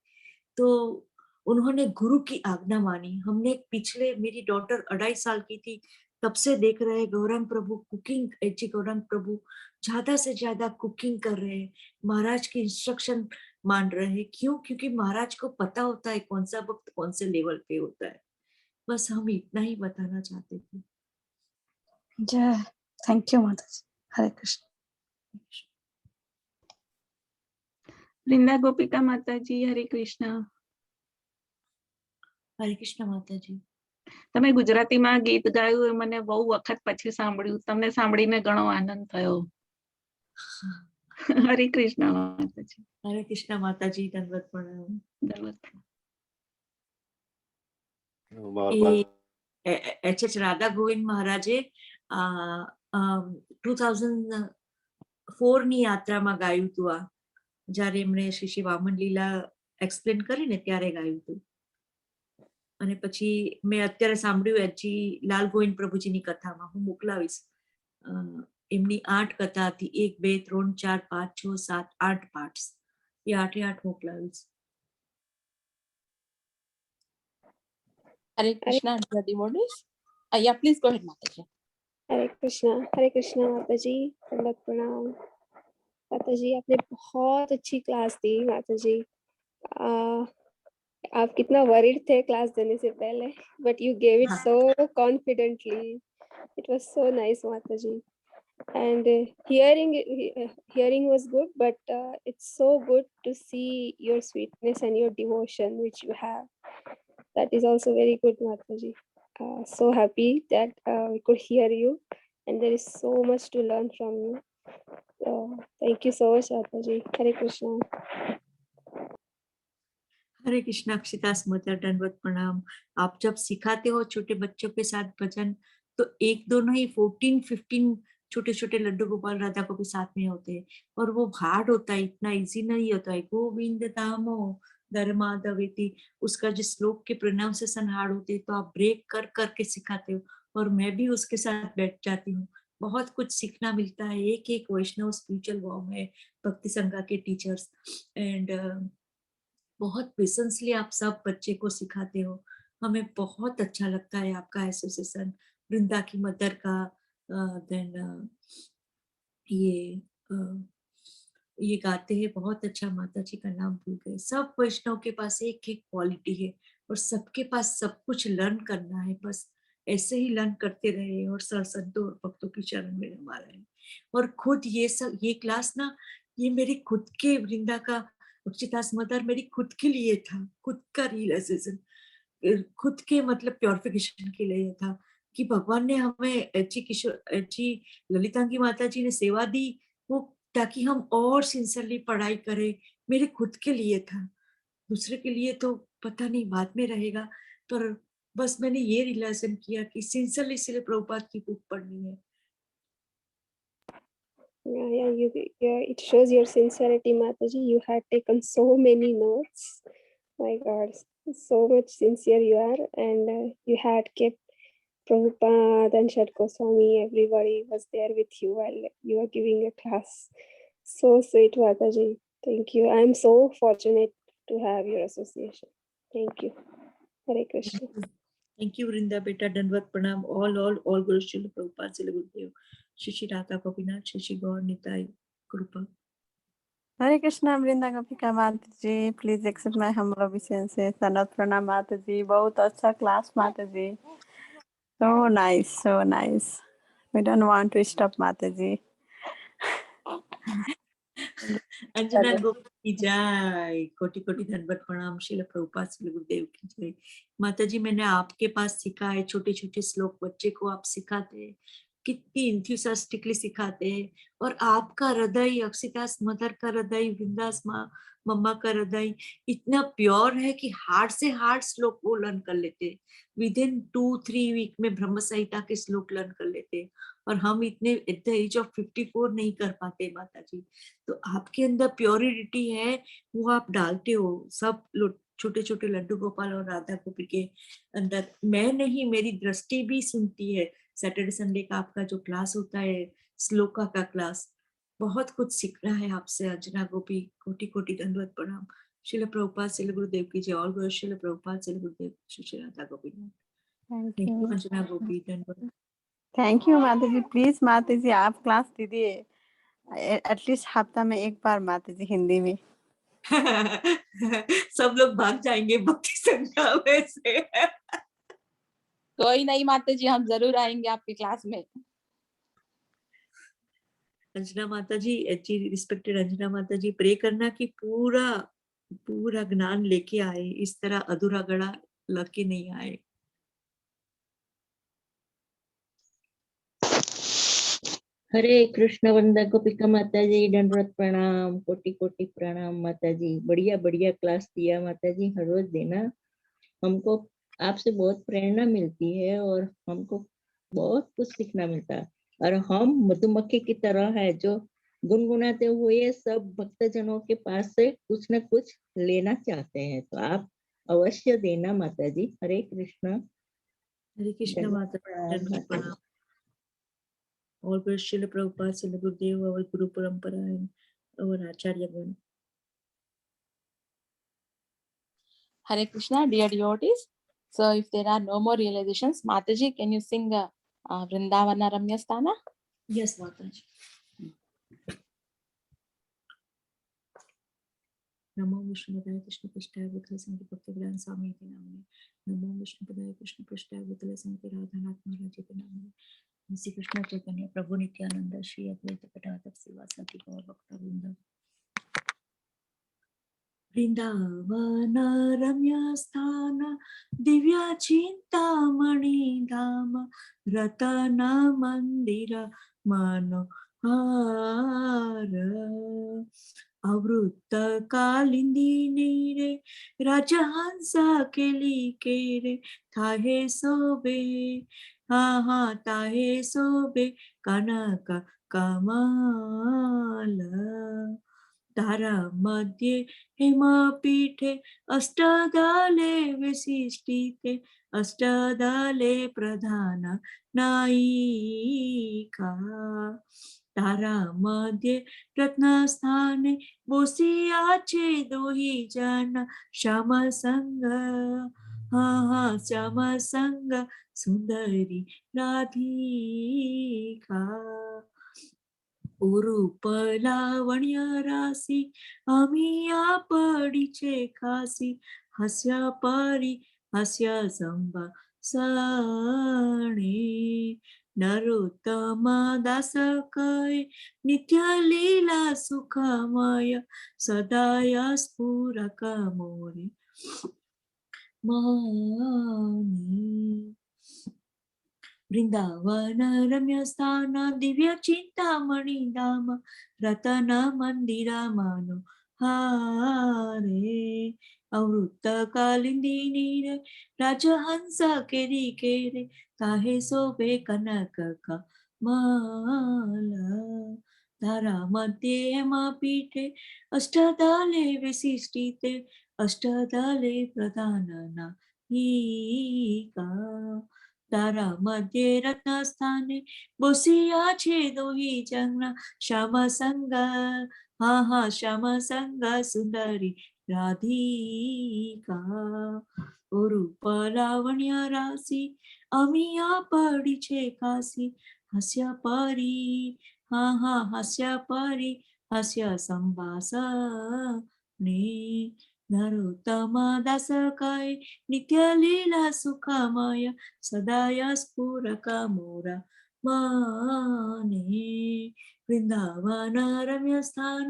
तो उन्होंने गुरु की आज्ञा मानी। हमने पिछले, मेरी डॉटर 2.5 साल की थी तब से देख रहे हैं गौरांग प्रभु कुकिंग, एच.जी. गौरांग प्रभु ज्यादा से ज्यादा कुकिंग कर रहे हैं, महाराज की इंस्ट्रक्शन मान रहे हैं। क्यों? क्योंकि महाराज को पता होता है कौन सा वक्त कौन से लेवल पे होता है। बस हम इतना ही बताना चाहते थे। जय, थैंक यू माता जी। हरे कृष्ण। वृंदा गोपिका माता जी, हरे कृष्ण। हरे कृष्ण माता जी। તમે ગુજરાતીમાં ગીત ગાયું એ મને બહુ વખત પછી સાંભળ્યું, તમને સાંભળીને ઘણો આનંદ થયો। હરે કૃષ્ણ માતાજી। हरे कृष्ण माता जी, दंडवत प्रणाम। दंडवत। एच.एच. राधा गोविंद महाराजे 2004 ની યાત્રામાં ગાયું હતું આ, જ્યારે એમણે શ્રી શ્રી વામન લીલા એક્સપ્લેન કરી ને ત્યારે ગાયું હતું। અને પછી મેં અત્યારે સાંભળ્યું એચ.જી. લાલ ગોવિંદ પ્રભુજીની કથામાં, હું મોકલાવીશ। એમની 8 કથા હતી, 1 2 3 4 5 6 7 8 parts, A 8 મોકલાવીશ। Hare Krishna, dear devotees. Yeah, please go ahead, Mataji. हरे कृष्णा माता जी, दंडवत प्रणाम। माता जी आपने बहुत अच्छी क्लास दी। माता जी आप कितना वरीड थे क्लास देने से पहले, but you gave it so confidently. It was so nice माता जी। And hearing was good, but it's so good to see your sweetness and your devotion which you have. That is also very good, Mataji. So happy that we could hear you, and there is so much to learn from you. Thank you so much, Mataji. Hare Krishna. Hare Krishna Akshita स्मृति दंडवत प्रणाम। आप जब सिखाते हो छोटे बच्चों के साथ भजन तो एक दो नहीं 14-15 छोटे छोटे लड्डू गोपाल राधा को भी साथ में होते हैं और वो हार्ड होता है, इतना इजी नहीं होता है। गोविंद दामो धर्माधवेति उसका जो श्लोक के प्रोनाउंसिएशन हार्ड होते हैं तो आप ब्रेक कर करके सिखाते हो और मैं भी उसके साथ बैठ जाती हूँ। बहुत कुछ सीखना मिलता है एक एक वैष्णव स्पिरिचुअल वॉर्म में भक्ति संघा के टीचर्स एंड बहुत पेशेंसली आप सब बच्चे को सिखाते हो। हमें बहुत अच्छा लगता है आपका एसोसिएशन वृंदा की मदर का देन ये गाते हैं बहुत अच्छा। माता जी का नाम भूल गए। सब वैष्णव के पास एक एक क्वालिटी है और सबके पास सब कुछ लर्न करना है। बस ऐसे ही लर्न करते रहे और संतों और भक्तों की शरण में हमारा है। और खुद ये क्लास ना ये मेरे खुद के वृंदा का अक्षितास मदर मेरी खुद के लिए था, खुद का रियलाइजेशन, खुद के मतलब प्योरिफिकेशन के लिए था कि भगवान ने हमें जी ललितांगी माता जी ने सेवा दी वो ताकि हम और सिंसियरली पढ़ाई करें। मेरे खुद के लिए था, दूसरे के लिए तो पता नहीं बाद में रहेगा, पर बस मैंने ये रियलाइजेशन किया कि सिंसियरली सिर्फ प्रभुपाद की बुक पढ़नी है। It shows your sincerity, Mataji. You had taken so many notes. My God, so much sincere you are, and you had kept Prabhupada and Shad Goswami. Everybody was there with you while you were giving a class. So sweet, Mataji. Thank you. I am so fortunate to have your association. Thank you. Hare Krishna. Thank you, Vrinda beta, Dandavat Pranam, all Guru Srila Prabhupada, Srila Gurudev, Shri Radha Gopinath, Shri Gaur Nitai, Krupa. Hare Krishna, Vrinda Gopika Mataji, please accept my humble obeisances. Dandavat Pranam Mataji, बहुत अच्छा class Mataji. So nice, so nice. We don't want to stop Mataji. Anjana गोपी की जय, कोटि कोटि धन्यवाद प्रणाम श्रील प्रभुपाद श्री गुरुदेव की जय। माता जी मैंने आपके पास सीखा है, छोटे छोटे श्लोक बच्चे को आप सिखाते हैं, कितनी इंथ्यूसियास्टिकली सिखाते हैं और आपका हृदय अक्षितास मदर का हृदय वृंदास मम्मा का हृदय इतना प्योर है कि हार्ड से हार्ड श्लोक वो लर्न कर लेते हैं। विद इन 2-3 वीक में ब्रह्म संहिता के श्लोक लर्न कर लेते हैं और हम इतने एट द एज ऑफ 54 नहीं कर पाते माता जी। तो आपके अंदर प्योरिटी है, वो आप डालते हो सब छोटे छोटे लड्डू गोपाल और राधा गोपी के अंदर। मैं नहीं, मेरी दृष्टि भी सुनती है। सैटरडे संडे का आपका जो क्लास होता है श्लोका का क्लास, बहुत कुछ सीखना है आपसे। अंजना गोपी कोटि कोटि दंडवत प्रणाम। श्रील प्रभुपाद श्रील गुरुदेव की जय। All Guru Srila Prabhupada Srila Gurudev Shri Radha Gopi. Thank you Anjana गोपी, धन्यवाद। थैंक यू माता जी। प्लीज माता जी आप क्लास दीजिए एटलीस्ट हफ्ता में एक बार माता जी हिंदी में। सब लोग भाग जाएंगे भक्ति संख्या में से। कोई नहीं माता जी, हम जरूर आएंगे आपकी क्लास में। अंजना माता जी, रिस्पेक्टेड अंजना माता जी, प्रे करना कि पूरा ज्ञान लेके आए, इस तरह अधूरा गड़ा लगे नहीं आए। हरे कृष्ण वंदना गोपिका माता जी, दंडवत प्रणाम, कोटि कोटि प्रणाम माता जी। बढ़िया बढ़िया क्लास दिया माता जी, हर रोज देना। हमको आपसे बहुत प्रेरणा मिलती है और हमको बहुत कुछ सीखना मिलता है। और हम मधुमक्खी की तरह है जो गुनगुनाते हुए सब भक्तजनों के पास से कुछ न कुछ लेना चाहते हैं, तो आप अवश्य देना माता जी। हरे कृष्ण। हरे कृष्ण माता दंडवत प्रणाम। और गुरु श्रील प्रभुपाद श्रील गुरुदेव और गुरु परंपरा और आचार्यगण। Hare Krishna, dear devotees. So if there are no more realizations, Mataji, can you sing Vrindavana Ramya Sthana? Yes, Mataji. नमो विष्णुपदाय कृष्ण पृष्ठाय भूतले संगे भक्तिवेदांत स्वामी के नाम में। नमो विष्णुपदाय कृष्ण पृष्ठाय भूतले संगे राधानाथ महाराज के नाम में। श्री कृष्ण चैतन्य प्रभु नित्यानंद श्री अद्वैत गदाधर श्रीवासादि गौर भक्तवृंद। वृंदावन रम्य स्थान दिव्य चिंतामणि धाम रतन मंदिर मन हार आवृत्त कालिंदी रे राजहंसा केली रे थाहे सोबे हा ताहे सोबे कनक कमल तारा मध्ये हेमपीठे अष्टदले विशिष्टिते अष्टदले प्रधान नायिका तारा मध्ये रत्नस्थाने बोसियाचे दोही जन श्यामसंग हा श्यामसंग सुंदरी राधिका उरूप लावण्य रासी आम्ही आपडीचे खासी हास्य पारी हास्य संभाषणे नरोत्तम दास कय नित्य लीला सुखमय सदाय स्फुरक मोरे मनी वृंदावन रम्य स्थान दिव्य चिंतामणि धाम रतन मंदिरा मानो हारे अवृत्त कालिंदी रे राजहंस केरी ताहे शोभे कनक कमल धारा मध्ये हेमपीठे अष्टदले विशिष्टिते अष्टदले प्रधान नायिका तारा मध्ये रत्नस्थाने बोसियाचे दोही जन श्यामसंग हा श्यामसंग सुंदरी राधिका रूप लावण्य रासी आम्ही आपडीचे खासी हास्य पारी हा हास्य पारी हास्य संभाषणे नरोत्तम दास काय नित्य लीला सुखमय सदाय स्फुरक मोरा मने वृंदावन रम्य स्थान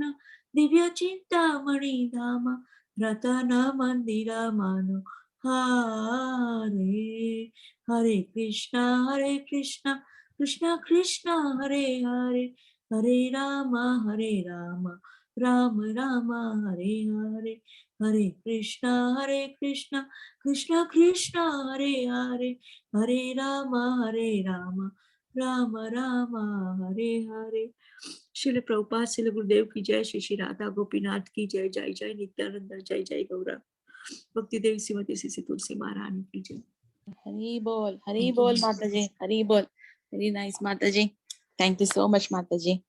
दिव्य चिंतामणि धाम रतन मंदिरा मानो हारे हरे कृष्णा कृष्ण कृष्ण हरे हरे हरे राम राम राम हरे हरे हरे कृष्णा कृष्ण कृष्ण हरे हरे हरे राम राम राम हरे हरे। श्रील प्रभुपाद श्रील गुरुदेव की जय, श्री श्री राधा गोपीनाथ की जय, जय जय नित्यानंद, जय जय गौरा भक्ति देवी श्रीमती श्री तुलसी महारानी की जय। हरी बोल माताजी, हरी बोल। Very nice, Mataji. Thank you so much, Mataji.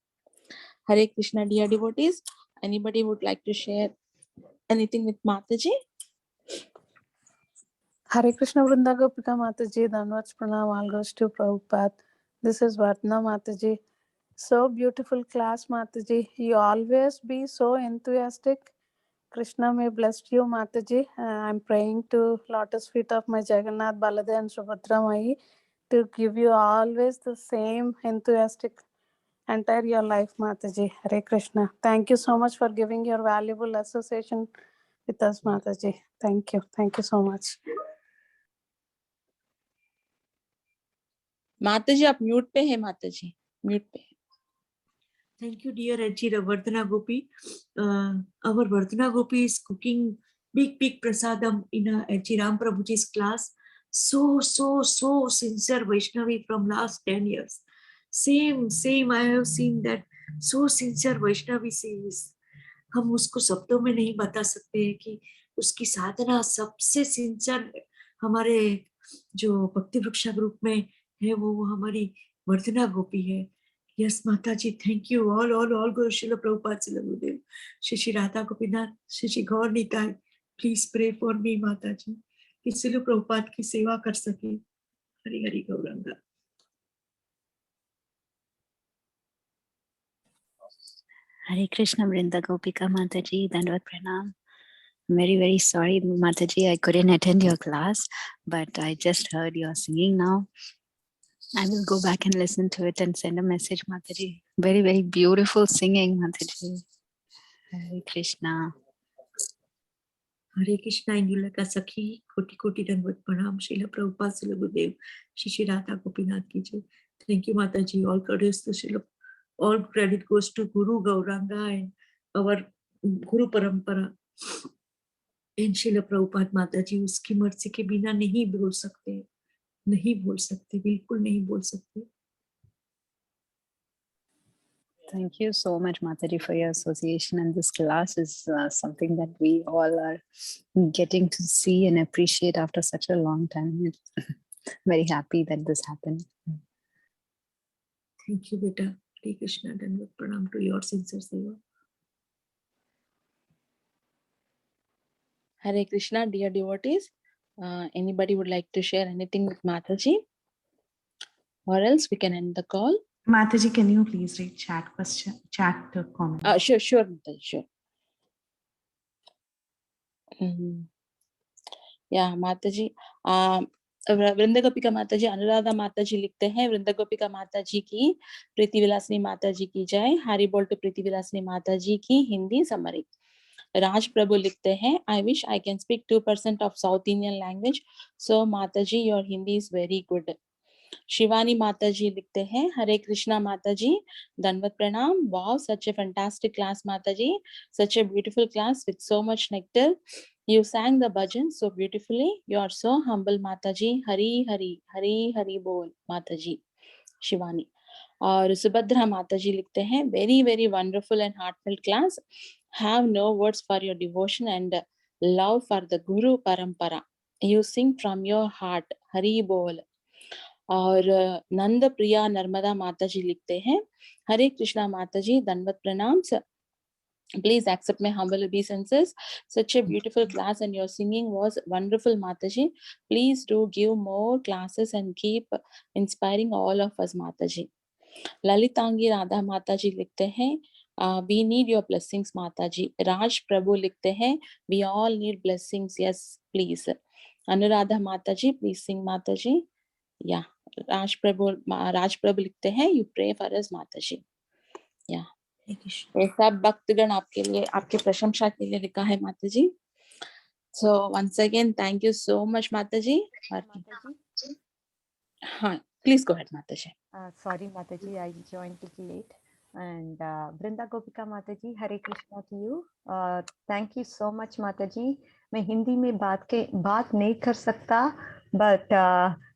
Hare Krishna, dear devotees. Anybody would like to share anything with Mataji? Hare Krishna Vrinda Gopika Mataji, Dhanvats Pranam, all goes to Prabhupada. This is Vartna Mataji. So beautiful class, Mataji. You always be so enthusiastic. Krishna may bless you, Mataji. I'm praying to lotus feet of my Jagannath, Baladev and Subhadra Mai to give you always the same enthusiastic entire your life, Mataji. Hare Krishna. Thank you so much for giving your valuable association with us, Mataji. Thank you. Thank you so much. माताजी आप mute पे है, माताजी mute पे। Thank you, dear Aji Vardhana Gopi. Our Vardhana Gopi is cooking big prasadam in Aji Ram Prabhuji's class. So sincere Vaishnavi from last 10 years. Same, I have seen that. So sincere Vaishnavi sees. हम उसको शब्दों में नहीं बता सकते हैं कि उसकी साधना सबसे सिंचर हमारे जो भक्ति वृक्षा ग्रुप में है वो हमारी वर्धना गोपी है। Yes, Mataji, thank you. All go Srila Prabhupada, Srila Gurudev, Shri Radha Gopinath, Shri Gaur Nitai. Please pray for me, Mataji, कि Srila Prabhupada की सेवा कर सके। Hari Hari Gauranga. Hare Krishna Vrinda Gopika Mataji, Dandvat Pranam. I'm very sorry, Mataji, I couldn't attend your class, but I just heard your singing now. I will go back and listen to it and send a message, Mataji. Very beautiful singing, Mataji. Hare Krishna. Hare Krishna, Indula ka sakhi, koti danvat pranam, Srila Prabhupada, Srila Gurudev, Shri Radha Gopinath ki jai. Thank you, Mataji. All courtesy to Srila All credit goes to Guru Gauranga and our Guru Parampara. इन शिला प्रभुपाद माता जी उसकी मर्जी के बिना नहीं बोल सकते, बिल्कुल नहीं बोल सकते. Thank you so much, Mataji, for your association. And this class is something that we all are getting to see and appreciate after such a long time. It's very happy that this happened. Thank you, beta. Hare Krishna, and pranam to your sincere seva. Hare Krishna, dear devotees. Anybody would like to share anything with Mataji? Or else we can end the call. Mataji, can you please read chat comment? Sure, Mataji, sure. Yeah, Mataji. वृंद गोपिका माता जी, अनुराधा माता जी लिखते हैं, वृंद गोपिका माता जी की, प्रीति विलासिनी माता जी की जय, हरि बोल टू प्रीति विलासिनी माता जी की हिंदी समरी. राज प्रभु लिखते हैं, I wish I can speak 2% of South Indian language. So माता जी, your Hindi is very good. Shivani माता जी लिखते हैं, हरे कृष्णा माता जी, धन्यवाद प्रणाम. Wow, such a fantastic class माता जी, such a beautiful class with so much nectar. You sang the bhajan so beautifully. You are so humble माता जी. हरी हरी हरी हरी बोल माता जी. शिवानी. और सुभद्रा माता जी लिखते हैं, very very wonderful and heartfelt class. Have no words for your devotion and love for the Guru Parampara. You sing from your heart. हरी बोल. और नंद प्रिया नर्मदा माता जी लिखते हैं, हरे कृष्णा माता जी, धन्यवाद प्रणाम. Please accept my humble obeisances. Such a beautiful class and your singing was wonderful, Mataji. Please do give more classes and keep inspiring all of us, Mataji. ललितांगी Radha माता जी लिखते हैं, we need your blessings, Mataji. Raj Prabhu लिखते हैं, we all need blessings. Yes, please. Anuradha माता जी, please sing, Mataji. Yeah. Raj Prabhu लिखते हैं, you pray for us, Mataji. Yeah. ये सब भक्तगण आपके लिए, आपके प्रशंसा के लिए लिखा है माताजी. So once again, thank you so much, Mataji. हाँ, please go ahead, Mataji. Sorry, Mataji, I joined little late. And Vrinda Gopika Mataji, Hare Krishna to you. Thank you so much, Mataji. मैं हिंदी में बात नहीं कर सकता, but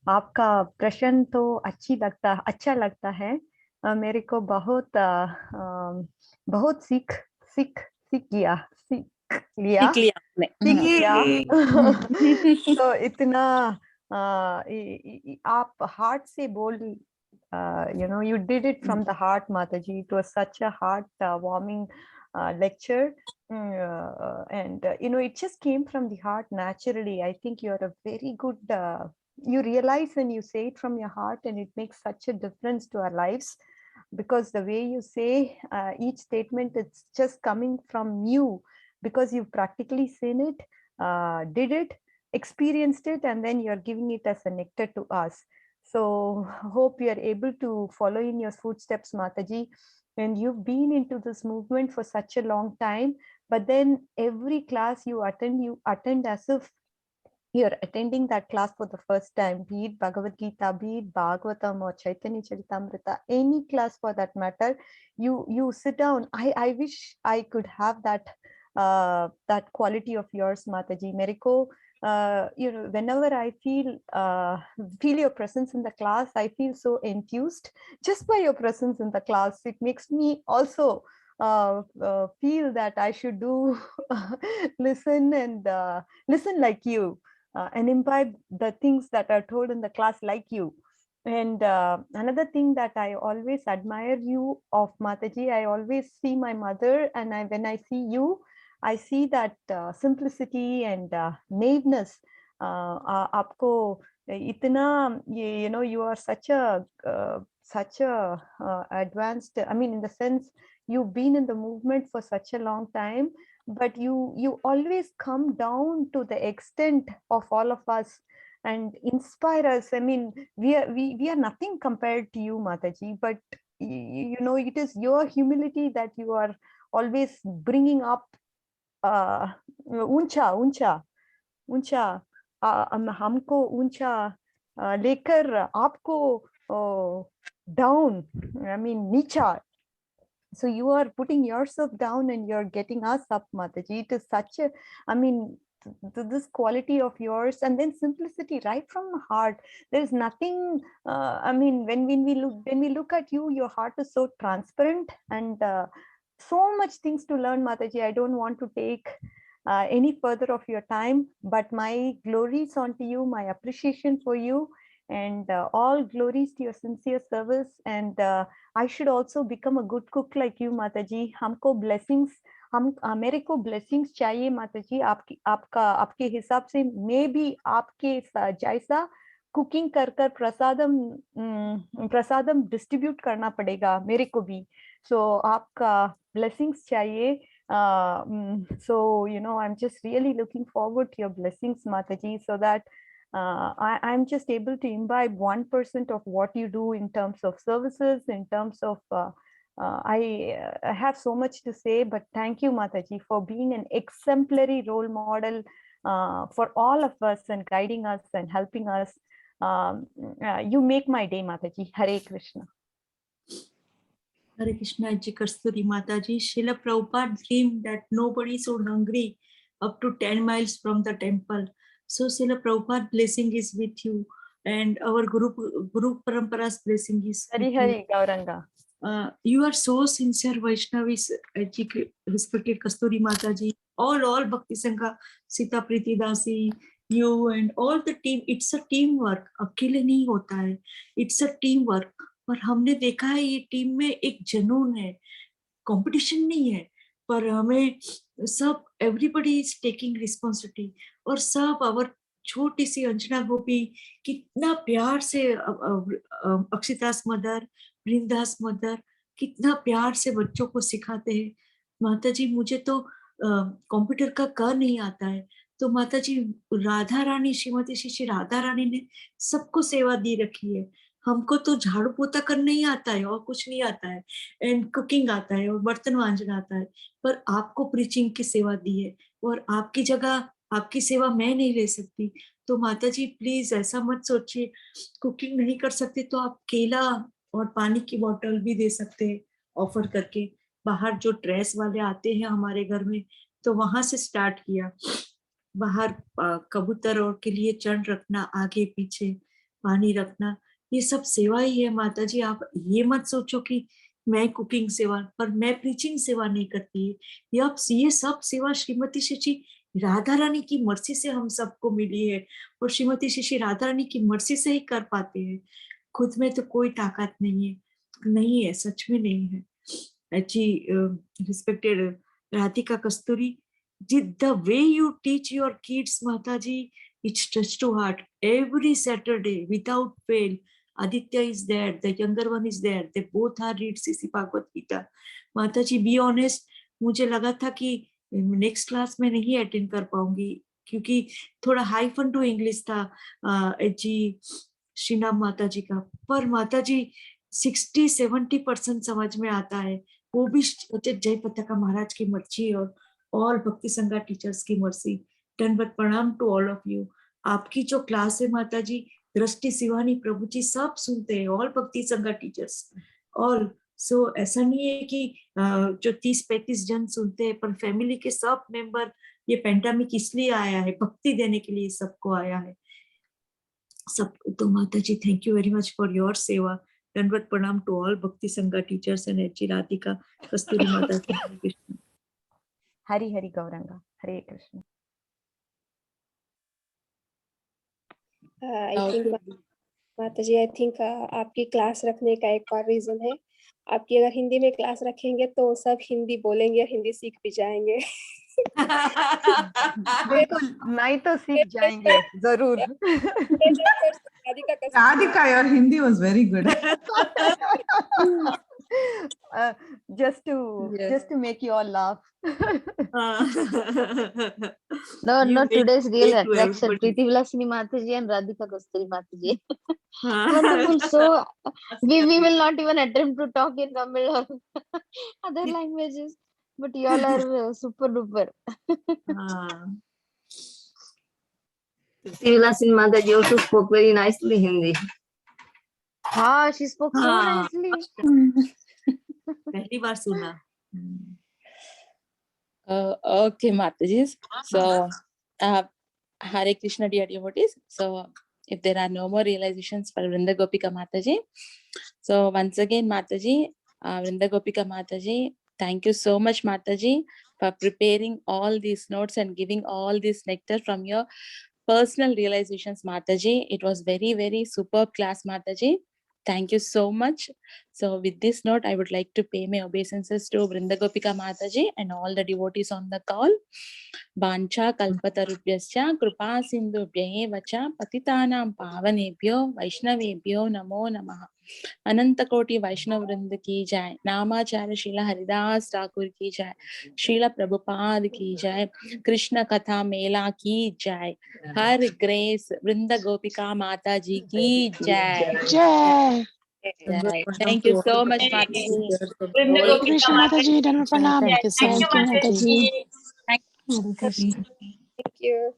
आपका प्रश्न तो अच्छा लगता है. मेरे को बहुत सीख लिया तो इतना आप हार्ट से बोल, you did it from the heart, Mataji. It was such a heart warming lecture, and it just came from the heart naturally. I think you're a very good, you realize when you say it from your heart, and it makes such a difference to our lives, because the way you say each statement, it's just coming from you, because you've practically seen it, did it, experienced it, and then you're giving it as a nectar to us. So hope you are able to follow in your footsteps, Mataji. And you've been into this movement for such a long time, but then every class you attend as if you're attending that class for the first time, be it Bhagavad Gita, be it Bhagavatam or Chaitanya Charitamrita, any class for that matter, you sit down. I wish I could have that quality of yours, Mataji. Meriko, whenever I feel your presence in the class, I feel so enthused just by your presence in the class. It makes me also feel that I should do listen like you. And imbibe the things that are told in the class like you. And another thing that I always admire you of, Mataji, I always see my mother, and when I see you, I see that simplicity and naiveness. Aapko itna, you are such a advanced, I mean, in the sense, you've been in the movement for such a long time, but you always come down to the extent of all of us and inspire us. I mean, we are nothing compared to you, Mataji, but it is your humility that you are always bringing up ऊंचा हमको ऊंचा लेकर आपको down, I mean नीचा So you are putting yourself down and you're getting us up, Mataji. It is such a, I mean, this quality of yours, and then simplicity right from the heart. There's nothing, I mean, when we look at you, your heart is so transparent, and so much things to learn, Mataji. I don't want to take any further of your time, but my glories onto you, my appreciation for you, and all glories to your sincere service. And I should also become a good cook like you, Mataji. हमको blessings, मेरे को blessings चाहिए, Mataji. आपके हिसाब से मैं भी आपके जैसा कुकिंग कर प्रसादम डिस्ट्रीब्यूट करना पड़ेगा मेरे को भी. So आपका blessings चाहिए. So I'm just really looking forward to your blessings, Mataji, so that I'm just able to imbibe 1% of what you do in terms of services, in terms of I have so much to say, but thank you, Mataji, for being an exemplary role model for all of us and guiding us and helping us. You make my day, Mataji. Hare Krishna. Hare Krishna Ji, Kasturi Mataji. Srila Prabhupada dreamed that nobody so hungry up to 10 miles from the temple. So Srila Prabhupada blessing is with you, and our Guru Parampara's blessing is with you. Hari Gauranga. You are so sincere Vaishnavis, respected Kasturi Mataji, all Bhakti Sangha, Sita Priti Dasi, you and all the team. It's a teamwork. अकेले नहीं होता है. It's a teamwork. और हमने देखा है ये team में एक जुनून है, कंपटीशन नहीं है, पर हमें सब everybody is taking responsibility. और सब और छोटी सी अंजना गोपी कितना प्यार से अक्षितास मदर, वृंदास मदर कितना प्यार से बच्चों को सिखाते हैं. माता जी मुझे तो कंप्यूटर का कर नहीं आता है, तो माता जी राधा रानी, श्रीमती श्री राधा रानी ने सबको सेवा दी रखी है. हमको तो झाड़ू पोता करना ही आता है और कुछ नहीं आता है, एंड कुकिंग आता है और बर्तन मांजना आता है, पर आपको प्रीचिंग की सेवा दी है और आपकी जगह आपकी सेवा मैं नहीं ले सकती. तो माता जी प्लीज ऐसा मत सोचिए, कुकिंग नहीं कर सकते तो आप केला और पानी की बोतल भी दे सकते हैं ऑफर करके. बाहर जो ड्रेस वाले आते हैं हमारे घर में, तो वहां से स्टार्ट किया. बाहर कबूतर और के लिए चढ़ रखना, आगे पीछे पानी रखना, ये सब सेवा ही है. माता जी आप ये मत सोचो कि मैं कुकिंग सेवा, पर मैं प्रीचिंग सेवा नहीं करती है. ये सब सेवा श्रीमती श्री राधा रानी की मर्जी से हम सबको मिली है, और श्रीमती श्री राधा रानी की मर्जी से ही कर पाते हैं. खुद में तो कोई ताकत नहीं है, सच में नहीं है. जी respected Radhika Kasturi ji, the way you teach your kids, Mataji, it's touch to heart. Every Saturday, without fail, Aditya is there, the younger one is there. They both are read CC Bhagavad Gita. Mataji, be honest, मुझे लगा था कि next class में नहीं attend कर पाऊंगी, क्योंकि थोड़ा हाई फन टू इंग्लिश था जी श्रीनाम माता जी का. पर माता जी 60-70% समझ में आता है, वो भी जय पताका महाराज की मर्जी और ऑल भक्ति संघा टीचर्स की मर्जी. दंडवत प्रणाम टू ऑल ऑफ यू. आपकी जो क्लास है माता जी, दृष्टि शिवानी प्रभु जी सब सुनते हैं, all bhakti sangha teachers all. सो ऐसा नहीं है कि जो 30-35 जन सुनते हैं, पर फैमिली के सब मेंबर. ये पेंडेमिक इसलिए आया है, भक्ति देने के लिए सबको आया है सब. तो mata ji thank you very much for your seva. दंडवत प्रणाम to all bhakti sangha teachers and H Radhika Kasturi mata ji. Hari Hari Gauranga. Hare Krishna. I think mata ji, I think आपकी क्लास रखने का एक और रीजन है, आपकी अगर हिंदी में क्लास रखेंगे तो सब हिंदी बोलेंगे, हिंदी सीख भी जाएंगे. बिल्कुल, नहीं तो सीख जाएंगे जरूर. Radhika, your Hindi was very good. Just to make you all laugh. No, today's real attraction, Preeti Vilasini Mataji and Radhika Kasturi Mataji. Wonderful. So we will not even attempt to talk in Tamil or other languages, but you all are super duper. Vilasini Mataji also spoke very nicely Hindi. She spoke so nicely. पहली बार सुना। Okay, Mataji. So, Hare Krishna, dear devotees. So, if there are no more realizations for Vrinda Gopika Mataji, so once again, Mataji, Vrinda Gopika Mataji, thank you so much, Mataji, for preparing all these notes and giving all this nectar from your personal realizations, Mataji. It was very, very superb class, Mataji. Thank you so much. So with this note, I would like to pay my obeisances to Vrinda Gopika Mataji and all the devotees on the call. Bancha kalpatarubhyascha kripa sindhubhya vacha patitanam pavanebhyo vaishnavebhyo namo namaha. अनंत कोटि वैष्णव वृंद की जाय, नामाचार्य श्रीला हरिदास ठाकुर की जाय, श्रीला प्रभुपाद की जाय, कृष्ण कथा मेला की जाय, हर ग्रेस वृंद गोपिका माता जी की जय जय Thank you so much, Mataji. Vrinda Hare Gopika Krishna Mataji, Dhanva Mataji. Pranam. Thank you, Thank you Mataji. Mataji. Hare Krishna. Thank you.